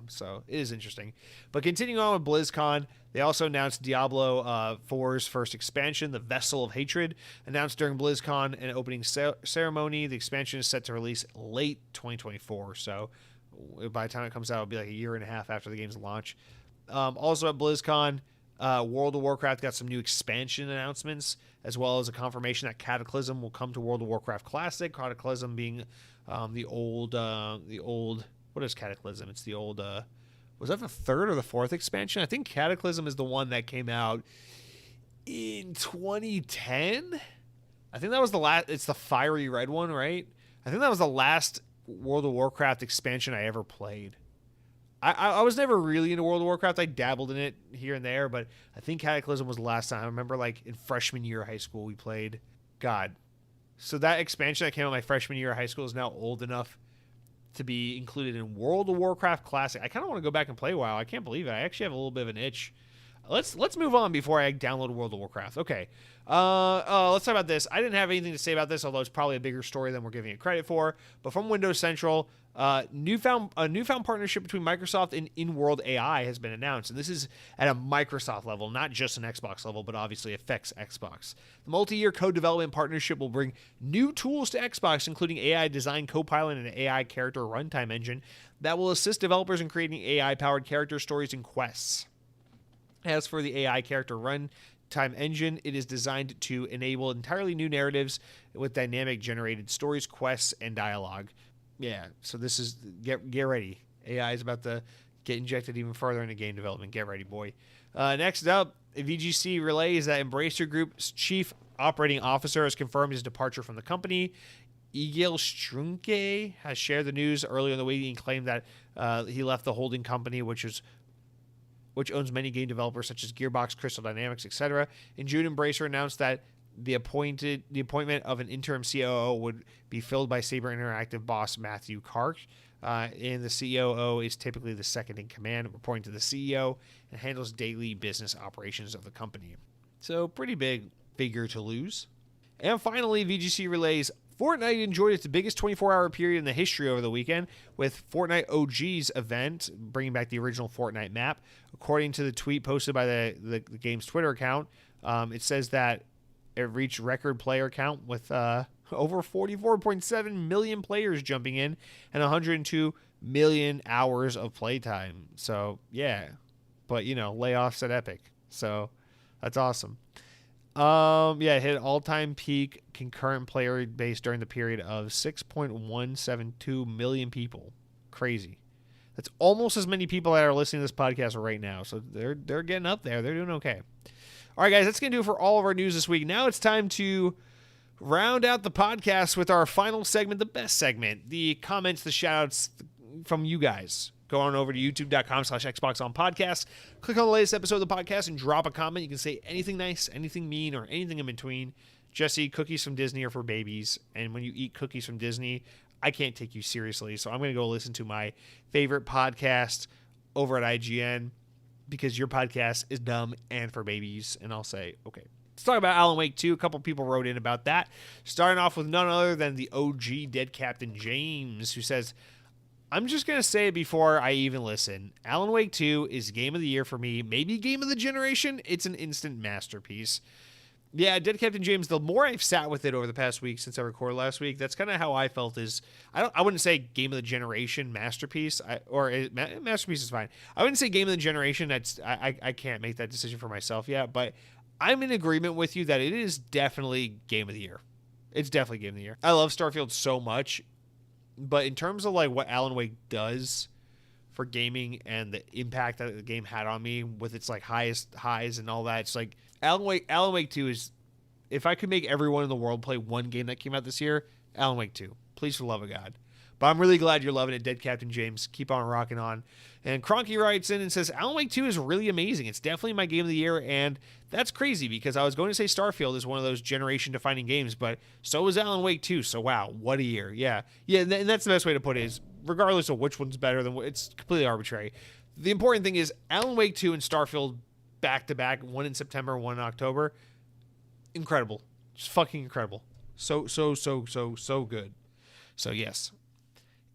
So it is interesting. But continuing on with BlizzCon, they also announced Diablo 4's first expansion, the Vessel of Hatred, announced during BlizzCon an opening ceremony. The expansion is set to release late 2024. So by the time it comes out, it'll be like a year and a half after the game's launch. Also at BlizzCon, World of Warcraft got some new expansion announcements, as well as a confirmation that Cataclysm will come to World of Warcraft Classic. Cataclysm being the old what is Cataclysm? It's the old Was that the third or the fourth expansion? I think Cataclysm is the one that came out in 2010. I think that was the last. It's the fiery red one, right? I think that was the last World of Warcraft expansion I ever played. I was never really into World of Warcraft. I dabbled in it here and there, but I think Cataclysm was the last time. I remember, like, in freshman year of high school, we played. God. So that expansion that came out my freshman year of high school is now old enough to be included in World of Warcraft Classic. I kind of want to go back and play a while. I can't believe it. I actually have a little bit of an itch. Let's move on before I download World of Warcraft. Okay. Let's talk about this. I didn't have anything to say about this, although it's probably a bigger story than we're giving it credit for. But from Windows Central, a newfound partnership between Microsoft and In-World AI has been announced, and this is at a Microsoft level, not just an Xbox level, but obviously affects Xbox. The multi-year co-development partnership will bring new tools to Xbox, including AI Design Copilot and an AI character runtime engine that will assist developers in creating AI-powered character stories and quests. As for the AI character runtime engine, it is designed to enable entirely new narratives with dynamic generated stories, quests, and dialogue. Yeah, so this is get ready. AI is about to get injected even further into game development. Get ready, boy. Next up, VGC relays that Embracer Group's chief operating officer has confirmed his departure from the company. Egil Strunke has shared the news earlier in the week and claimed that he left the holding company, which owns many game developers such as Gearbox, Crystal Dynamics, etc. In June, Embracer announced that the appointment of an interim COO would be filled by Saber Interactive boss Matthew Karch, and the COO is typically the second in command, reporting to the CEO, and handles daily business operations of the company. So, pretty big figure to lose. And finally, VGC relays Fortnite enjoyed its biggest 24-hour period in the history over the weekend with Fortnite OG's event, bringing back the original Fortnite map. According to the tweet posted by the game's Twitter account, it says that it reached record player count with over 44.7 million players jumping in and 102 million hours of playtime. So, yeah. But, layoffs at Epic. So, that's awesome. It hit an all-time peak concurrent player base during the period of 6.172 million people. Crazy. That's almost as many people that are listening to this podcast right now. So they're getting up there. They're doing okay. All right, guys, that's going to do it for all of our news this week. Now it's time to round out the podcast with our final segment, the best segment, the comments, the shout-outs from you guys. Go on over to youtube.com/XboxOnPodcast. Click on the latest episode of the podcast and drop a comment. You can say anything nice, anything mean, or anything in between. Jesse, cookies from Disney are for babies. And when you eat cookies from Disney, I can't take you seriously. So I'm going to go listen to my favorite podcast over at IGN because your podcast is dumb and for babies. And I'll say, okay. Let's talk about Alan Wake 2. A couple people wrote in about that. Starting off with none other than the OG Dead Captain James, who says, I'm just going to say it before I even listen. Alan Wake 2 is game of the year for me. Maybe game of the generation. It's an instant masterpiece. Yeah, Dead Captain James, the more I've sat with it over the past week since I recorded last week, that's kind of how I felt is, I wouldn't say game of the generation masterpiece, masterpiece is fine. I wouldn't say game of the generation. I can't make that decision for myself yet, but I'm in agreement with you that it is definitely game of the year. It's definitely game of the year. I love Starfield so much. But in terms of like what Alan Wake does for gaming and the impact that the game had on me with its like highest highs and all that, it's like Alan Wake 2 is, if I could make everyone in the world play one game that came out this year, Alan Wake 2. Please, for the love of God. But I'm really glad you're loving it, Dead Captain James. Keep on rocking on. And Cronky writes in and says, Alan Wake 2 is really amazing. It's definitely my game of the year, and that's crazy because I was going to say Starfield is one of those generation-defining games, but so is Alan Wake 2, so wow, what a year. Yeah, and that's the best way to put it is, regardless of which one's better than it's completely arbitrary. The important thing is Alan Wake 2 and Starfield back-to-back, one in September, one in October. Incredible. Just fucking incredible. So good. So, yes.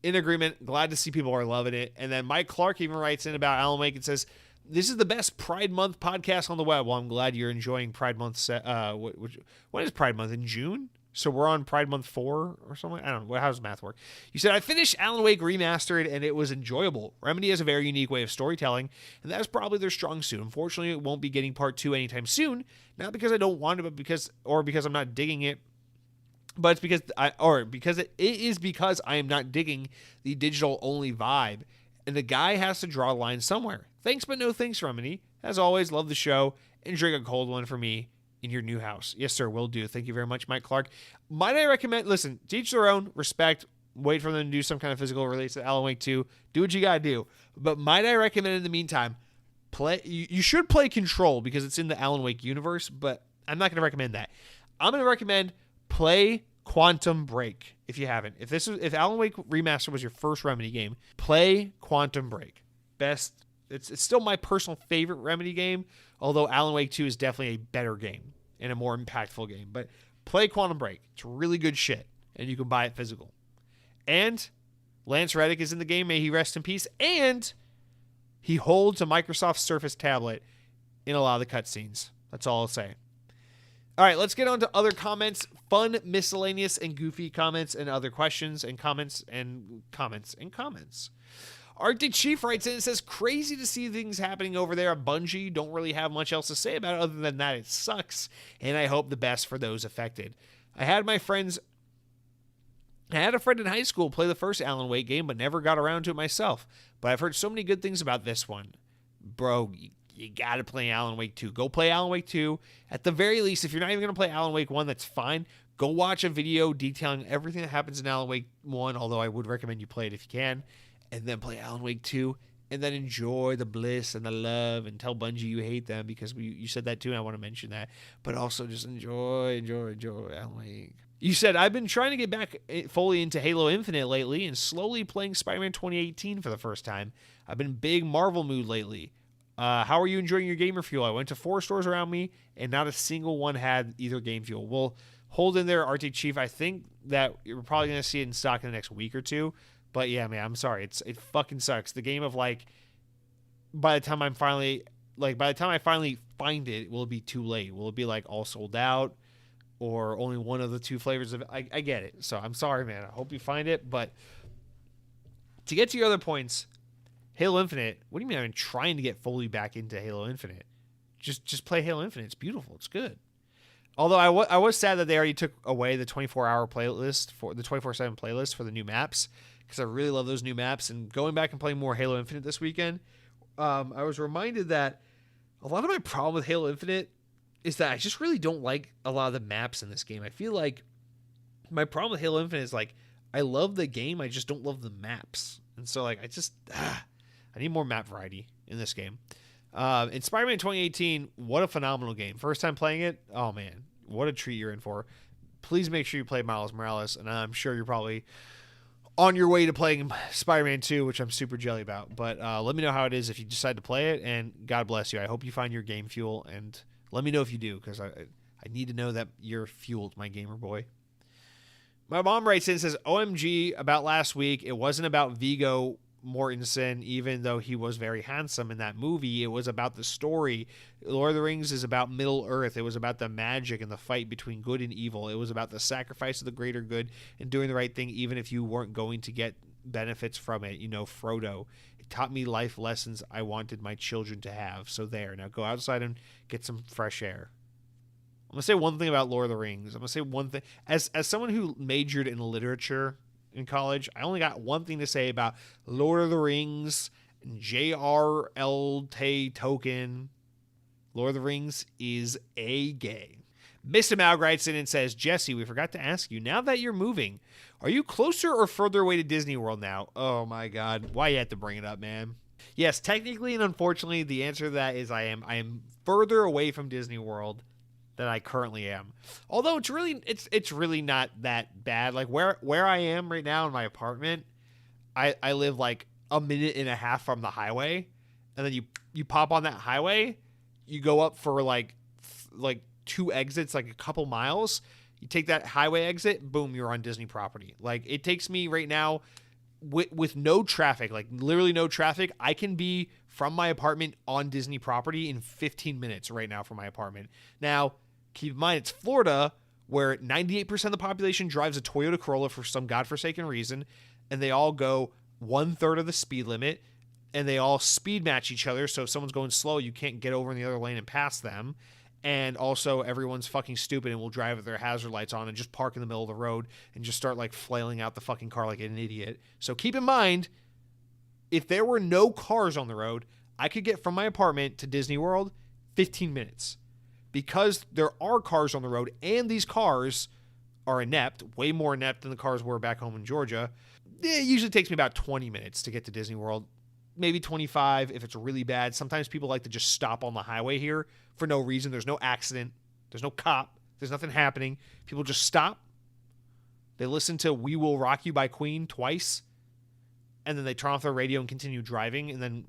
In agreement, glad to see people are loving it. And then Mike Clark even writes in about Alan Wake and says, this is the best Pride Month podcast on the web. Well, I'm glad you're enjoying Pride Month. When is Pride Month? In June? So we're on Pride Month 4 or something? I don't know. How does math work? You said, I finished Alan Wake Remastered, and it was enjoyable. Remedy has a very unique way of storytelling, and that's probably their strong suit. Unfortunately, it won't be getting part 2 anytime soon. Not because I don't want it, but because I'm not digging it. But it's because I am not digging the digital only vibe and the guy has to draw a line somewhere. Thanks, but no thanks, Remedy. As always, love the show, and drink a cold one for me in your new house. Yes, sir, will do. Thank you very much, Mike Clark. Might I recommend, listen, to each their own, respect, wait for them to do some kind of physical release of Alan Wake 2. Do what you gotta do. But might I recommend in the meantime, you should play Control because it's in the Alan Wake universe, but I'm not going to recommend that. I'm going to recommend play Quantum Break if you haven't. If Alan Wake Remastered was your first Remedy game, play Quantum Break. Best. It's still my personal favorite Remedy game, although Alan Wake 2 is definitely a better game and a more impactful game. But play Quantum Break. It's really good shit, and you can buy it physical. And Lance Reddick is in the game. May he rest in peace. And he holds a Microsoft Surface tablet in a lot of the cutscenes. That's all I'll say. All right, let's get on to other comments. Fun, miscellaneous, and goofy comments and other questions and comments and comments and comments. Arctic Chief writes in and says, crazy to see things happening over there at Bungie. Don't really have much else to say about it other than that it sucks, and I hope the best for those affected. I had a friend in high school play the first Alan Wake game, but never got around to it myself. But I've heard so many good things about this one. Bro, you got to play Alan Wake 2. Go play Alan Wake 2. At the very least, if you're not even going to play Alan Wake 1, that's fine. Go watch a video detailing everything that happens in Alan Wake 1, although I would recommend you play it if you can. And then play Alan Wake 2, and then enjoy the bliss and the love, and tell Bungie you hate them, because you said that too, and I want to mention that. But also just enjoy Alan Wake. You said, I've been trying to get back fully into Halo Infinite lately, and slowly playing Spider-Man 2018 for the first time. I've been in big Marvel mood lately. How are you enjoying your gamer fuel? I went to 4 stores around me, and not a single one had either game fuel. Well, hold in there, Arctic Chief. I think that you're probably going to see it in stock in the next week or two. But yeah, man, I'm sorry. It fucking sucks. The game of by the time I finally find it, will it be too late? Will it be all sold out, or only one of the 2 flavors of it? I get it. So I'm sorry, man. I hope you find it. But to get to your other points, Halo Infinite. What do you mean? I've been trying to get fully back into Halo Infinite. Just play Halo Infinite. It's beautiful. It's good. Although I was sad that they already took away the 24-hour playlist for the 24/7 playlist for the new maps, because I really love those new maps. And going back and playing more Halo Infinite this weekend, I was reminded that a lot of my problem with Halo Infinite is that I just really don't like a lot of the maps in this game. I feel like my problem with Halo Infinite is I love the game, I just don't love the maps. And so I need more map variety in this game. In Spider-Man 2018, what a phenomenal game. First time playing it, oh man, what a treat you're in for. Please make sure you play Miles Morales, and I'm sure you're probably on your way to playing Spider-Man 2, which I'm super jelly about. But let me know how it is if you decide to play it, and God bless you. I hope you find your game fuel, and let me know if you do, because I need to know that you're fueled, my gamer boy. My mom writes in and says, OMG, about last week, it wasn't about Viggo Mortensen, even though he was very handsome in that movie. It was about the story. Lord of the Rings is about Middle Earth. It was about the magic and the fight between good and evil. It was about the sacrifice of the greater good and doing the right thing even if you weren't going to get benefits from it. Frodo. It taught me life lessons I wanted my children to have. So there. Now go outside and get some fresh air. I'm going to say one thing about Lord of the Rings. I'm going to say one thing. As someone who majored in literature in college, I only got one thing to say about Lord of the Rings and J.R.L. Tolkien. Lord of the Rings is a gay. Mr. Malg writes in and says, Jesse, we forgot to ask you, now that you're moving, are you closer or further away to Disney World now? Oh my God. Why you have to bring it up, man? Yes, technically and unfortunately, the answer to that is I am further away from Disney World than I currently am. Although it's really not that bad. Where I am right now in my apartment, I live a minute and a half from the highway, and then you pop on that highway, you go up for like 2 exits, a couple miles. You take that highway exit, boom, you're on Disney property. It takes me right now with no traffic, literally no traffic, I can be from my apartment on Disney property in 15 minutes right now from my apartment. Now, keep in mind, it's Florida, where 98% of the population drives a Toyota Corolla for some godforsaken reason, and they all go 1/3 of the speed limit, and they all speed match each other, so if someone's going slow, you can't get over in the other lane and pass them. And also, everyone's fucking stupid and will drive with their hazard lights on and just park in the middle of the road and just start flailing out the fucking car like an idiot. So keep in mind, if there were no cars on the road, I could get from my apartment to Disney World 15 minutes. Because there are cars on the road, and these cars are inept, way more inept than the cars were back home in Georgia, it usually takes me about 20 minutes to get to Disney World. Maybe 25 if it's really bad. Sometimes people like to just stop on the highway here for no reason. There's no accident. There's no cop. There's nothing happening. People just stop. They listen to We Will Rock You by Queen twice. And then they turn off their radio and continue driving, and then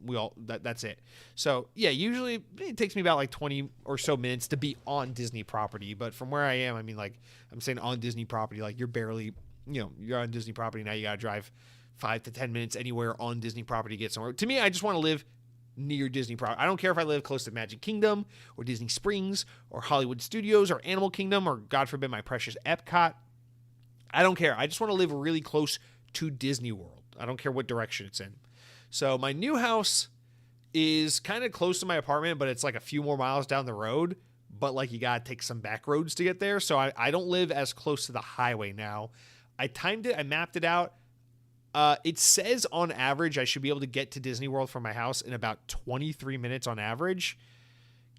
that's it. So, yeah, usually it takes me about like 20 or so minutes to be on Disney property. But from where I am, I mean, like, I'm saying on Disney property, like, you're barely, you're on Disney property. Now you got to drive 5 to 10 minutes anywhere on Disney property to get somewhere. To me, I just want to live near Disney property. I don't care if I live close to Magic Kingdom or Disney Springs or Hollywood Studios or Animal Kingdom or, God forbid, my precious Epcot. I don't care. I just want to live really close to Disney World. I don't care what direction it's in. So my new house is kind of close to my apartment, but it's like a few more miles down the road. But like you got to take some back roads to get there. So I don't live as close to the highway now. I timed it. I mapped it out. It says on average I should be able to get to Disney World from my house in about 23 minutes on average.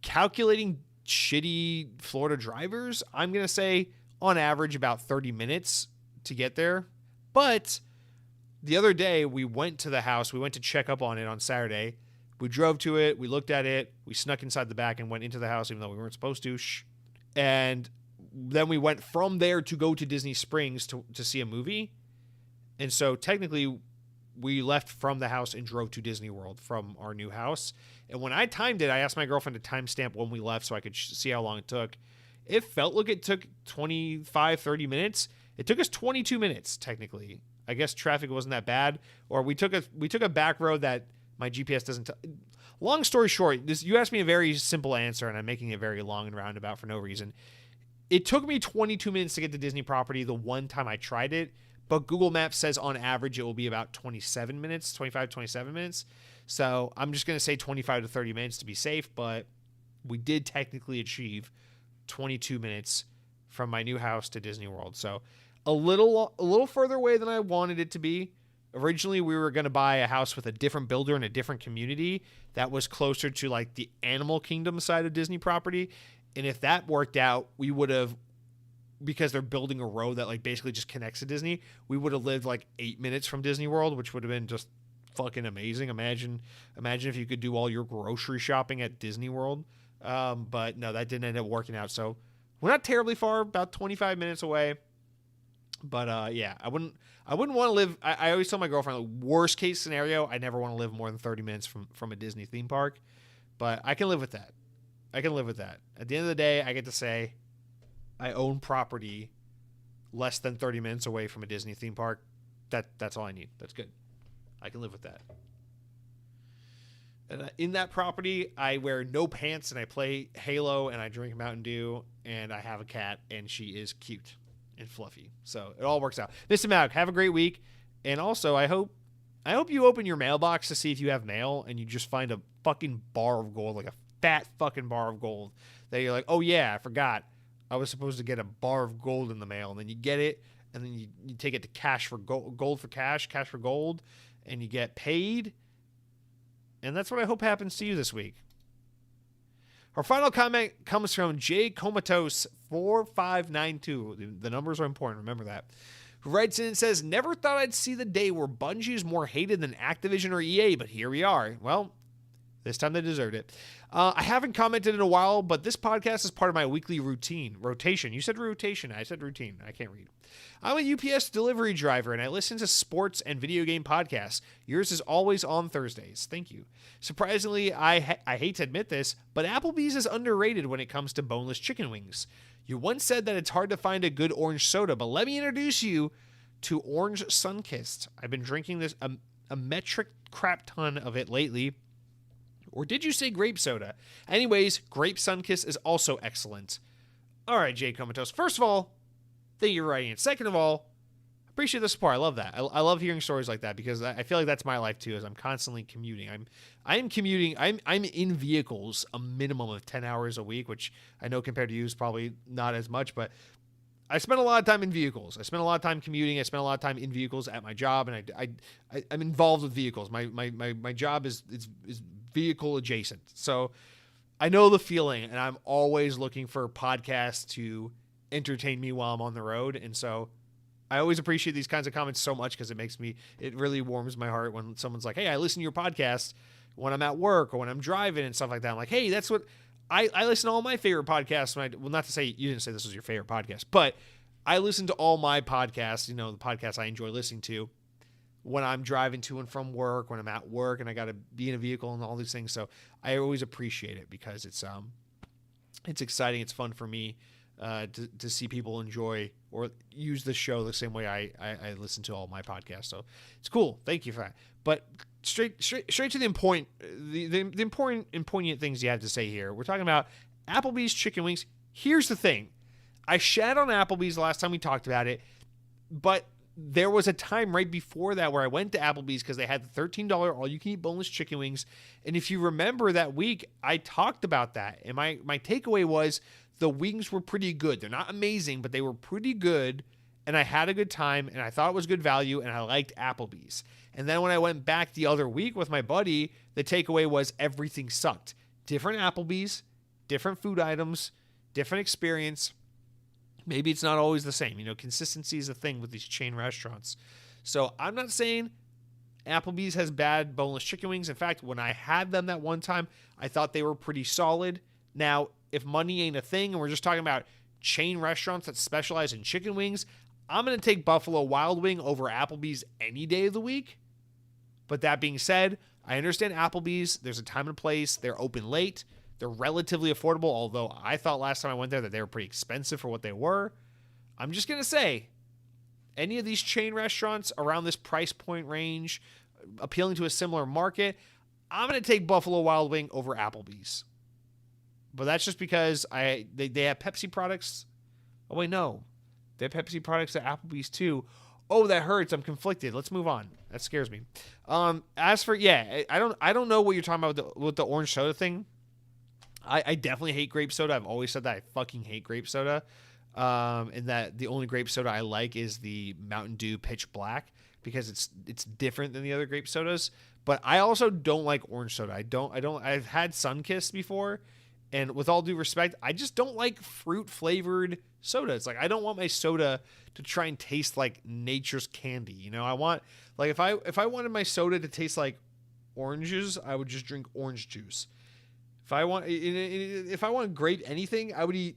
Calculating shitty Florida drivers, I'm going to say on average about 30 minutes to get there. But the other day, we went to the house. We went to check up on it on Saturday. We drove to it. We looked at it. We snuck inside the back and went into the house, even though we weren't supposed to. And then we went from there to go to Disney Springs to see a movie. And so technically, we left from the house and drove to Disney World from our new house. And when I timed it, I asked my girlfriend to timestamp when we left so I could see how long it took. It felt like it took 25, 30 minutes. It took us 22 minutes, technically. I guess traffic wasn't that bad, or we took a back road that my GPS doesn't. Long story short, you asked me a very simple answer, and I'm making it very long and roundabout for no reason. It took me 22 minutes to get to Disney property the one time I tried it, but Google Maps says on average it will be about 27 minutes. So I'm just going to say 25 to 30 minutes to be safe, but we did technically achieve 22 minutes from my new house to Disney World. So a little further away than I wanted it to be. Originally, we were going to buy a house with a different builder in a different community that was closer to like the Animal Kingdom side of Disney property. And if that worked out, we would have, because they're building a road that like basically just connects to Disney, we would have lived like 8 minutes from Disney World, which would have been just fucking amazing. Imagine if you could do all your grocery shopping at Disney World. But no, that didn't end up working out. So we're not terribly far, about 25 minutes away. But yeah, I wouldn't want to live. I always tell my girlfriend, like, worst case scenario, I never want to live more than 30 minutes from a Disney theme park. But I can live with that. At the end of the day, I get to say I own property less than 30 minutes away from a Disney theme park. That's all I need. That's good. I can live with that. And in that property, I wear no pants and I play Halo and I drink Mountain Dew and I have a cat and she is cute and fluffy. So it all works out. Mr. Mac, have a great week. And also, I hope you open your mailbox to see if you have mail and you just find a fucking bar of gold, like a fat fucking bar of gold that you're like, oh yeah, I forgot. I was supposed to get a bar of gold in the mail. And then you get it and then you take it to cash for gold for cash for gold, and you get paid. And that's what I hope happens to you this week. Our final comment comes from J Comatose 4592. The numbers are important. Remember that. Who writes in and says, never thought I'd see the day where Bungie is more hated than Activision or EA, but here we are. Well, this time they deserved it. I haven't commented in a while, but this podcast is part of my weekly rotation. You said rotation. I said routine. I can't read. I'm a UPS delivery driver, and I listen to sports and video game podcasts. Yours is always on Thursdays. Thank you. Surprisingly, I hate to admit this, but Applebee's is underrated when it comes to boneless chicken wings. You once said that it's hard to find a good orange soda, but let me introduce you to Orange Sunkist. I've been drinking this a metric crap ton of it lately. Or did you say grape soda? Anyways, grape Sunkist is also excellent. All right, Jay Comatose. First of all, thank you for writing it. Second of all, appreciate the support. I love that. I love hearing stories like that because I feel like that's my life too, as I'm constantly commuting. I'm commuting. I'm in vehicles a minimum of 10 hours a week, which I know compared to you is probably not as much, but I spend a lot of time in vehicles. I spend a lot of time commuting. I spend a lot of time in vehicles at my job, and I'm involved with vehicles. My job is vehicle adjacent. So I know the feeling, and I'm always looking for podcasts to entertain me while I'm on the road. And so I always appreciate these kinds of comments so much because it really warms my heart when someone's like, hey, I listen to your podcast when I'm at work or when I'm driving and stuff like that. I'm like, hey, that's what I listen to all my favorite podcasts. Well, not to say you didn't say this was your favorite podcast, but I listen to all my podcasts, the podcasts I enjoy listening to when I'm driving to and from work, when I'm at work and I got to be in a vehicle and all these things. So I always appreciate it because it's exciting. It's fun for me to see people enjoy or use the show the same way I listen to all my podcasts. So it's cool. Thank you for that. But straight to the point, the important and poignant things you have to say here. We're talking about Applebee's chicken wings. Here's the thing. I shat on Applebee's the last time we talked about it, but there was a time right before that where I went to Applebee's because they had the $13 all-you-can-eat boneless chicken wings. And if you remember that week, I talked about that. And my takeaway was the wings were pretty good. They're not amazing, but they were pretty good. And I had a good time, and I thought it was good value, and I liked Applebee's. And then when I went back the other week with my buddy, the takeaway was everything sucked. Different Applebee's, different food items, different experience. Maybe it's not always the same. Consistency is a thing with these chain restaurants. So I'm not saying Applebee's has bad boneless chicken wings. In fact, when I had them that one time, I thought they were pretty solid. Now, if money ain't a thing and we're just talking about chain restaurants that specialize in chicken wings, I'm going to take Buffalo Wild Wing over Applebee's any day of the week. But that being said, I understand Applebee's. There's a time and place. They're open late. They're relatively affordable, although I thought last time I went there that they were pretty expensive for what they were. I'm just going to say, any of these chain restaurants around this price point range, appealing to a similar market, I'm going to take Buffalo Wild Wing over Applebee's. But that's just because they have Pepsi products. Oh, wait, no. They have Pepsi products at Applebee's too. Oh, that hurts. I'm conflicted. Let's move on. That scares me. As for, I don't know what you're talking about with the orange soda thing. I definitely hate grape soda. I've always said that I fucking hate grape soda. And that the only grape soda I like is the Mountain Dew Pitch Black because it's different than the other grape sodas. But I also don't like orange soda. I've had Sunkist before, and with all due respect, I just don't like fruit flavored soda. It's like I don't want my soda to try and taste like nature's candy. I want, like, if I wanted my soda to taste like oranges, I would just drink orange juice. If I want grape anything, I would eat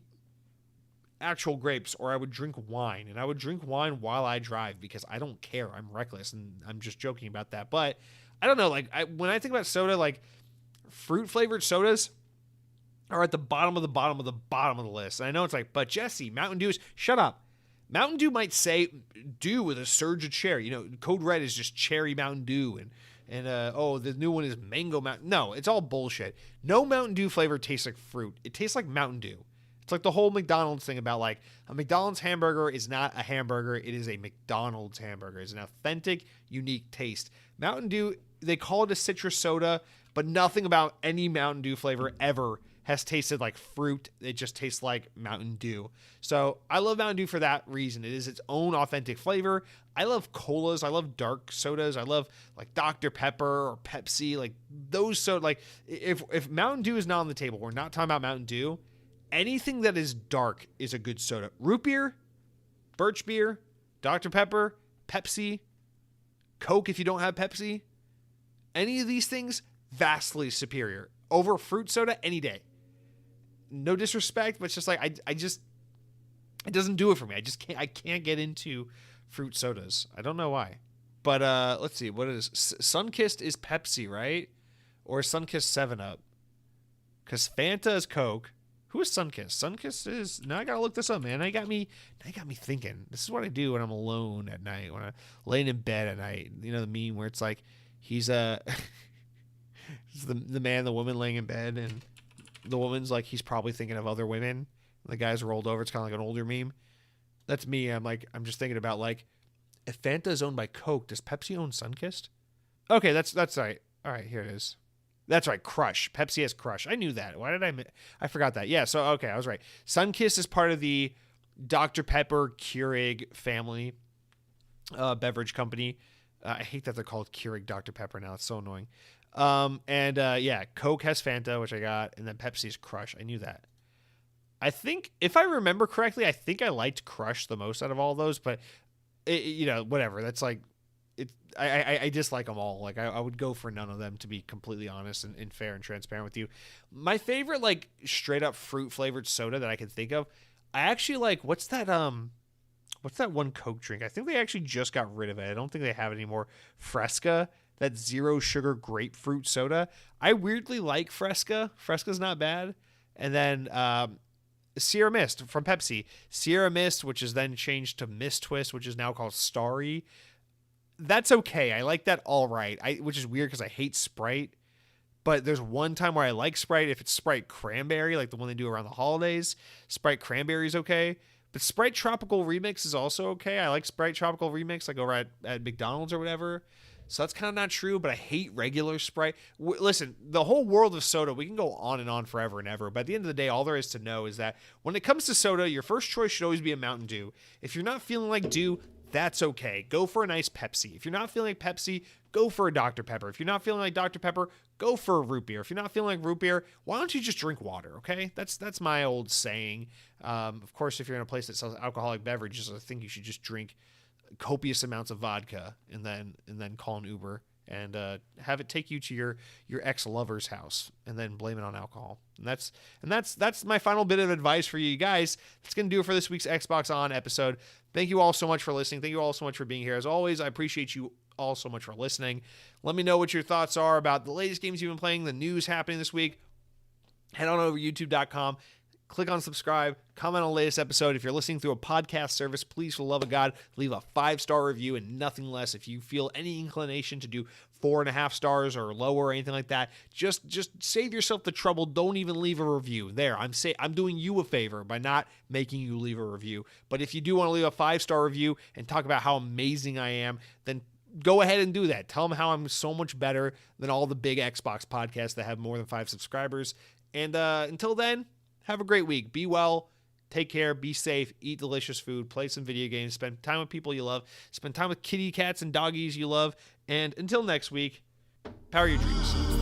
actual grapes, or I would drink wine, and I would drink wine while I drive because I don't care. I'm reckless, and I'm just joking about that. But I don't know, like when I think about soda, like fruit flavored sodas are at the bottom of the bottom of the bottom of the list. And I know it's like, but Jesse, Mountain Dew is, shut up. Mountain Dew might say Dew with a surge of cherry. Code Red is just cherry Mountain Dew, and the new one is mango Mountain. No, it's all bullshit. No Mountain Dew flavor tastes like fruit. It tastes like Mountain Dew. It's like the whole McDonald's thing about like a McDonald's hamburger is not a hamburger. It is a McDonald's hamburger. It's an authentic, unique taste. Mountain Dew, they call it a citrus soda, but nothing about any Mountain Dew flavor ever has tasted like fruit. It just tastes like Mountain Dew. So I love Mountain Dew for that reason. It is its own authentic flavor. I love colas. I love dark sodas. I love like Dr. Pepper or Pepsi, like those soda. Like if Mountain Dew is not on the table, we're not talking about Mountain Dew. Anything that is dark is a good soda. Root beer, birch beer, Dr. Pepper, Pepsi, Coke if you don't have Pepsi. Any of these things, vastly superior. Over fruit soda any day. No disrespect, but it's just like I just it doesn't do it for me. I can't get into fruit sodas. I don't know why. But let's see, what is Sunkist is Pepsi, right? Or Sunkist 7-Up? Because Fanta is Coke. Who is Sunkist? Sunkist is, now I gotta look this up, man. Now you got me thinking. This is what I do when I'm alone at night, when I'm laying in bed at night. The meme where it's like he's the man, the woman laying in bed, and the woman's like, he's probably thinking of other women. The guy's rolled over. It's kind of like an older meme. That's me. I'm just thinking about, like, if Fanta is owned by Coke, does Pepsi own Sunkist? Okay, that's right. All right, here it is. That's right, Crush. Pepsi has Crush. I knew that. Why did I forgot that. Yeah, so, okay, I was right. Sunkist is part of the Dr. Pepper Keurig family beverage company. I hate that they're called Keurig Dr. Pepper now. It's so annoying. Yeah, Coke has Fanta, which I got, and then Pepsi's Crush. I knew that. I think, if I remember correctly, I think I liked Crush the most out of all those, but, whatever. That's like, I dislike them all. Like, I would go for none of them, to be completely honest and fair and transparent with you. My favorite, like, straight-up fruit-flavored soda that I can think of, I actually like, what's that one Coke drink? I think they actually just got rid of it. I don't think they have it anymore. Fresca, that zero sugar grapefruit soda. I weirdly like Fresca. Fresca's not bad. And then Sierra Mist from Pepsi. Sierra Mist, which is then changed to Mist Twist, which is now called Starry. That's okay. I like that all right. Which is weird because I hate Sprite. But there's one time where I like Sprite. If it's Sprite Cranberry, like the one they do around the holidays, Sprite Cranberry is okay. But Sprite Tropical Remix is also okay. I like Sprite Tropical Remix, like over at McDonald's or whatever. So that's kind of not true, but I hate regular Sprite. Listen, the whole world of soda, we can go on and on forever and ever. But at the end of the day, all there is to know is that when it comes to soda, your first choice should always be a Mountain Dew. If you're not feeling like Dew, that's okay. Go for a nice Pepsi. If you're not feeling like Pepsi, go for a Dr. Pepper. If you're not feeling like Dr. Pepper, go for a root beer. If you're not feeling like root beer, why don't you just drink water, okay? That's my old saying. Of course, if you're in a place that sells alcoholic beverages, I think you should just drink copious amounts of vodka and then call an Uber and have it take you to your ex-lover's house and then blame it on alcohol. And that's my final bit of advice for you guys. That's going to do it for this week's Xbox On episode. Thank you all so much for listening. Thank you all so much for being here. As always, I appreciate you all so much for listening. Let me know what your thoughts are about the latest games you've been playing, the news happening this week. Head on over to youtube.com. Click on subscribe, comment on the latest episode. If you're listening through a podcast service, please, for the love of God, leave a 5-star review and nothing less. If you feel any inclination to do 4.5 stars or lower or anything like that, just save yourself the trouble. Don't even leave a review. There, I'm doing you a favor by not making you leave a review. But if you do want to leave a 5-star review and talk about how amazing I am, then go ahead and do that. Tell them how I'm so much better than all the big Xbox podcasts that have more than 5 subscribers. And until then, have a great week. Be well. Take care. Be safe. Eat delicious food. Play some video games. Spend time with people you love. Spend time with kitty cats and doggies you love. And until next week, power your dreams.